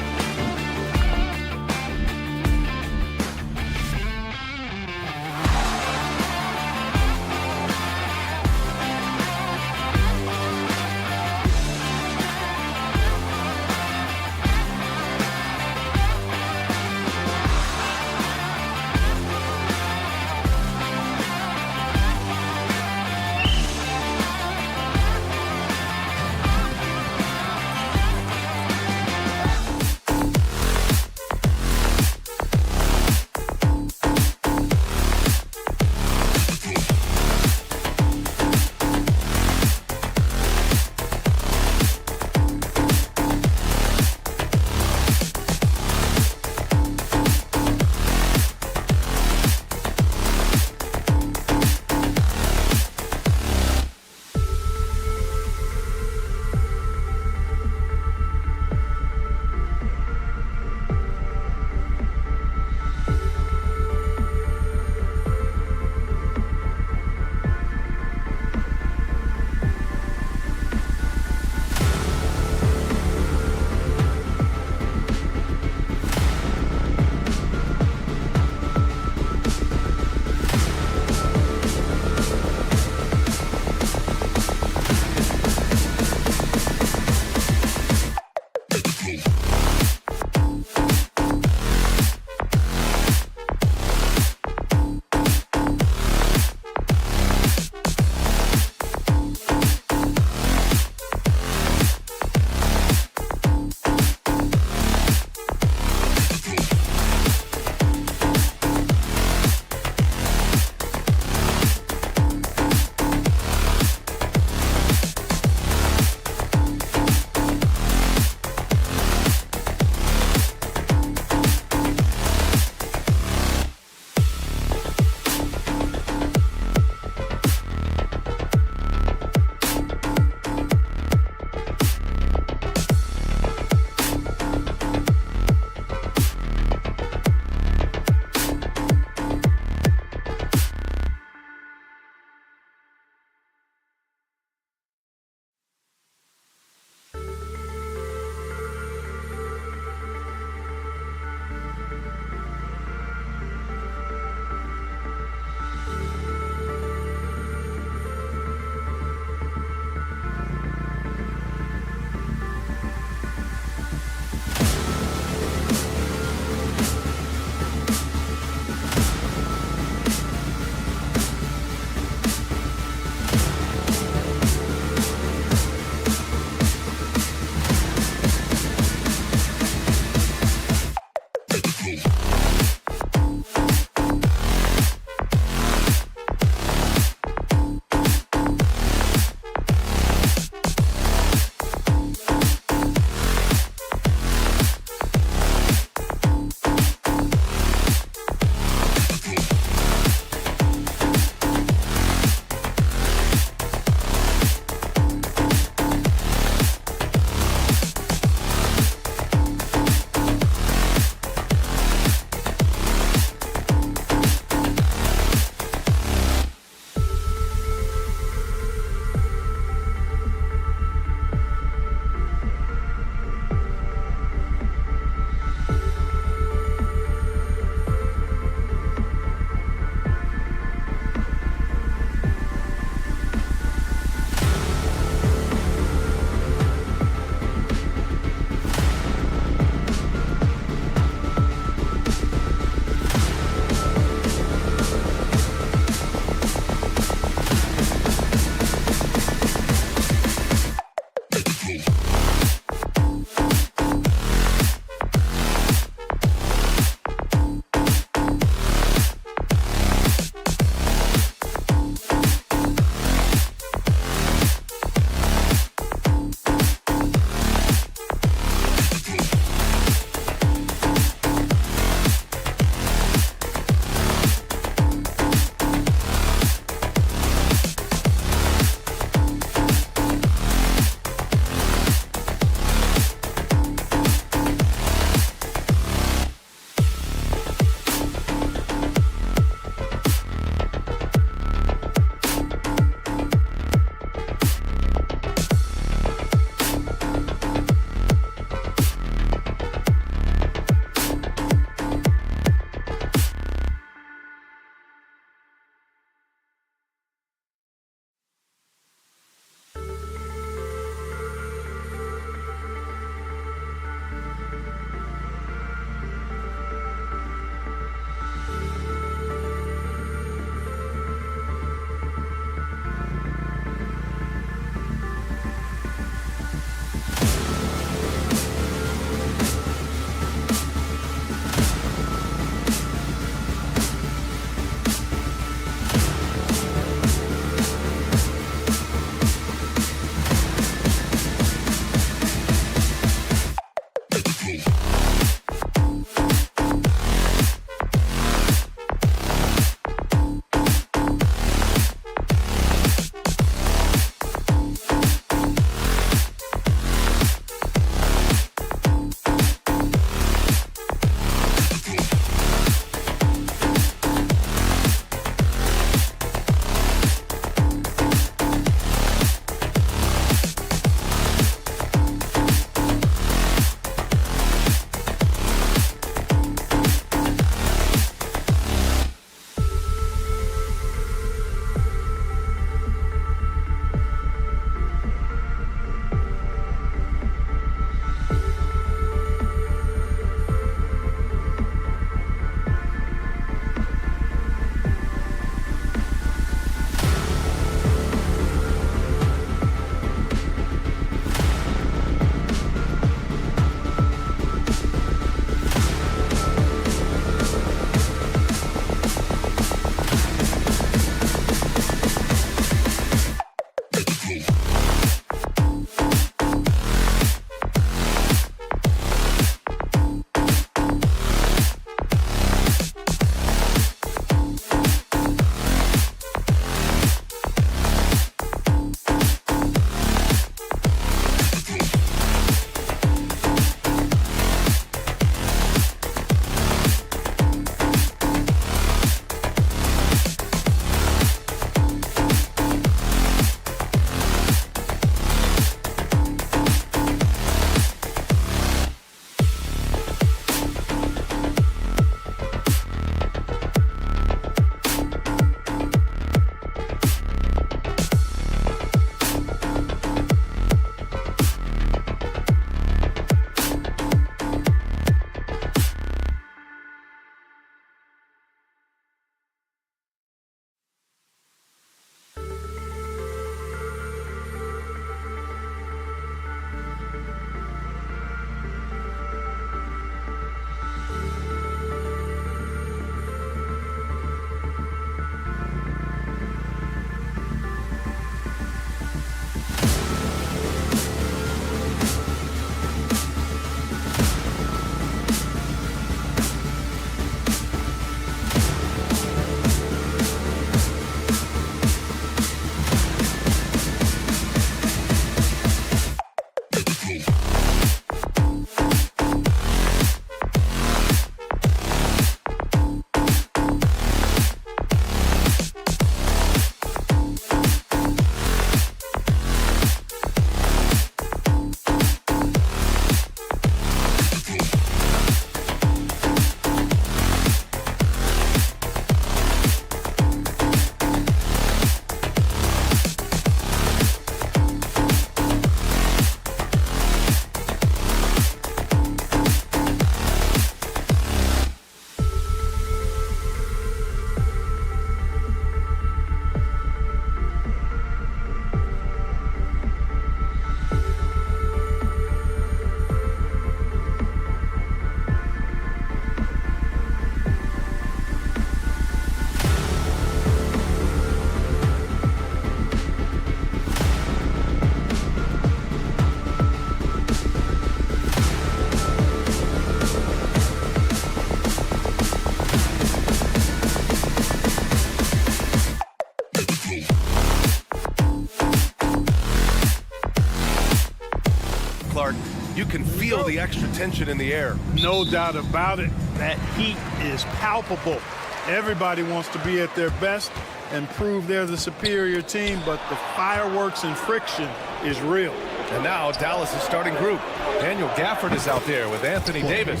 You can feel the extra tension in the air. No doubt about it. That heat is palpable. Everybody wants to be at their best and prove they're the superior team, but the fireworks and friction is real. And now Dallas' starting group. Daniel Gafford is out there with Anthony Davis.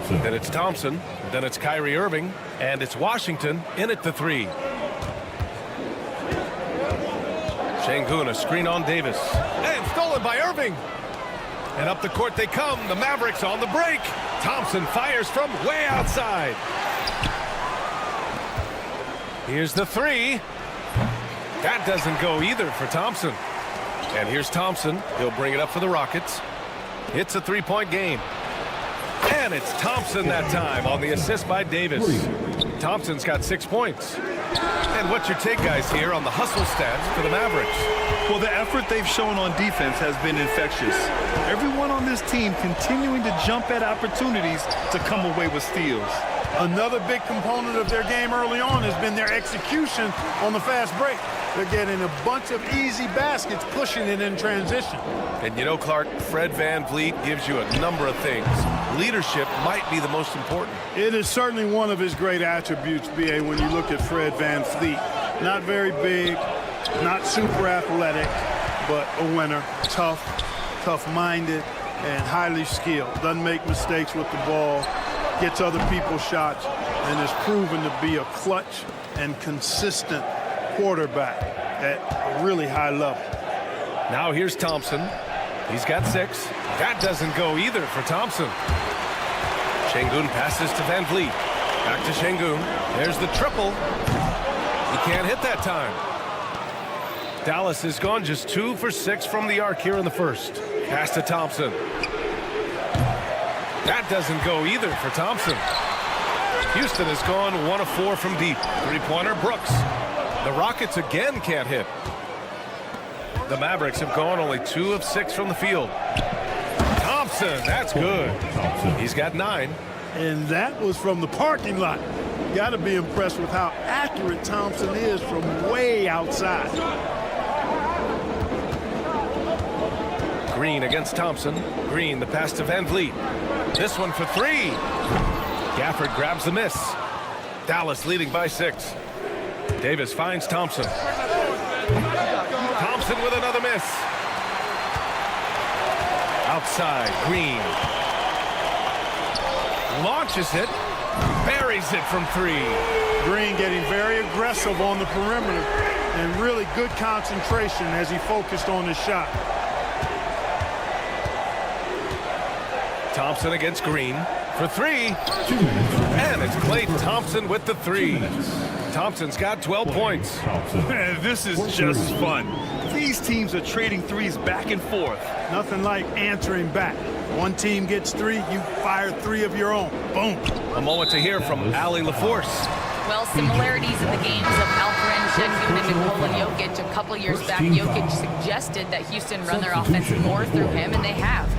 Then it's Thompson. Then it's Kyrie Irving. And it's Washington in at the 3. Şengün, a screen on Davis. And stolen by Irving. And up the court they come. The Mavericks on the break. Thompson fires from way outside. Here's the 3. That doesn't go either for Thompson. And here's Thompson. He'll bring it up for the Rockets. It's a 3-point game. And it's Thompson that time on the assist by Davis. Thompson's got 6 points. And what's your take, guys, here on the hustle stats for the Mavericks? Well, the effort they've shown on defense has been infectious. Everyone on this team continuing to jump at opportunities to come away with steals. Another big component of their game early on has been their execution on the fast break. They're getting a bunch of easy baskets, pushing it in transition. And you know, Clark, Fred VanVleet gives you a number of things. Leadership might be the most important. It is certainly one of his great attributes, B.A., when you look at Fred VanVleet. Not very big, not super athletic, but a winner, tough-minded, and highly skilled. Doesn't make mistakes with the ball, gets other people's shots, and is proven to be a clutch and consistent quarterback at a really high level. Now here's Thompson. He's got 6. That doesn't go either for Thompson. Şengün passes to VanVleet. Back to Şengün. There's the triple. He can't hit that time. Dallas has gone just 2 for 6 from the arc here in the first. Pass to Thompson. That doesn't go either for Thompson. Houston has gone 1 of 4 from deep. Three-pointer, Brooks. The Rockets again can't hit. The Mavericks have gone only 2 of 6 from the field. Thompson, that's good. He's got 9. And that was from the parking lot. Got to be impressed with how accurate Thompson is from way outside. Green against Thompson. Green, the pass to VanVleet. This one for 3. Gafford grabs the miss. Dallas leading by 6. Davis finds Thompson. Thompson with another miss. Outside, Green. Launches it. Buries it from 3. Green getting very aggressive on the perimeter and really good concentration as he focused on his shot. Thompson against Green for 3. And it's Klay Thompson with the 3. Thompson's got 12 points. Man, this is just fun. These teams are trading threes back and forth. Nothing like answering back. One team gets 3, you fire 3 of your own. Boom. A moment to hear from Ali LaForce. Well, similarities in the games of Alperen Şengün and Nikola Jokic. A couple years back, Jokic suggested that Houston run their offense more through him, and they have.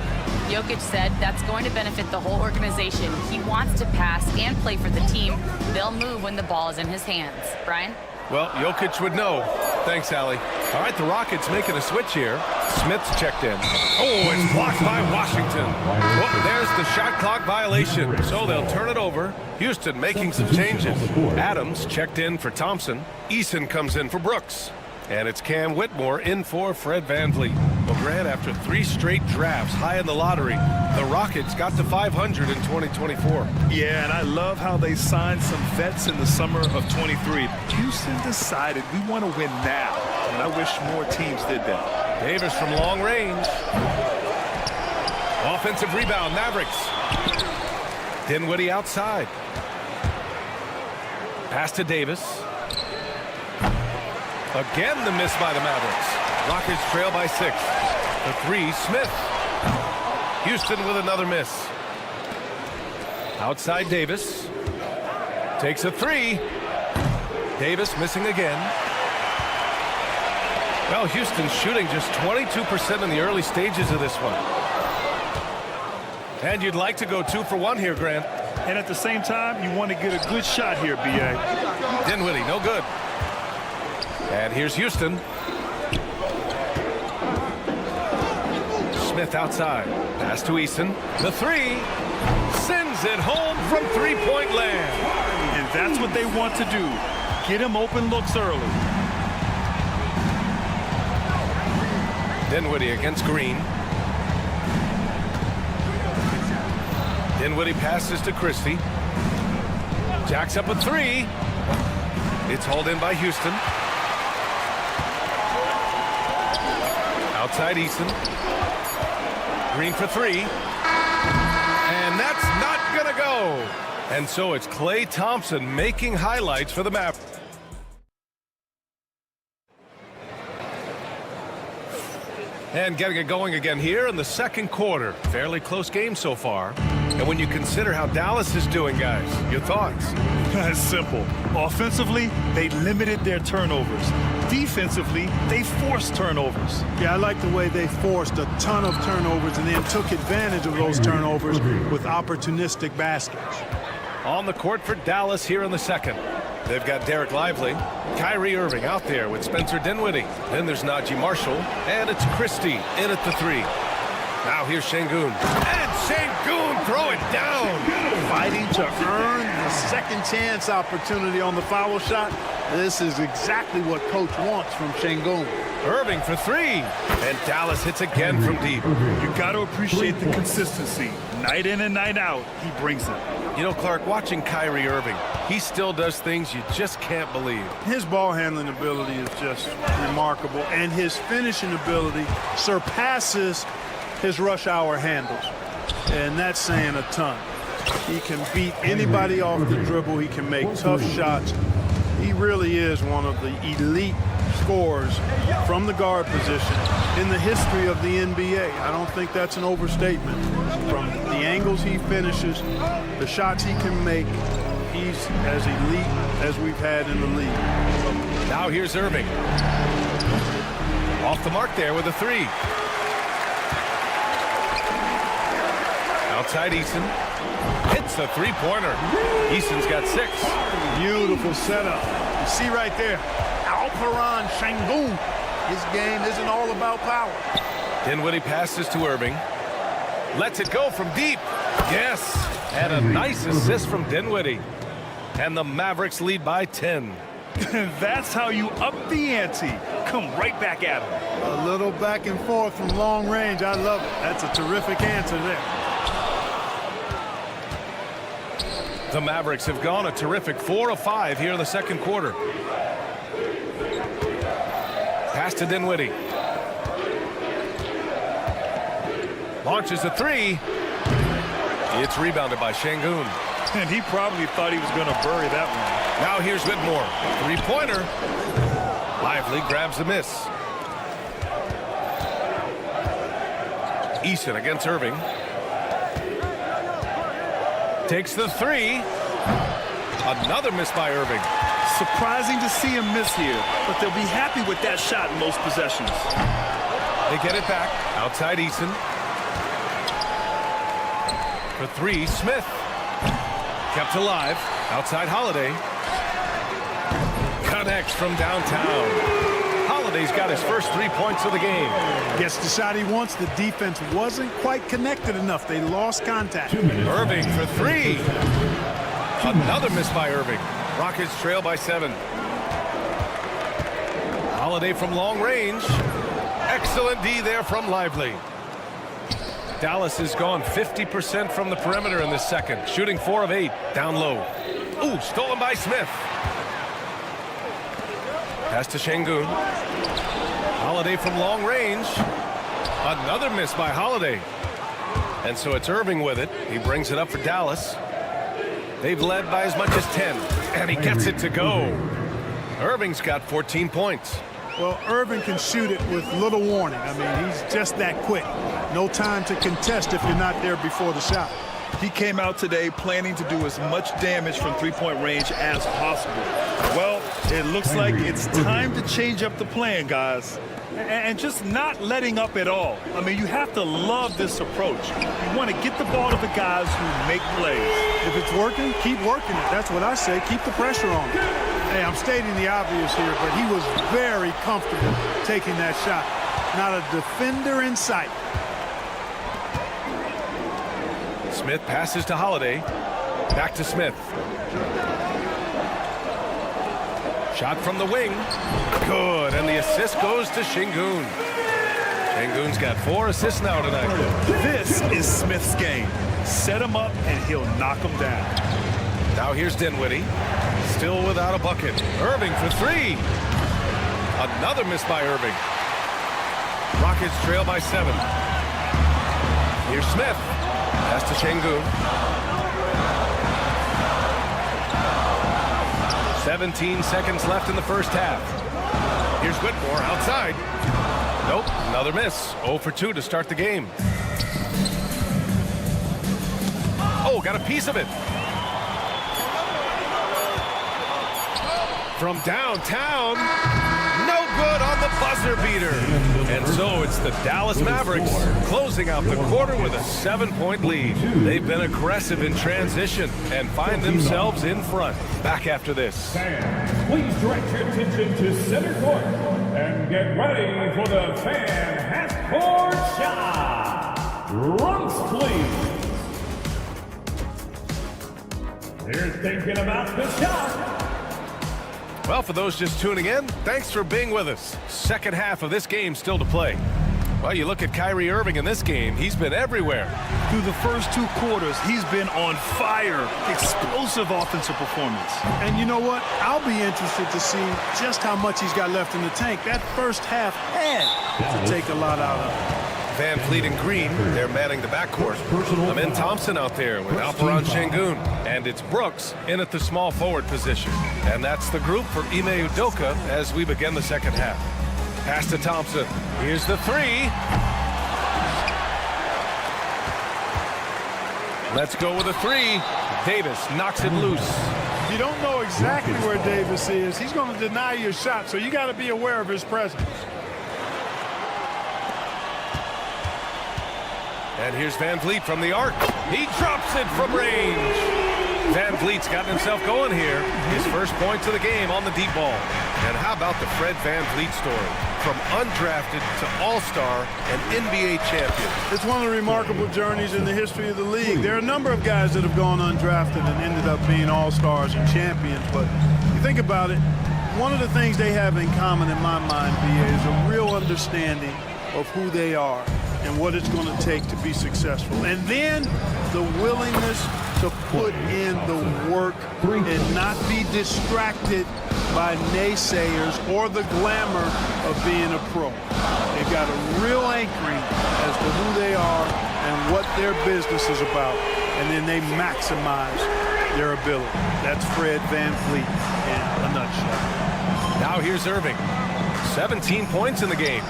Jokic said that's going to benefit the whole organization. He wants to pass and play for the team. They'll move when the ball is in his hands. Brian? Well, Jokic would know. Thanks, Allie. All right, the Rockets making a switch here. Smith's checked in. Oh, it's blocked by Washington. Oh, there's the shot clock violation. So they'll turn it over. Houston making some changes. Adams checked in for Thompson. Eason comes in for Brooks. And it's Cam Whitmore in for Fred VanVleet. Well, Grant, after 3 straight drafts high in the lottery, the Rockets got to 500 in 2024. Yeah, and I love how they signed some vets in the summer of 23. Houston decided we want to win now, and I wish more teams did that. Davis from long range. Offensive rebound, Mavericks. Dinwiddie outside. Pass to Davis. Again, the miss by the Mavericks. Rockets trail by 6. The 3, Smith. Houston with another miss. Outside Davis. Takes a 3. Davis missing again. Well, Houston shooting just 22% in the early stages of this one. And you'd like to go 2 for 1 here, Grant. And at the same time, you want to get a good shot here, B.A. Dinwiddie, no good. And here's Houston. Smith outside. Pass to Eason. The 3. Sends it home from three-point land. And that's what they want to do. Get him open looks early. Dinwiddie against Green. Dinwiddie passes to Christie. Jacks up a 3. It's hauled in by Houston. Outside Eason. Green for 3. And that's not going to go. And so it's Klay Thompson making highlights for the Mavericks. And getting it going again here in the second quarter. Fairly close game so far. And when you consider how Dallas is doing, guys, your thoughts? It's simple. Offensively, they limited their turnovers. Defensively, they forced turnovers. Yeah, I like the way they forced a ton of turnovers and then took advantage of those turnovers with opportunistic baskets. On the court for Dallas here in the second. They've got Derek Lively, Kyrie Irving out there with Spencer Dinwiddie. Then there's Najee Marshall, and it's Christie in at the 3. Now here's Şengün. And Şengün throw it down. Fighting to earn the second chance opportunity on the foul shot. This is exactly what coach wants from Şengün. Irving for 3. And Dallas hits again from deep. You got to appreciate the consistency. Night in and night out, he brings it. You know, Clark, watching Kyrie Irving, he still does things you just can't believe. His ball handling ability is just remarkable, and his finishing ability surpasses his rush hour handles, and that's saying a ton. He can beat anybody off the dribble. He can make tough shots. He really is one of the elite scorers from the guard position in the history of the NBA. I don't think that's an overstatement. From the angles he finishes, the shots he can make, he's as elite as we've had in the league. Now here's Irving. Off the mark there with a 3. Outside Eason. Hits the 3-pointer. Eason's got 6. Beautiful setup. You see right there, Alperen Şengün. His game isn't all about power. Dinwiddie passes to Irving. Lets it go from deep. Yes. And a nice assist from Dinwiddie. And the Mavericks lead by 10. That's how you up the ante. Come right back at him. A little back and forth from long range. I love it. That's a terrific answer there. The Mavericks have gone a terrific 4 of 5 here in the second quarter. Pass to Dinwiddie. Launches a 3. It's rebounded by Şengün. And he probably thought he was going to bury that one. Now here's Whitmore. 3-pointer. Lively grabs the miss. Eason against Irving. Takes the 3. Another miss by Irving. Surprising to see him miss here, but they'll be happy with that shot in most possessions. They get it back. Outside Eason. For 3, Smith. Kept alive. Outside Holiday. Connects from downtown. Holiday's got his first 3 points of the game. Gets the shot he wants. The defense wasn't quite connected enough. They lost contact. Irving for 3. Another miss by Irving. Rockets trail by 7. Holiday from long range. Excellent D there from Lively. Dallas has gone 50% from the perimeter in this second, shooting 4 of 8 down low. Ooh, stolen by Smith. Pass to Şengün. Holiday from long range. Another miss by Holiday. And so it's Irving with it. He brings it up for Dallas. They've led by as much as 10, and he gets it to go. Irving's got 14 points. Well, Irving can shoot it with little warning. I mean, he's just that quick. No time to contest if you're not there before the shot. He came out today planning to do as much damage from three-point range as possible. Well, it looks like it's time to change up the plan, guys. And just not letting up at all. I mean, you have to love this approach. You want to get the ball to the guys who make plays. If it's working, keep working it. That's what I say. Keep the pressure on him. Hey, I'm stating the obvious here, but he was very comfortable taking that shot. Not a defender in sight. Smith passes to Holiday. Back to Smith. Shot from the wing. Good, and the assist goes to Şengün. Şengün's got 4 assists now tonight. This is Smith's game. Set him up, and he'll knock him down. Now here's Dinwiddie. Still without a bucket. Irving for 3. Another miss by Irving. Rockets trail by 7. Here's Smith. Pass to Şengün. 17 seconds left in the first half. Here's Whitmore outside. Nope, another miss. 0 for 2 to start the game. Oh, got a piece of it. From downtown, no good on the buzzer beater. And so it's the Dallas Mavericks closing out the quarter with a 7-point lead. They've been aggressive in transition and find themselves in front. Back after this. Fans, please direct your attention to center court and get ready for the fan half-court shot. Drunks, please. They're thinking about the shot. Well, for those just tuning in, thanks for being with us. Second half of this game still to play. Well, you look at Kyrie Irving in this game, he's been everywhere. Through the first 2 quarters, he's been on fire. Explosive offensive performance. And you know what? I'll be interested to see just how much he's got left in the tank. That first half had to take a lot out of it. Van Fleet and Green, they're manning the backcourt. Amin Thompson out there with Alperon Şengün. And it's Brooks in at the small forward position. And that's the group for Ime Udoka as we begin the second half. Pass to Thompson. Here's the 3. Let's go with a 3. Davis knocks it loose. If you don't know exactly where Davis is, he's going to deny your shot, so you got to be aware of his presence. And here's Van Vliet from the arc. He drops it from range. Van Vliet's gotten himself going here. His first points of the game on the deep ball. And how about the Fred Van Vliet story? From undrafted to all-star and NBA champion. It's one of the remarkable journeys in the history of the league. There are a number of guys that have gone undrafted and ended up being all-stars and champions. But you think about it, one of the things they have in common in my mind, B.A., is a real understanding of who they are and what it's going to take to be successful. And then the willingness to put in the work and not be distracted by naysayers or the glamour of being a pro. They've got a real anchoring as to who they are and what their business is about, and then they maximize their ability. That's Fred Van Vliet in a nutshell. Now here's Irving. 17 points in the game.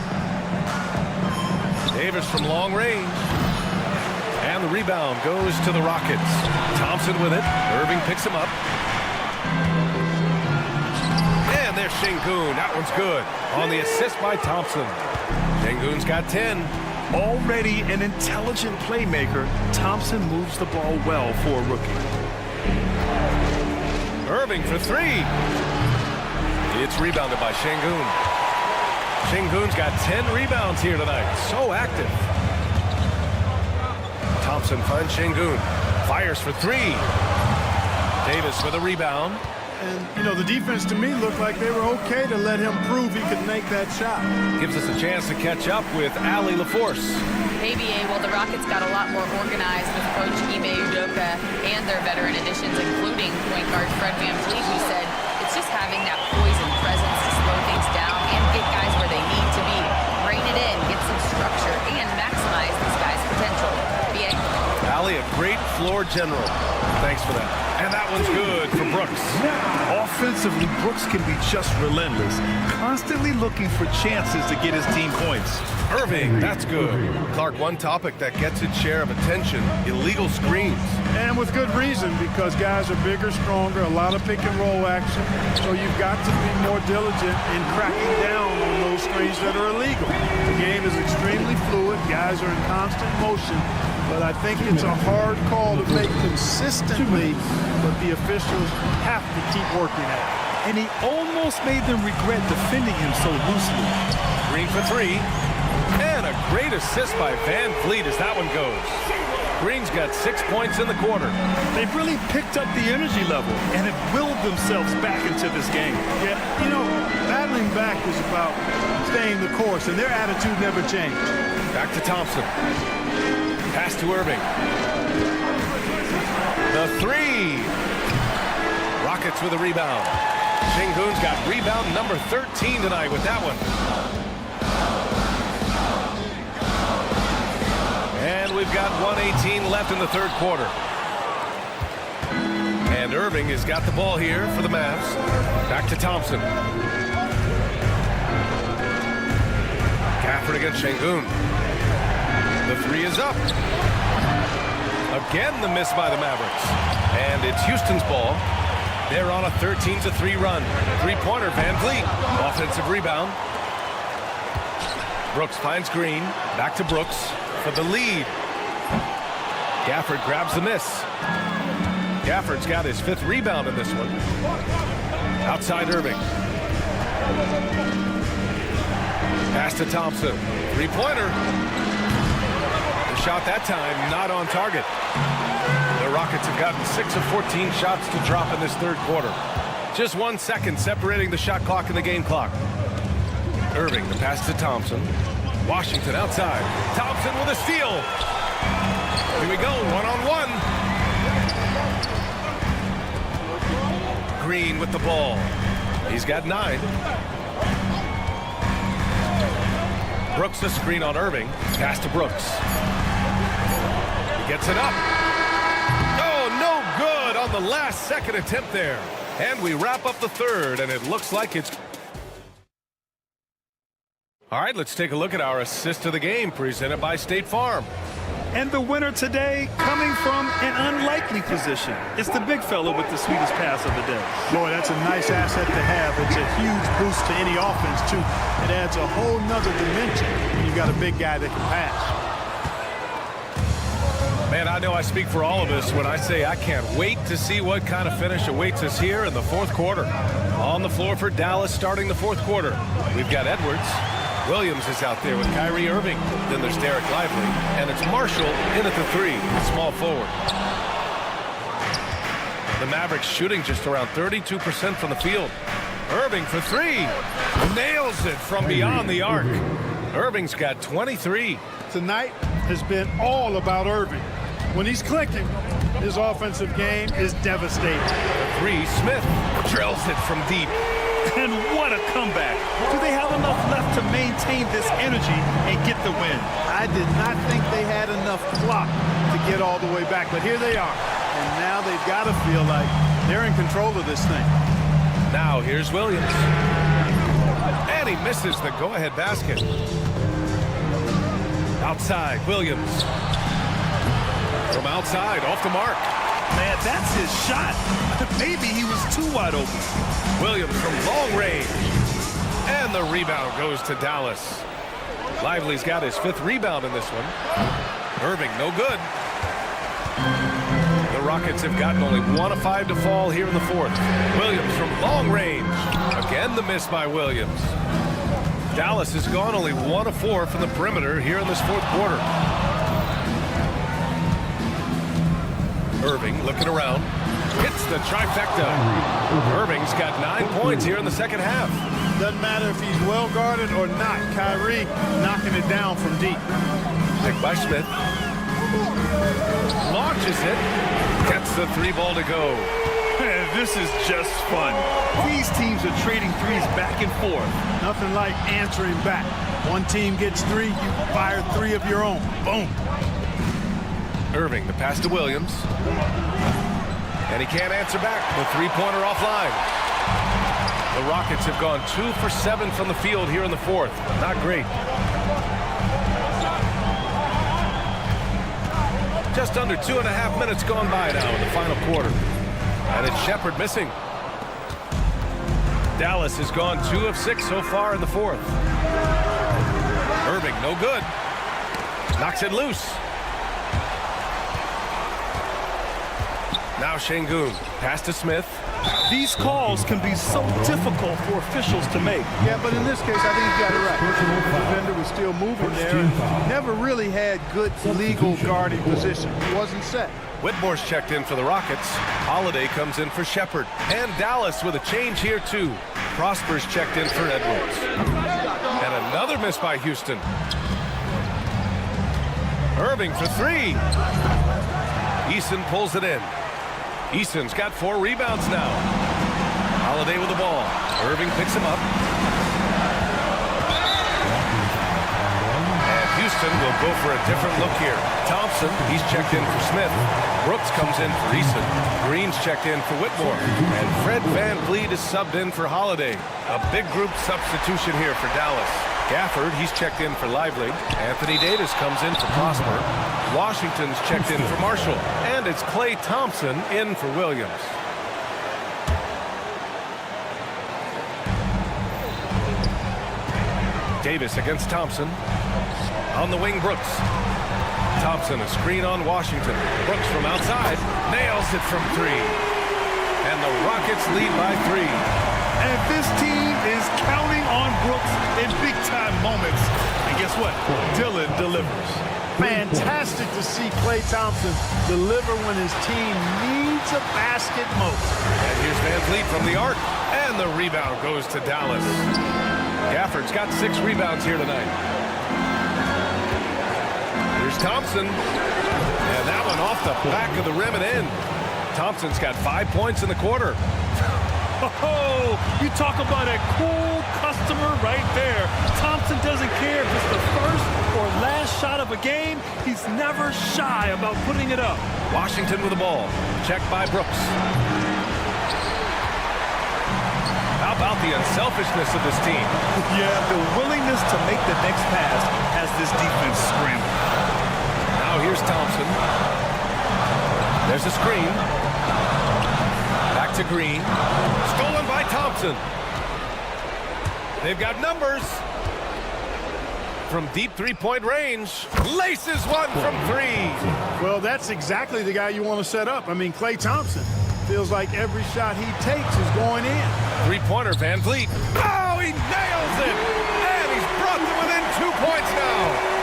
Davis from long range. And the rebound goes to the Rockets. Thompson with it. Irving picks him up. And there's Şengün. That one's good. On the assist by Thompson. Şengün's got 10. Already an intelligent playmaker, Thompson moves the ball well for a rookie. Irving for 3. It's rebounded by Şengün. Şengün's got 10 rebounds here tonight. So active. Thompson finds Şengün. Fires for 3. Davis with a rebound. And, you know, the defense to me looked like they were okay to let him prove he could make that shot. Gives us a chance to catch up with Ali LaForce. ABA, well, the Rockets got a lot more organized with Coach Ime Udoka and their veteran additions, including point guard Fred Van Vliet, who said it's just having that poise and presence to slow things down and get guys where they need to be. Rein it in, get some structure, and maximize this guy's potential. BA. Ali, a great floor general. Thanks for that. And that one's good for Brooks. Offensively, Brooks can be just relentless, constantly looking for chances to get his team points. Irving, that's good. Clark, one topic that gets its share of attention, illegal screens. And with good reason, because guys are bigger, stronger, a lot of pick and roll action. So you've got to be more diligent in cracking down on those screens that are illegal. The game is extremely fluid. Guys are in constant motion. But I think it's a hard call to make consistently, but the officials have to keep working at it. And he almost made them regret defending him so loosely. Green for 3. And a great assist by Van Vliet as that one goes. Green's got 6 points in the quarter. They've really picked up the energy level and have willed themselves back into this game. Yeah, you know, battling back is about staying the course, and their attitude never changed. Back to Thompson. Pass to Irving. The 3. Rockets with a rebound. Şengün's got rebound number 13 tonight with that one. And we've got 1:18 left in the third quarter. And Irving has got the ball here for the Mavs. Back to Thompson. Gafford against Şengün. The 3 is up. Again, the miss by the Mavericks. And it's Houston's ball. They're on a 13-3 run. Three-pointer, Van Vliet. Offensive rebound. Brooks finds Green. Back to Brooks for the lead. Gafford grabs the miss. Gafford's got his 5th rebound in this one. Outside Irving. Pass to Thompson. Three-pointer. The shot that time not on target. The Rockets have gotten 6 of 14 shots to drop in this third quarter. Just 1 second separating the shot clock and the game clock. Irving, the pass to Thompson. Washington outside. Thompson with a steal. Here we go, one-on-one. Green with the ball. He's got 9. Brooks a screen on Irving. Pass to Brooks. He gets it up. Oh, no good on the last second attempt there. And we wrap up the third, and it looks like it's... All right, let's take a look at our assist of the game presented by State Farm. And the winner today coming from an unlikely position. It's the big fella with the sweetest pass of the day. Boy, that's a nice asset to have. It's a huge boost to any offense, too. It adds a whole nother dimension when you've got a big guy that can pass. Man, I know I speak for all of us when I say I can't wait to see what kind of finish awaits us here in the fourth quarter. On the floor for Dallas starting the fourth quarter. We've got Edwards. Williams is out there with Kyrie Irving. Then there's Derek Lively. And it's Marshall in at the 3, small forward. The Mavericks shooting just around 32% from the field. Irving for 3. Nails it from beyond the arc. Irving's got 23. Tonight has been all about Irving. When he's clicking, his offensive game is devastating. 3, Smith drills it from deep. And what a comeback. Do they have enough left to maintain this energy and get the win? I did not think they had enough clock to get all the way back, but here they are. And now they've got to feel like they're in control of this thing. Now here's Williams. And he misses the go-ahead basket. Outside, Williams. From outside, off the mark. Man, that's his shot. Maybe he was too wide open. Williams from long range. And the rebound goes to Dallas. Lively's got his 5th rebound in this one. Irving, no good. The Rockets have gotten only 1 of 5 to fall here in the fourth. Williams from long range. Again, the miss by Williams. Dallas has gone only 1 of 4 from the perimeter here in this fourth quarter. Irving looking around. Hits the trifecta. Irving's got 9 points here in the second half. Doesn't matter if he's well guarded or not. Kyrie knocking it down from deep. Picked by Smith. Launches it. Gets the 3 ball to go. This is just fun. These teams are trading threes back and forth. Nothing like answering back. One team gets 3, you fire 3 of your own. Boom. Irving, the pass to Williams. And he can't answer back. The 3-pointer offline. The Rockets have gone 2 for 7 from the field here in the fourth. Not great. Just under 2.5 minutes gone by now in the final quarter. And it's Shepherd missing. Dallas has gone 2 of 6 so far in the fourth. Irving, no good. Knocks it loose. Now Şengün. Pass to Smith. These calls can be so difficult for officials to make. Yeah, but in this case, I think you got it right. The defender was still moving there. Never really had good legal guarding position. He wasn't set. Whitmore's checked in for the Rockets. Holiday comes in for Shepherd. And Dallas with a change here, too. Prosper's checked in for Edwards. And another miss by Houston. Irving for 3. Eason pulls it in. Eason's got 4 rebounds now. Holiday with the ball. Irving picks him up. And Houston will go for a different look here. Thompson, he's checked in for Smith. Brooks comes in for Eason. Green's checked in for Whitmore. And Fred VanVleet is subbed in for Holiday. A big group substitution here for Dallas. Gafford, he's checked in for Lively. Anthony Davis comes in for Prosper. Washington's checked in for Marshall. And it's Klay Thompson in for Williams. Davis against Thompson. On the wing, Brooks. Thompson, a screen on Washington. Brooks from outside, nails it from 3. And the Rockets lead by 3. And this team is counting on Brooks in big-time moments. And guess what? Dillon delivers. Fantastic to see Klay Thompson deliver when his team needs a basket most. And here's Van Vliet from the arc. And the rebound goes to Dallas. Gafford's got 6 rebounds here tonight. Here's Thompson. And that one off the back of the rim and in. Thompson's got 5 points in the quarter. Oh, you talk about a cool customer right there. Thompson doesn't care if it's the first or last shot of a game. He's never shy about putting it up. Washington with the ball. Checked by Brooks. How about the unselfishness of this team? Yeah, the willingness to make the next pass has this defense scrambling. Now here's Thompson. There's a screen. Back to Green. Stolen by Thompson. They've got numbers. From deep three-point range. Laces one from 3. Well, that's exactly the guy you want to set up. I mean, Klay Thompson feels like every shot he takes is going in. Three-pointer, Van Vliet. Oh, he nails it! And he's brought them within 2 points now.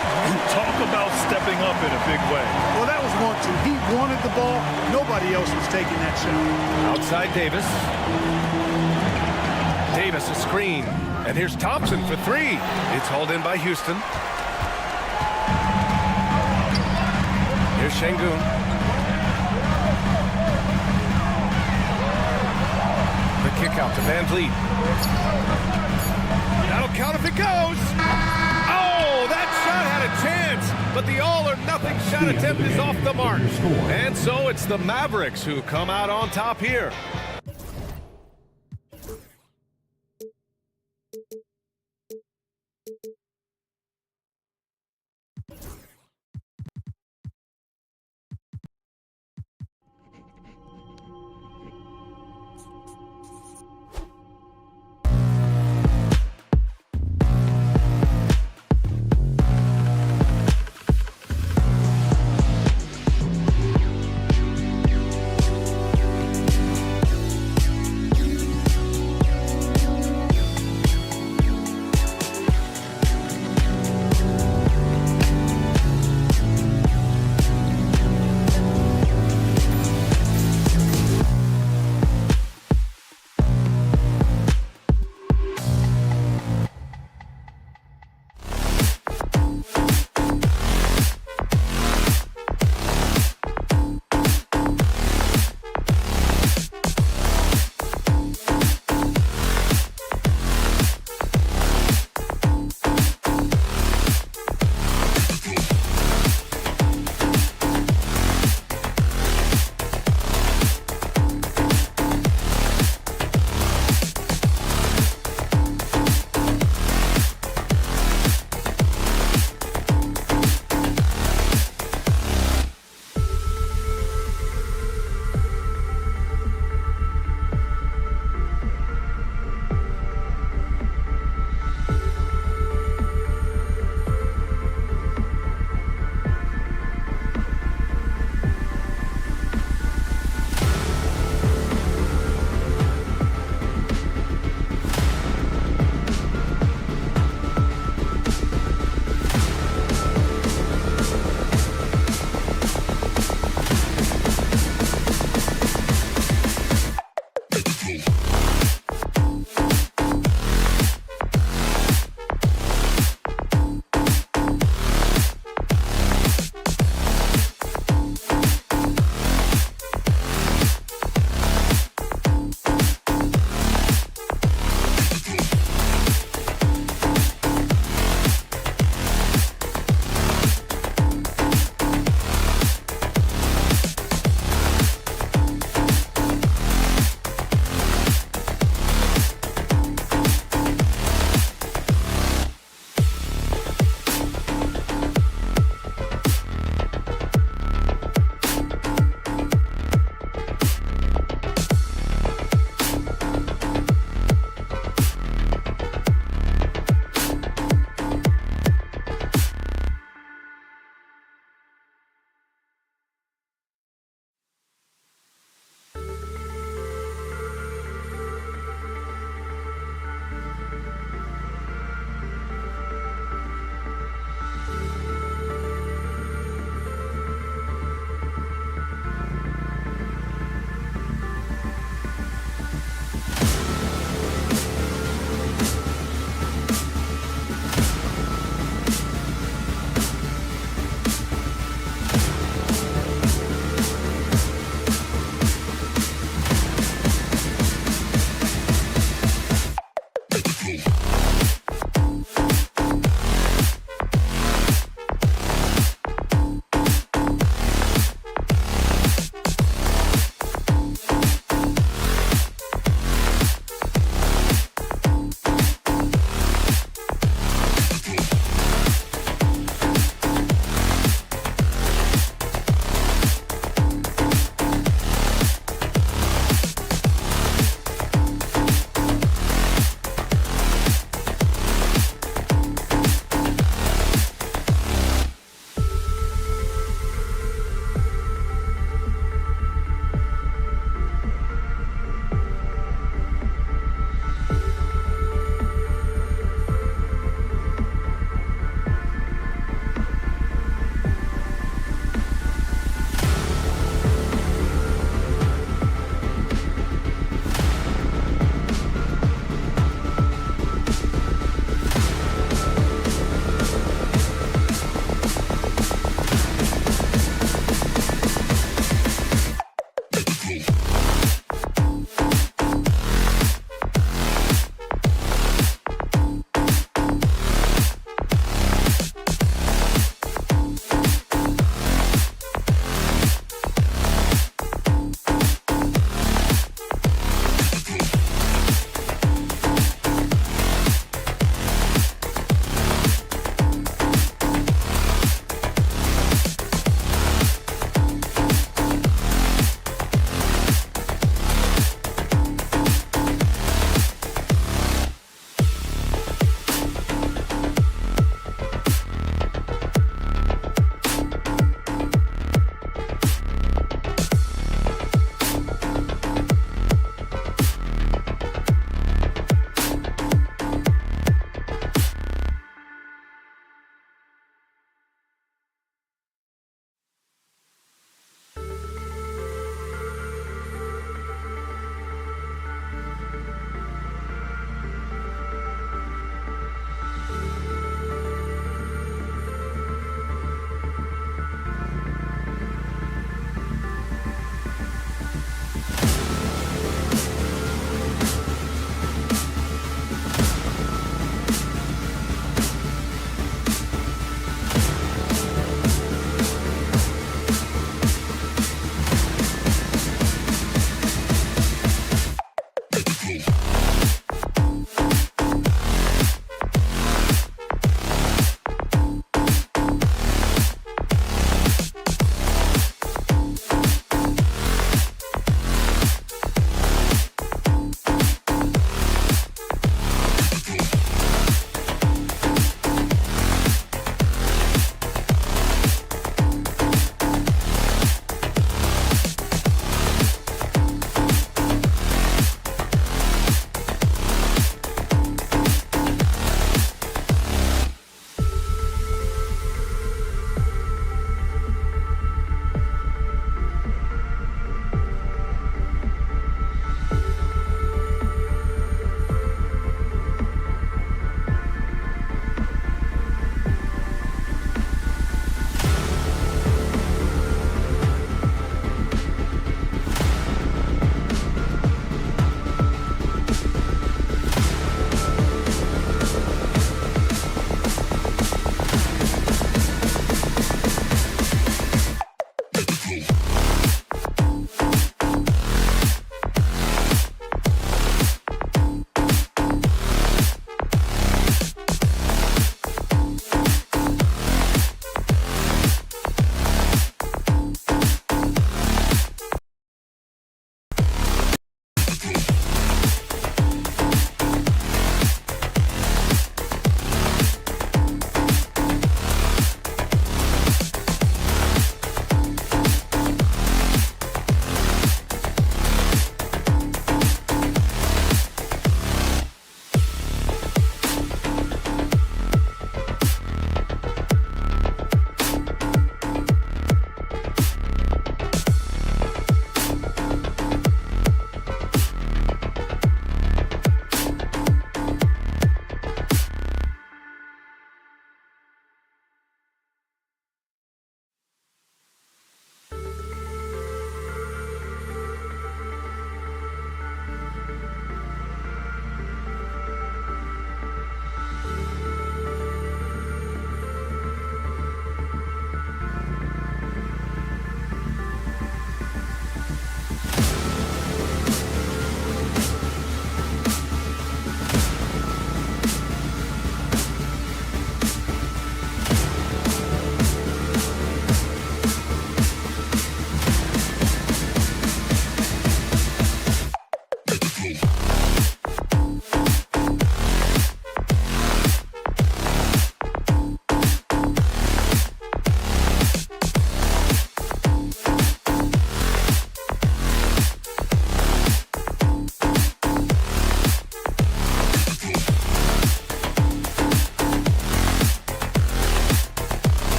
Talk about stepping up in a big way. Well, that was want to. He wanted the ball. Nobody else was taking that shot. Outside Davis. Davis a screen. And here's Thompson for 3. It's hauled in by Houston. Here's Şengün. The kick out to Van Vliet. That'll count if it goes. Oh, that shot had a chance, but the all-or-nothing shot attempt is off the mark. And so it's the Mavericks who come out on top here.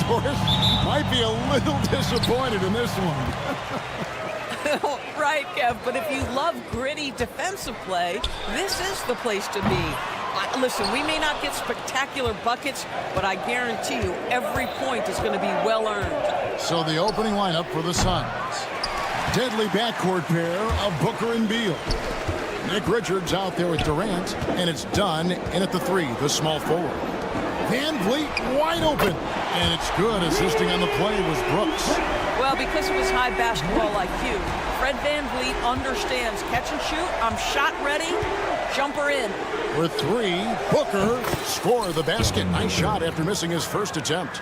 Doris might be a little disappointed in this one. Right, Kev, but if you love gritty defensive play, this is the place to be. Listen, we may not get spectacular buckets, but I guarantee you every point is going to be well earned. So the opening lineup for the Suns. Deadly backcourt pair of Booker and Beal. Nick Richards out there with Durant, and it's Dunn in at the 3, the small forward. Van Vliet wide open, and it's good. Assisting on the play was Brooks. Well, because of his high basketball IQ, Fred Van Vliet understands catch and shoot. I'm shot ready. Jumper in. For 3, Booker score the basket. Nice shot after missing his first attempt.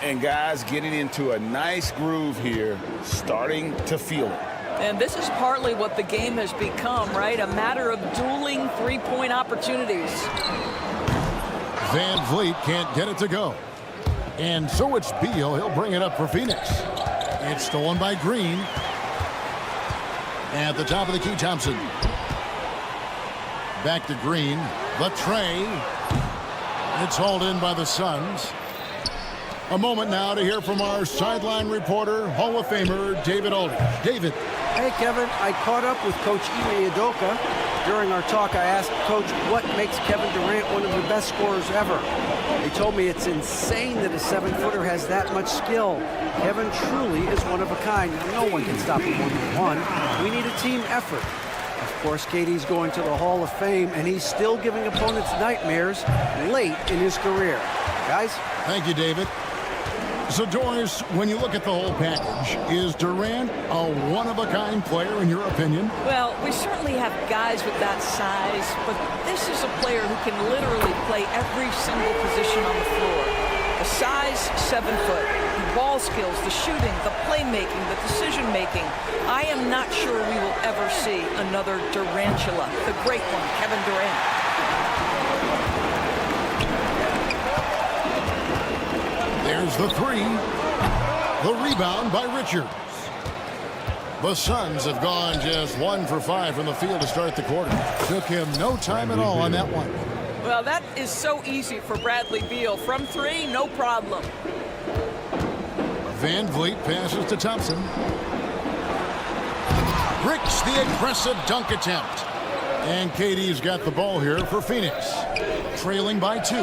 And guys getting into a nice groove here, starting to feel it. And this is partly what the game has become, right? A matter of dueling three-point opportunities. Van Vliet can't get it to go. And so it's Beal. He'll bring it up for Phoenix. It's stolen by Green. At the top of the key, Thompson. Back to Green. The tray. It's hauled in by the Suns. A moment now to hear from our sideline reporter, Hall of Famer David Aldridge. David. Hey, Kevin, I caught up with Coach Ime Udoka. During our talk, I asked Coach what makes Kevin Durant one of the best scorers ever. He told me it's insane that a 7-footer has that much skill. Kevin truly is one of a kind. No one can stop him one-on-one. We need a team effort. Of course, KD's going to the Hall of Fame, and he's still giving opponents nightmares late in his career. Guys? Thank you, David. So, Doris, when you look at the whole package, is Durant a one-of-a-kind player in your opinion? Well, we certainly have guys with that size, but this is a player who can literally play every single position on the floor. The size, 7 foot. The ball skills, the shooting, the playmaking, the decision-making. I am not sure we will ever see another Durantula, the great one, Kevin Durant. There's the 3. The rebound by Richards. The Suns have gone just 1 for 5 from the field to start the quarter. Took him no time at all on that one. Well, that is so easy for Bradley Beal. From 3, no problem. Van Vliet passes to Thompson. Bricks the aggressive dunk attempt. And KD's got the ball here for Phoenix. Trailing by 2.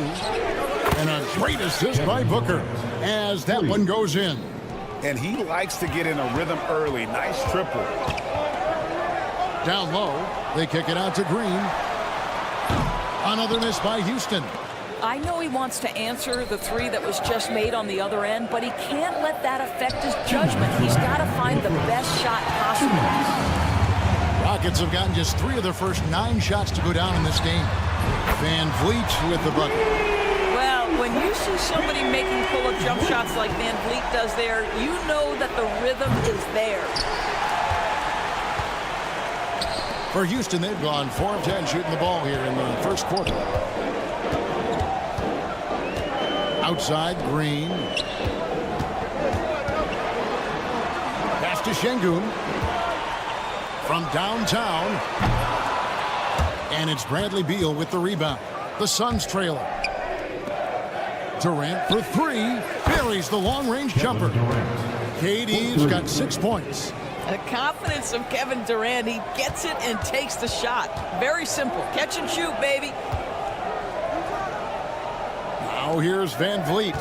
And a great assist by Booker as that one goes in. And he likes to get in a rhythm early. Nice triple. Down low, they kick it out to Green. Another miss by Houston. I know he wants to answer the 3 that was just made on the other end, but he can't let that affect his judgment. He's got to find the best shot possible. Rockets have gotten just 3 of their first 9 shots to go down in this game. Van Vliet with the bucket. Well, when you see somebody making pull-up jump shots like Van Vliet does there, you know that the rhythm is there. For Houston, they've gone 4 of 10 shooting the ball here in the first quarter. Outside, Green. Pass to Şengün. From downtown. And it's Bradley Beal with the rebound. The Suns trailer. Durant for 3. Buries the long-range jumper. KD's got 6 points. The confidence of Kevin Durant. He gets it and takes the shot. Very simple. Catch and shoot, baby. Now here's Van Vliet.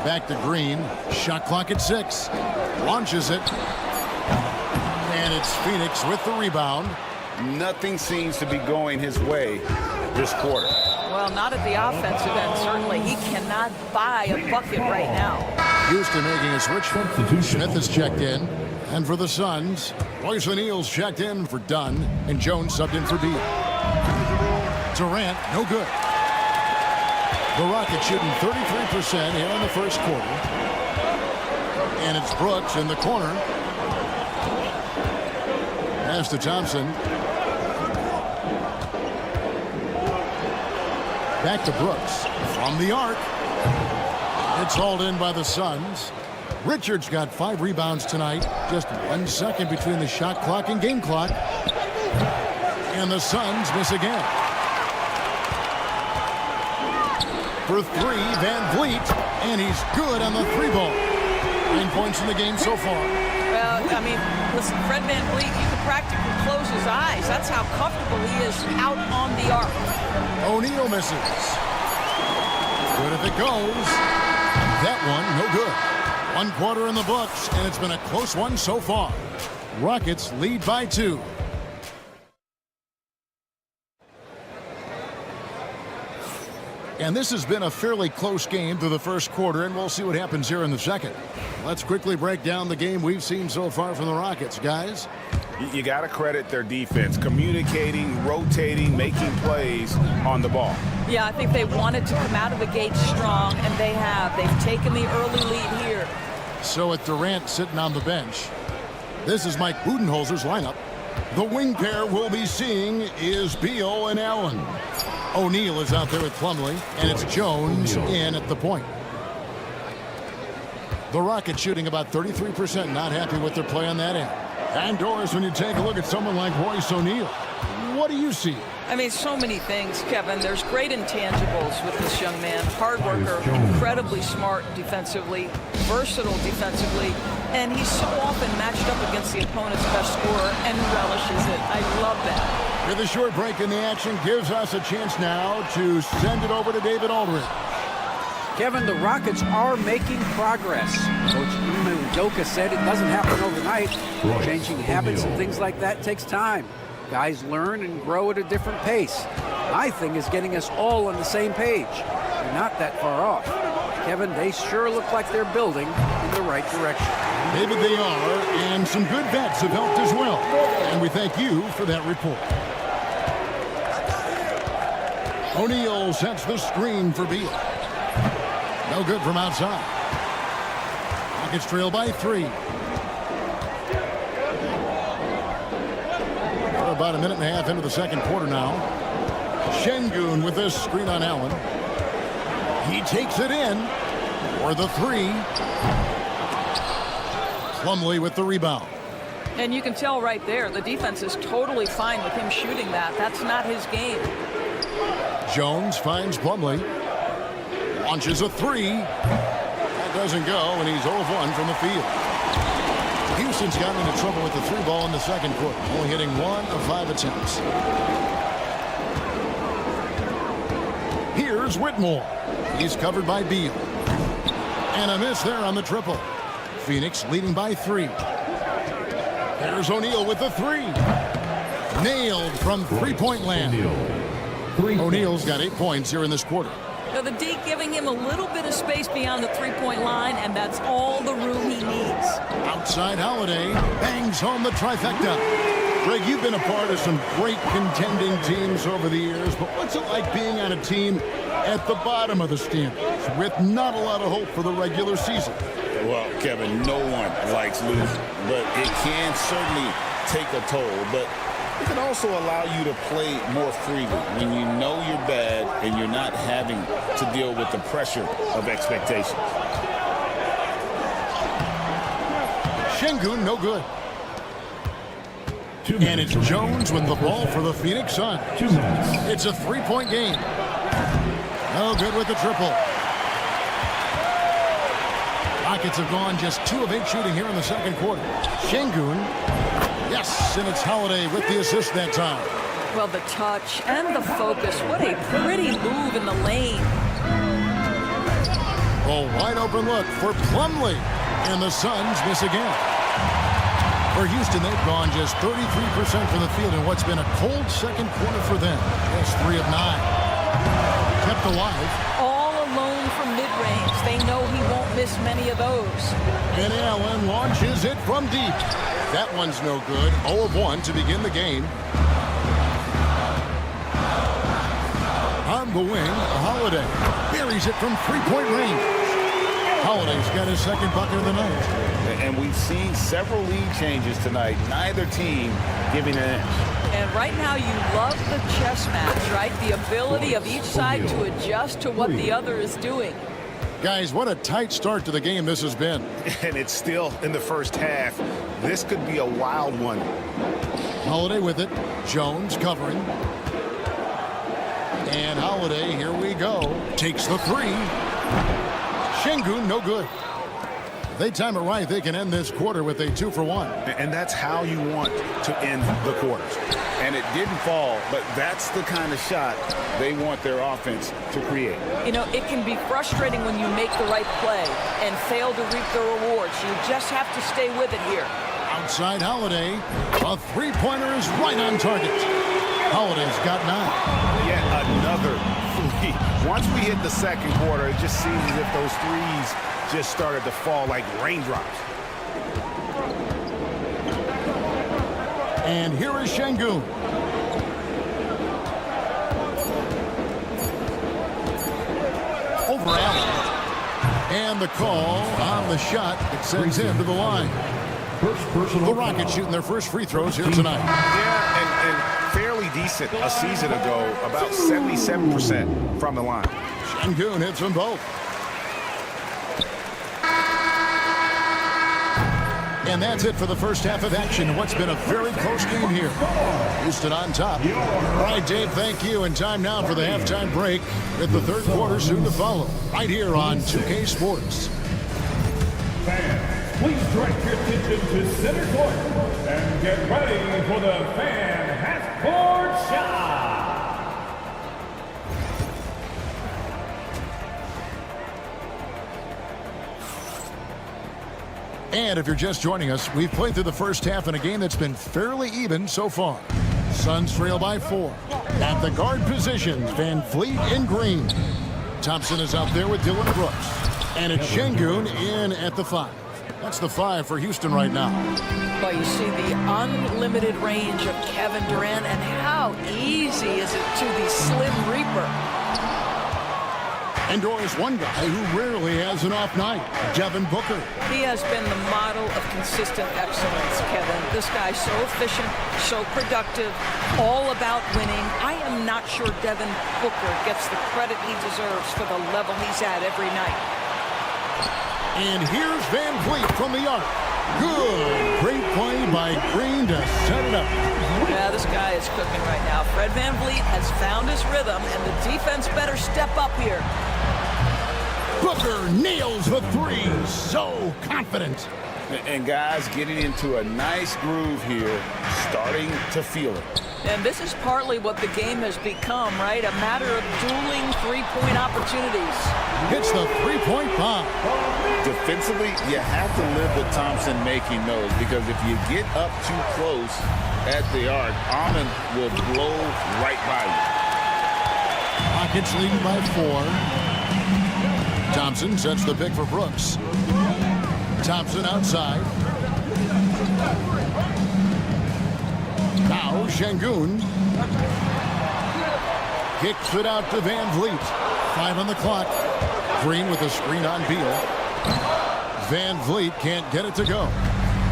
Back to Green. Shot clock at 6. Launches it. And it's Phoenix with the rebound. Nothing seems to be going his way this quarter. Well, not at the offensive end, certainly. He cannot buy a bucket right now. Houston making a switch. Smith is checked in. And for the Suns, Royce O'Neal's checked in for Dunn. And Jones subbed in for Beal. Durant, no good. The Rockets shooting 33% here in the first quarter. And it's Brooks in the corner. Pass to Thompson. Back to Brooks from the arc. It's hauled in by the Suns. Richards got 5 rebounds tonight. Just 1 second between the shot clock and game clock. And the Suns miss again. for three, Van Vliet, and he's good on the three ball. 9 points in the game so far. Well, I mean, listen, Fred Van Vliet, you can practically close his eyes. That's how comfortable he is out on the arc. O'Neal misses. Good if it goes. That one, no good. 1 quarter in the books, and it's been a close one so far. Rockets lead by 2. And this has been a fairly close game through the first quarter, and we'll see what happens here in the second. Let's quickly break down the game we've seen so far from the Rockets, guys. You got to credit their defense, communicating, rotating, making plays on the ball. Yeah, I think they wanted to come out of the gate strong, and they have. They've taken the early lead here. So with Durant sitting on the bench, this is Mike Budenholzer's lineup. The wing pair we'll be seeing is Beal and Allen. O'Neal is out there with Plumlee, and it's Jones in at the point. The Rockets shooting about 33%, not happy with their play on that end. And Doris, when you take a look at someone like Royce O'Neal, what do you see? I mean, so many things, Kevin. There's great intangibles with this young man. Hard worker, incredibly smart defensively, versatile defensively, and he's so often matched up against the opponent's best scorer and relishes it. I love that. With a short break in the action, gives us a chance now to send it over to David Aldridge. Kevin, the Rockets are making progress. Coach Ime Udoka said it doesn't happen overnight. Changing habits and things like that takes time. Guys learn and grow at a different pace. My thing is getting us all on the same page. We're not that far off. Kevin, they sure look like they're building in the right direction. Maybe they are, and some good vets have helped as well. And we thank you for that report. O'Neal sets the screen for Beal. No good from outside. Rockets trail by 3. We're about a minute and a half into the second quarter now. Şengün with this screen on Allen. He takes it in for the 3. Plumlee with the rebound. And you can tell right there, the defense is totally fine with him shooting that. That's not his game. Jones finds Plumlee. Launches a 3. That doesn't go, and he's 0 of 1 from the field. Houston's gotten into trouble with the 3 ball in the second quarter, only hitting 1 of 5 attempts. Here's Whitmore. He's covered by Beal. And a miss there on the triple. Phoenix leading by 3. There's O'Neal with the 3. Nailed from three-point land. O'Neal's got 8 points here in this quarter. Now the D giving him a little bit of space beyond the three-point line, and that's all the room he needs. Outside Holiday bangs home the trifecta. Greg, you've been a part of some great contending teams over the years, but what's it like being on a team at the bottom of the standings with not a lot of hope for the regular season? Well, Kevin, no one likes losing, but it can certainly take a toll. But it can also allow you to play more freely when you know you're bad and you're not having to deal with the pressure of expectations. Şengün, no good. And it's Jones with the ball for the Phoenix Suns. It's a 3-point game. No good with the triple. Rockets have gone just 2 of 8 shooting here in the second quarter. Şengün, yes, and it's Holiday with the assist that time. Well, the touch and the focus. What a pretty move in the lane. A wide open look for Plumlee, and the Suns miss again. For Houston, they've gone just 33% from the field in what's been a cold second quarter for them. Just 3 of 9. Kept alive. All alone from mid-range. They know he won't miss many of those. And Allen launches it from deep. That one's no good. 0 of 1 to begin the game. On the wing, Holiday buries it from 3-point range. Holiday's got his second bucket of the night. And we've seen several lead changes tonight. Neither team giving an inch. And right now you love the chess match, right? The ability of each side to adjust to what the other is doing. Guys, what a tight start to the game this has been. And it's still in the first half. This could be a wild one. Holiday with it. Jones covering. And Holiday, here we go. Takes the three. Şengün, no good. They time it right, they can end this quarter with a 2 for 1. And that's how you want to end the quarters. And it didn't fall, but that's the kind of shot they want their offense to create. You know, it can be frustrating when you make the right play and fail to reap the rewards. You just have to stay with it here. Outside Holiday. A three-pointer is right on target. Holiday's got 9. Yet another three. Once we hit the second quarter, it just seems as if those threes just started to fall like raindrops. And here is Şengün. Over Allen. And the call on the shot that sends him to the line. The Rockets shooting their first free throws here tonight. Yeah, and fairly decent a season ago, about 77% from the line. Şengün hits them both. And that's it for the first half of action in what's been a very close game here. Houston on top. All right, Dave, thank you. And time now for the halftime break with the third quarter soon to follow. Right here on 2K Sports. Fans, please direct your attention to center court and get ready for the fan half-court shot. And if you're just joining us, we've played through the first half in a game that's been fairly even so far. Suns trail by 4. At the guard positions, Van Vliet in green. Thompson is out there with Dylan Brooks. And it's Şengün in at the 5. That's the 5 for Houston right now. Well, you see the unlimited range of Kevin Durant, and how easy is it to the Slim Reaper? And there's one guy who rarely has an off night, Devin Booker. He has been the model of consistent excellence, Kevin. This guy's so efficient, so productive, all about winning. I am not sure Devin Booker gets the credit he deserves for the level he's at every night. And here's Van Vliet from the arc. Good. Great play by Green to set it up. Yeah, this guy is cooking right now. Fred Van Vliet has found his rhythm, and the defense better step up here. Booker nails the 3. So confident. And guys getting into a nice groove here, starting to feel it. And this is partly what the game has become, right? A matter of dueling three-point opportunities. Hits the three-point bomb. Defensively, you have to live with Thompson making those, because if you get up too close at the arc, Almond will blow right by you. Rockets leading by 4. Thompson sets the pick for Brooks. Thompson outside. Now Şengün. Kicks it out to Van Vliet. 5 on the clock. Green with a screen on Beal. Van Vliet can't get it to go.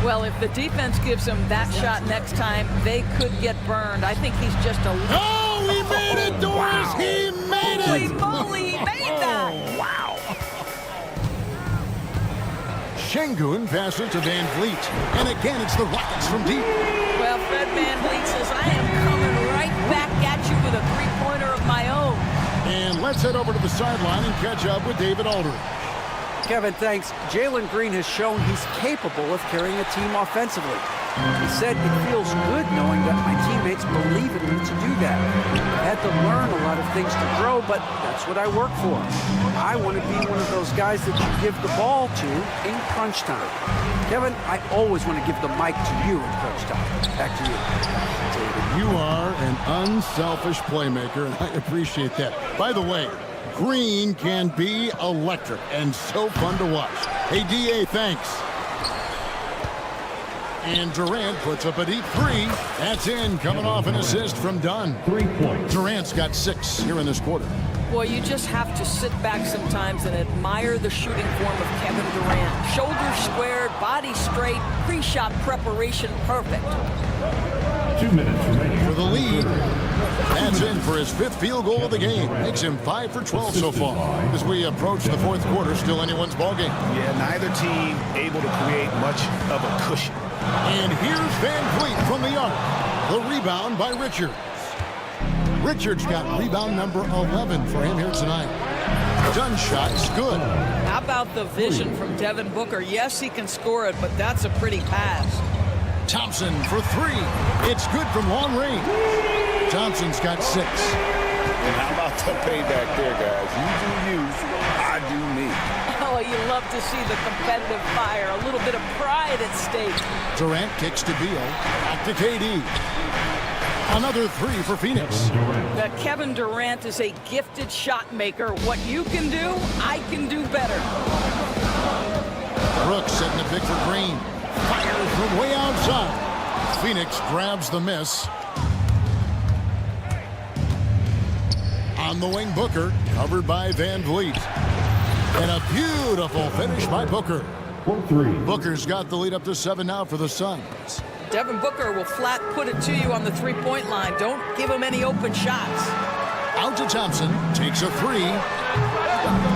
Well, if the defense gives him that shot next time, they could get burned. I think he's just a... Oh, he made it, Doris! Wow. He made Holy it! moly, he made that! Wow. Şengün passes to Van Vliet. And again, it's the Rockets from deep. Well, Fred Van Vliet says, I am coming right back at you with a three-pointer of my own. And let's head over to the sideline and catch up with David Aldridge. Kevin, thanks. Jalen Green has shown he's capable of carrying a team offensively. He said it feels good knowing that my teammates believe in me to do that. I had to learn a lot of things to grow, but that's what I work for. I want to be one of those guys that you give the ball to in crunch time. Kevin, I always want to give the mic to you in crunch time. Back to you. David, you are an unselfish playmaker, and I appreciate that. By the way, Green can be electric and so fun to watch. Hey, D.A., thanks. And Durant puts up a deep 3. That's in, coming off an assist from Dunn. 3 points. Durant's got 6 here in this quarter. Boy, you just have to sit back sometimes and admire the shooting form of Kevin Durant. Shoulders squared, body straight, pre-shot preparation perfect. 2 minutes remaining. For the lead. That's in for his 5th field goal of the game. Makes him 5 for 12 so far. As we approach the 4th quarter, still anyone's ballgame. Yeah, neither team able to create much of a cushion. And here's Van Vliet from the arc. The rebound by Richards. Richards got rebound number 11 for him here tonight. Dunn shot's good. How about the vision from Devin Booker? Yes, he can score it, but that's a pretty pass. Thompson for three. It's good from long range. Thompson's got 6. And how about the payback there, guys? You do you, I do me. Oh, you love to see the competitive fire. A little bit of pride at stake. Durant kicks to Beal. Back to KD. Another 3 for Phoenix. Kevin Durant is a gifted shot maker. What you can do, I can do better. Brooks setting the pick for Green. Fires from way outside. Phoenix grabs the miss. On the wing, Booker, covered by Van Vliet. And a beautiful finish by Booker. Booker's got the lead up to 7 now for the Suns. Devin Booker will flat put it to you on the three-point line. Don't give him any open shots. Out to Thompson, takes a 3.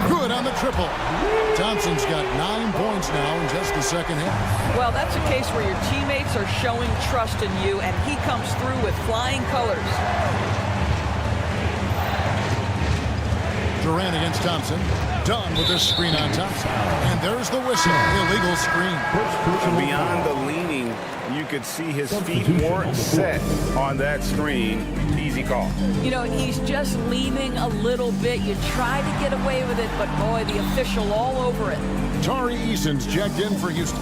Good on the triple. Thompson's got 9 points now in just the second half. Well, that's a case where your teammates are showing trust in you, and he comes through with flying colors. Durant against Thompson. Dunn with this screen on Thompson. And there's the whistle. Illegal screen. Beyond the leaning, you could see his feet weren't set on that screen. Easy call. You know, he's just leaning a little bit. You try to get away with it, but boy, the official all over it. Tari Eason's checked in for Houston.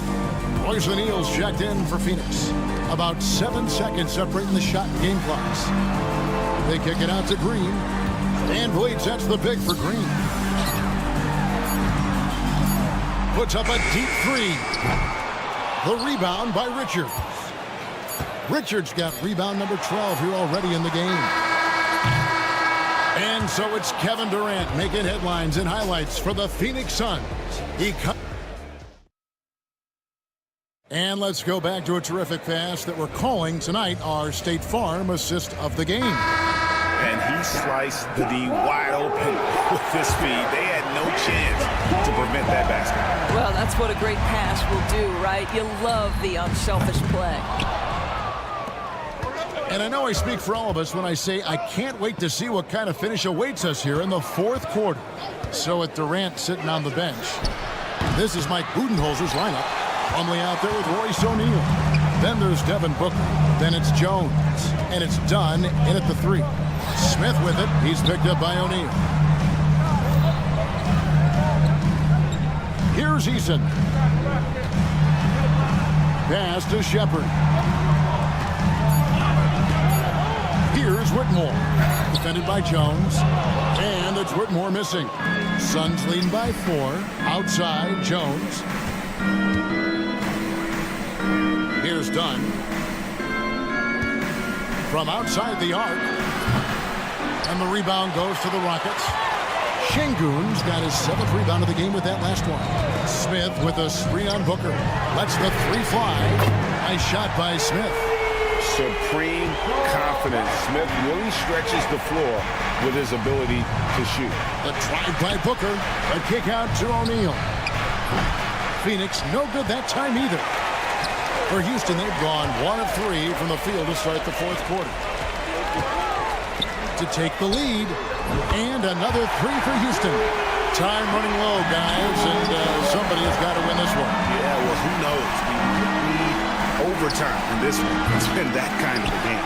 Royce O'Neal's checked in for Phoenix. About 7 seconds separating the shot and game clocks. They kick it out to Green. Van Vliet sets the pick for Green. Puts up a deep 3. The rebound by Richards. Richards got rebound number 12 here already in the game. And so it's Kevin Durant making headlines and highlights for the Phoenix Suns. And let's go back to a terrific pass that we're calling tonight our State Farm assist of the game. And he sliced the D wide open with his speed. They had no chance to prevent that basket. Well, that's what a great pass will do, right? You love the unselfish play. And I know I speak for all of us when I say I can't wait to see what kind of finish awaits us here in the fourth quarter. So with Durant sitting on the bench, this is Mike Budenholzer's lineup. Plumlee out there with Royce O'Neal. Then there's Devin Booker. Then it's Jones. And it's Dunn in at the 3. Smith with it. He's picked up by O'Neal. Here's Eason. Pass to Shepard. Here's Whitmore. Defended by Jones. And it's Whitmore missing. Suns leading by 4. Outside, Jones. Here's Dunn. From outside the arc. And the rebound goes to the Rockets. Şengün's got his 7th rebound of the game with that last one. Smith with a screen on Booker. Lets the 3 fly. Nice shot by Smith. Supreme confidence. Smith really stretches the floor with his ability to shoot. The drive by Booker. A kick out to O'Neal. Phoenix no good that time either. For Houston, they've gone 1 of 3 from the field to start the fourth quarter. To take the lead. And another 3 for Houston. Time running low, guys, and somebody has got to win this one. Yeah, well, who knows? We need overtime in this one. It's been that kind of a game.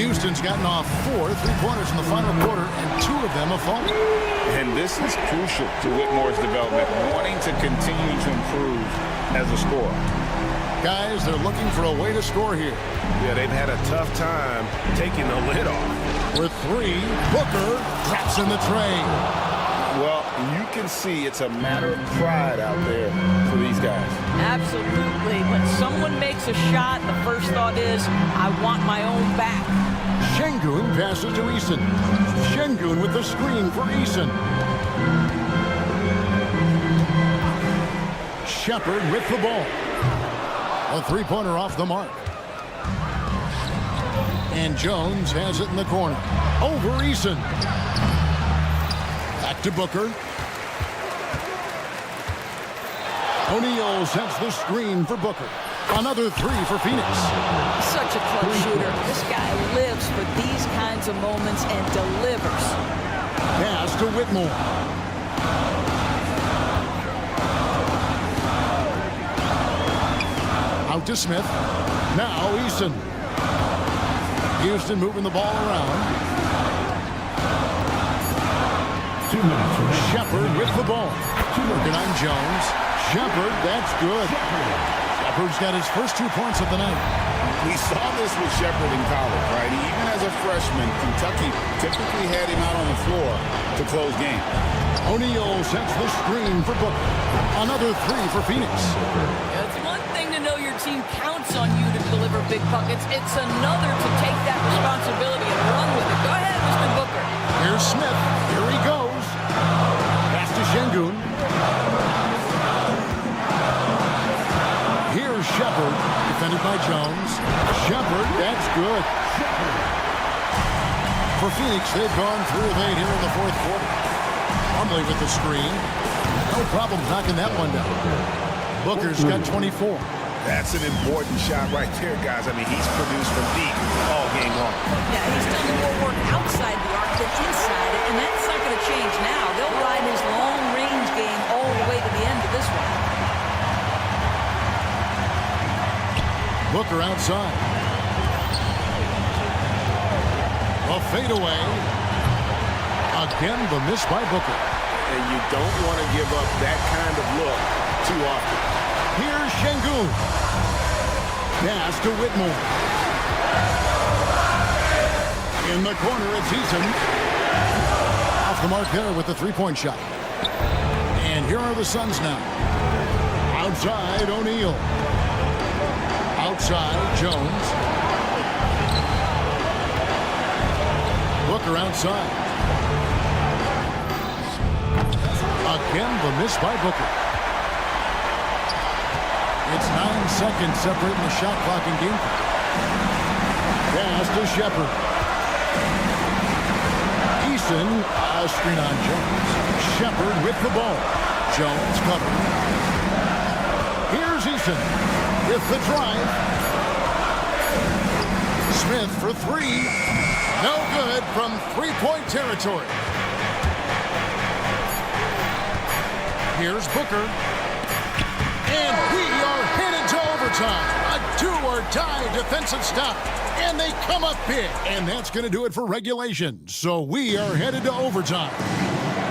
Houston's gotten off 4 3-pointers in the final quarter, and 2 of them have fallen. And this is crucial to Whitmore's development, wanting to continue to improve as a scorer. Guys, they're looking for a way to score here. Yeah, they've had a tough time taking the lid off. With 3, Booker drops in the tray. Well, you can see it's a matter of pride out there for these guys. Absolutely. When someone makes a shot, the first thought is, I want my own back. Şengün passes to Eason. Şengün with the screen for Eason. Shepard with the ball. A 3-pointer off the mark. And Jones has it in the corner. Over Eason. Back to Booker. O'Neal sets the screen for Booker. Another three for Phoenix. Such a clutch shooter. This guy lives for these kinds of moments and delivers. Pass to Whitmore. Out to Smith. Now Easton. Houston moving the ball around. Shepard with the ball. Working on Jones. Shepard, that's good. Shepard's got his first 2 points of the night. We saw this with Shepard in college, right? Even as a freshman, Kentucky typically had him out on the floor to close games. O'Neal sets the screen for Booker. Another three for Phoenix. It's one thing to know your team counts on you to deliver big buckets. It's another to take that responsibility and run with it. Go ahead, Mr. Booker. Here's Smith. Here he goes. Pass to Şengün. Here's Shepard. Defended by Jones. Shepard, that's good. For Phoenix, they've gone 3 of 8 here in the fourth quarter. Plumlee with the screen. No problem knocking that one down. Booker's got 24. That's an important shot right there, guys. I mean, he's produced from deep all game long. Yeah, he's done more work outside the arc than inside it, and that's not going to change now. They'll ride his long-range game all the way to the end of this one. Booker outside. A fadeaway. Again, the miss by Booker. And you don't want to give up that kind of look too often. Here's Şengün. Pass to Whitmore. In the corner, it's Eason. Off the mark there with the three-point shot. And here are the Suns now. Outside, O'Neal. Outside, Jones. Booker outside. Again, the miss by Booker. It's 9 seconds separating the shot clock and game clock. Pass to Shepard. Easton, a screen on Jones. Shepard with the ball. Jones covered. Here's Easton with the drive. Smith for three. No good from three-point territory. Here's Booker. And we are headed to overtime. A do-or-die defensive stop. And they come up big. And that's going to do it for regulation. So we are headed to overtime.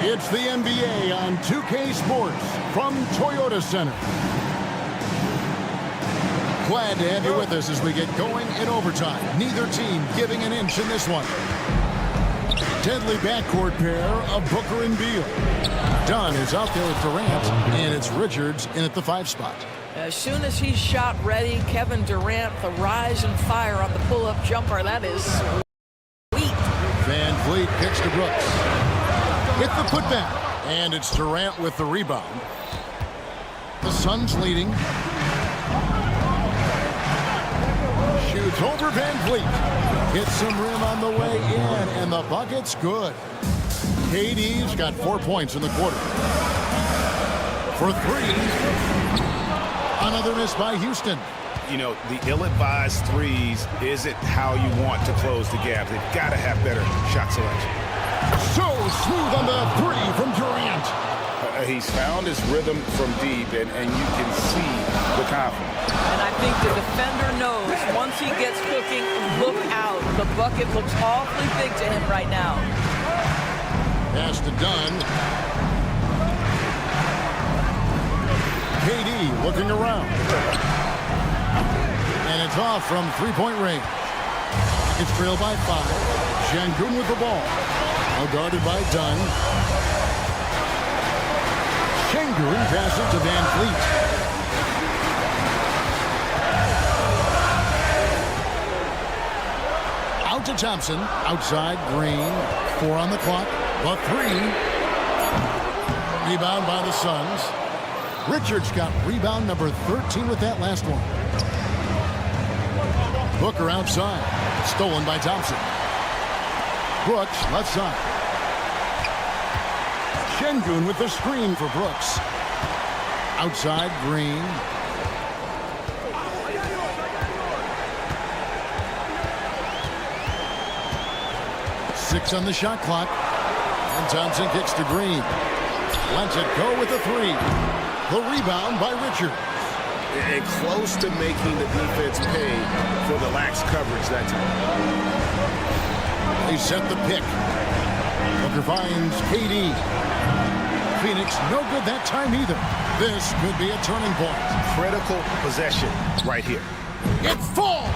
It's the NBA on 2K Sports from Toyota Center. Glad to have you with us as we get going in overtime. Neither team giving an inch in this one. Deadly backcourt pair of Booker and Beal. Dunn is out there with Durant, and it's Richards in at the 5 spot. As soon as he's shot ready, Kevin Durant, the rise and fire on the pull-up jumper. That is sweet. Van Vliet kicks to Brooks. With the putback. And it's Durant with the rebound. The Suns leading. Shoots over Van Vliet. Hits some rim on the way in, and the bucket's good. KD's got 4 points in the quarter. For three. Another miss by Houston. You know, the ill-advised threes isn't how you want to close the gap. They've got to have better shot selection. So smooth on the three from Durant. He's found his rhythm from deep, and you can see the confidence. And I think the defender knows once he gets cooking, look out. The bucket looks awfully big to him right now. Pass to Dunn. KD looking around. And it's off from three-point range. It's trailed by 5. Şengün with the ball. Now guarded by Dunn. Şengün passes to Van Vliet. Out to Thompson. Outside, Green. 4 on the clock. But 3. Rebound by the Suns. Richards got rebound number 13 with that last one. Booker outside. Stolen by Thompson. Brooks, left side. Şengün with the screen for Brooks. Outside, Green. 6 on the shot clock. And Thompson kicks to Green. Lets it go with the 3. The rebound by Richard. And close to making the defense pay for the lax coverage that time. They set the pick. Booker finds KD. Phoenix no good that time either. This could be a turning point. Critical possession right here. It falls!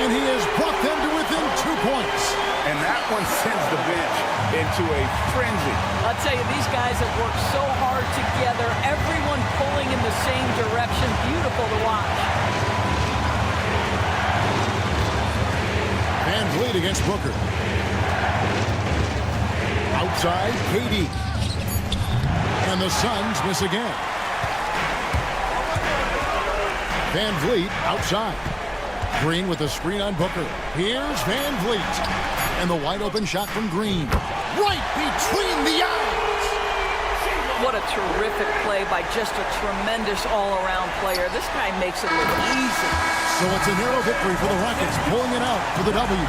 And he has brought them to within 2 points. And that one sends the bench into a frenzy. I'll tell you, these guys have worked so hard together. Everyone pulling in the same direction. Beautiful to watch. Van Vliet against Booker. Outside, KD. And the Suns miss again. Van Vliet outside. Green with the screen on Booker. Here's Van Vliet. And the wide open shot from Green. Right between the eyes. What a terrific play by just a tremendous all-around player. This guy makes it look easy. So it's a narrow victory for the Rockets, pulling it out for the W.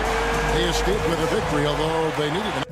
They escaped with a victory, although they needed an